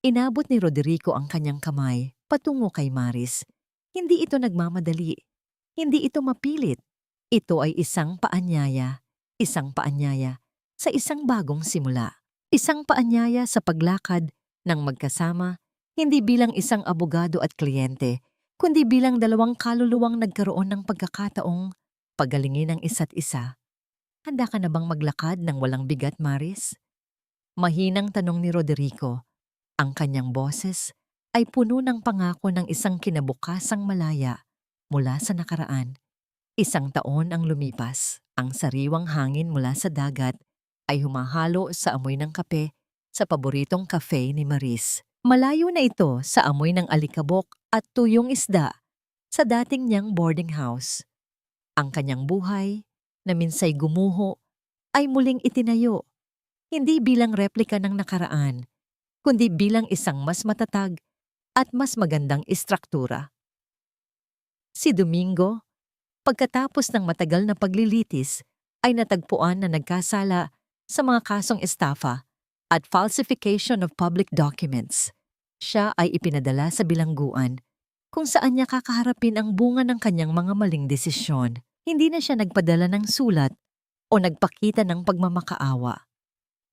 inabot ni Rodrigo ang kanyang kamay patungo kay Maris. Hindi ito nagmamadali, hindi ito mapilit. Ito ay isang paanyaya sa isang bagong simula. Isang paanyaya sa paglakad ng magkasama, hindi bilang isang abogado at kliyente, kundi bilang dalawang kaluluwang nagkaroon ng pagkakataong pagalingin ang isa't isa. Handa ka na bang maglakad ng walang bigat, Maris? Mahinang tanong ni Rodrigo. Ang kanyang boses ay puno ng pangako ng isang kinabukasang malaya mula sa nakaraan. 1 taon ang lumipas. Ang sariwang hangin mula sa dagat ay humahalo sa amoy ng kape sa paboritong cafe ni Maris. Malayo na ito sa amoy ng alikabok at tuyong isda sa dating niyang boarding house. Ang kanyang buhay, na minsay gumuho, ay muling itinayo, hindi bilang replika ng nakaraan, kundi bilang isang mas matatag at mas magandang istruktura. Si Domingo, pagkatapos ng matagal na paglilitis, ay natagpuan na nagkasala sa mga kasong estafa at falsification of public documents. Siya ay ipinadala sa bilangguan kung saan niya kakaharapin ang bunga ng kanyang mga maling desisyon. Hindi na siya nagpadala ng sulat o nagpakita ng pagmamakaawa.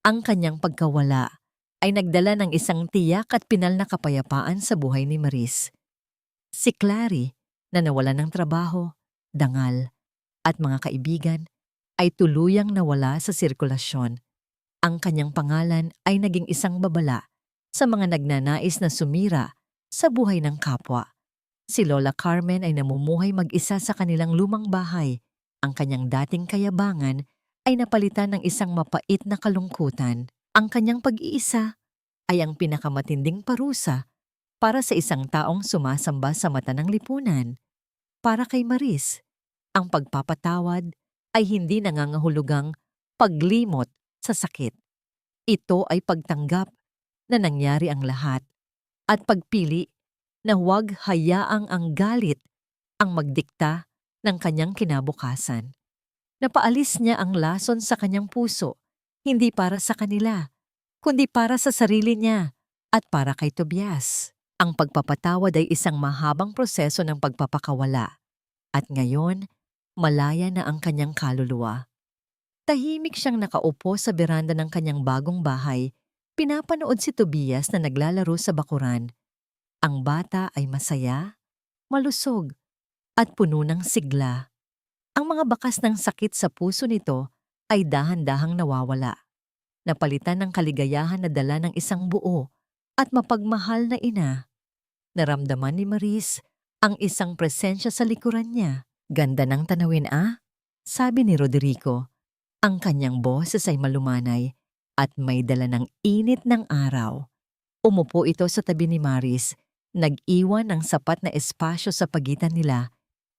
Ang kanyang pagkawala ay nagdala ng isang tiyak at pinal na kapayapaan sa buhay ni Maris. Si Clary, na nawalan ng trabaho, dangal, at mga kaibigan, ay tuluyang nawala sa sirkulasyon. Ang kanyang pangalan ay naging isang babala sa mga nagnanais na sumira sa buhay ng kapwa. Si Lola Carmen ay namumuhay mag-isa sa kanilang lumang bahay. Ang kanyang dating kayabangan ay napalitan ng isang mapait na kalungkutan. Ang kanyang pag-iisa ay ang pinakamatinding parusa para sa isang taong sumasamba sa mata ng lipunan. Para kay Maris, ang pagpapatawad ay hindi nangangahulugang paglimot sa sakit. Ito ay pagtanggap na nangyari ang lahat at pagpili na huwag hayaang ang galit ang magdikta ng kanyang kinabukasan. Napaalis niya ang lason sa kanyang puso, hindi para sa kanila, kundi para sa sarili niya at para kay Tobias. Ang pagpapatawad ay isang mahabang proseso ng pagpapakawala. At ngayon, malaya na ang kanyang kaluluwa. Tahimik siyang nakaupo sa beranda ng kanyang bagong bahay, pinapanood si Tobias na naglalaro sa bakuran. Ang bata ay masaya, malusog, at puno ng sigla. Ang mga bakas ng sakit sa puso nito ay dahan-dahang nawawala. Napalitan ng kaligayahan na dala ng isang buo at mapagmahal na ina. Naramdaman ni Maris ang isang presensya sa likuran niya. Ganda ng tanawin sabi ni Roderico. Ang kanyang boses ay malumanay at may dala ng init ng araw. Umupo ito sa tabi ni Maris, nag-iwan ng sapat na espasyo sa pagitan nila,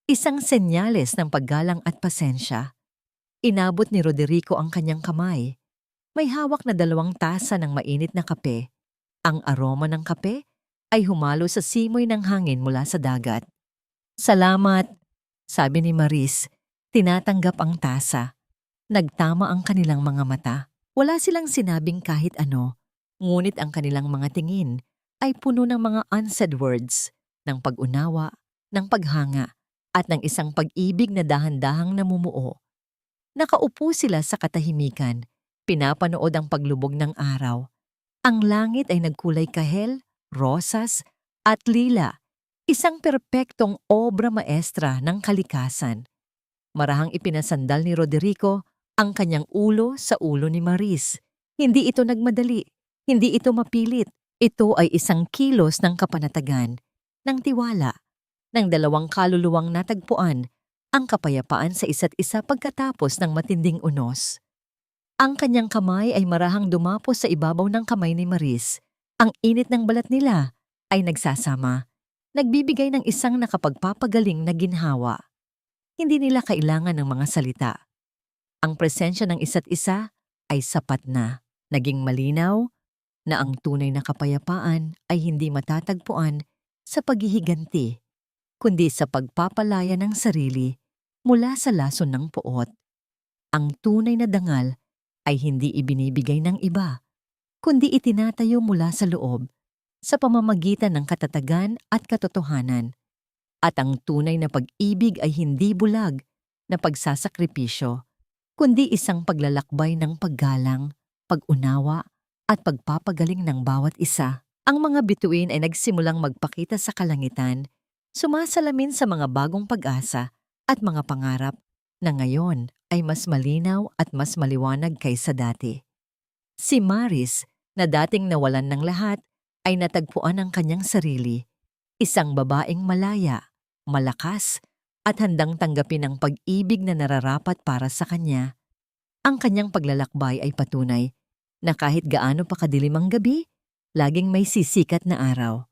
isang senyales ng paggalang at pasensya. Inabot ni Roderico ang kanyang kamay. May hawak na 2 tasa ng mainit na kape. Ang aroma ng kape ay humalo sa simoy ng hangin mula sa dagat. Salamat, sabi ni Maris, tinatanggap ang tasa. Nagtama ang kanilang mga mata. Wala silang sinabing kahit ano, ngunit ang kanilang mga tingin ay puno ng mga unsaid words, ng pag-unawa, ng paghanga, at ng isang pag-ibig na dahan-dahang namumuo. Nakaupo sila sa katahimikan, pinapanood ang paglubog ng araw. Ang langit ay nagkulay kahel, rosas, at lila, isang perpektong obra maestra ng kalikasan. Marahang ipinasandal ni Roderico ang kanyang ulo sa ulo ni Maris. Hindi ito nagmadali, hindi ito mapilit. Ito ay isang kilos ng kapanatagan, ng tiwala, ng 2 kaluluwang natagpuan, ang kapayapaan sa isa't isa pagkatapos ng matinding unos. Ang kanyang kamay ay marahang dumapos sa ibabaw ng kamay ni Maris. Ang init ng balat nila ay nagsasama, nagbibigay ng isang nakapagpapagaling na ginhawa. Hindi nila kailangan ng mga salita. Ang presensya ng isa't isa ay sapat na. Naging malinaw na ang tunay na kapayapaan ay hindi matatagpuan sa paghihiganti, kundi sa pagpapalaya ng sarili mula sa lason ng puot. Ang tunay na dangal ay hindi ibinibigay ng iba, kundi itinatayo mula sa loob, sa pamamagitan ng katatagan at katotohanan. At ang tunay na pag-ibig ay hindi bulag na pagsasakripisyo, kundi isang paglalakbay ng paggalang, pag-unawa, at pagpapagaling ng bawat isa. Ang mga bituin ay nagsimulang magpakita sa kalangitan, sumasalamin sa mga bagong pag-asa at mga pangarap na ngayon ay mas malinaw at mas maliwanag kaysa dati. Si Maris, na dating nawalan ng lahat, ay natagpuan ang kanyang sarili, isang babaeng malaya, malakas, at handang tanggapin ang pag-ibig na nararapat para sa kanya. Ang kanyang paglalakbay ay patunay na kahit gaano pa kadilim ang gabi, laging may sisikat na araw.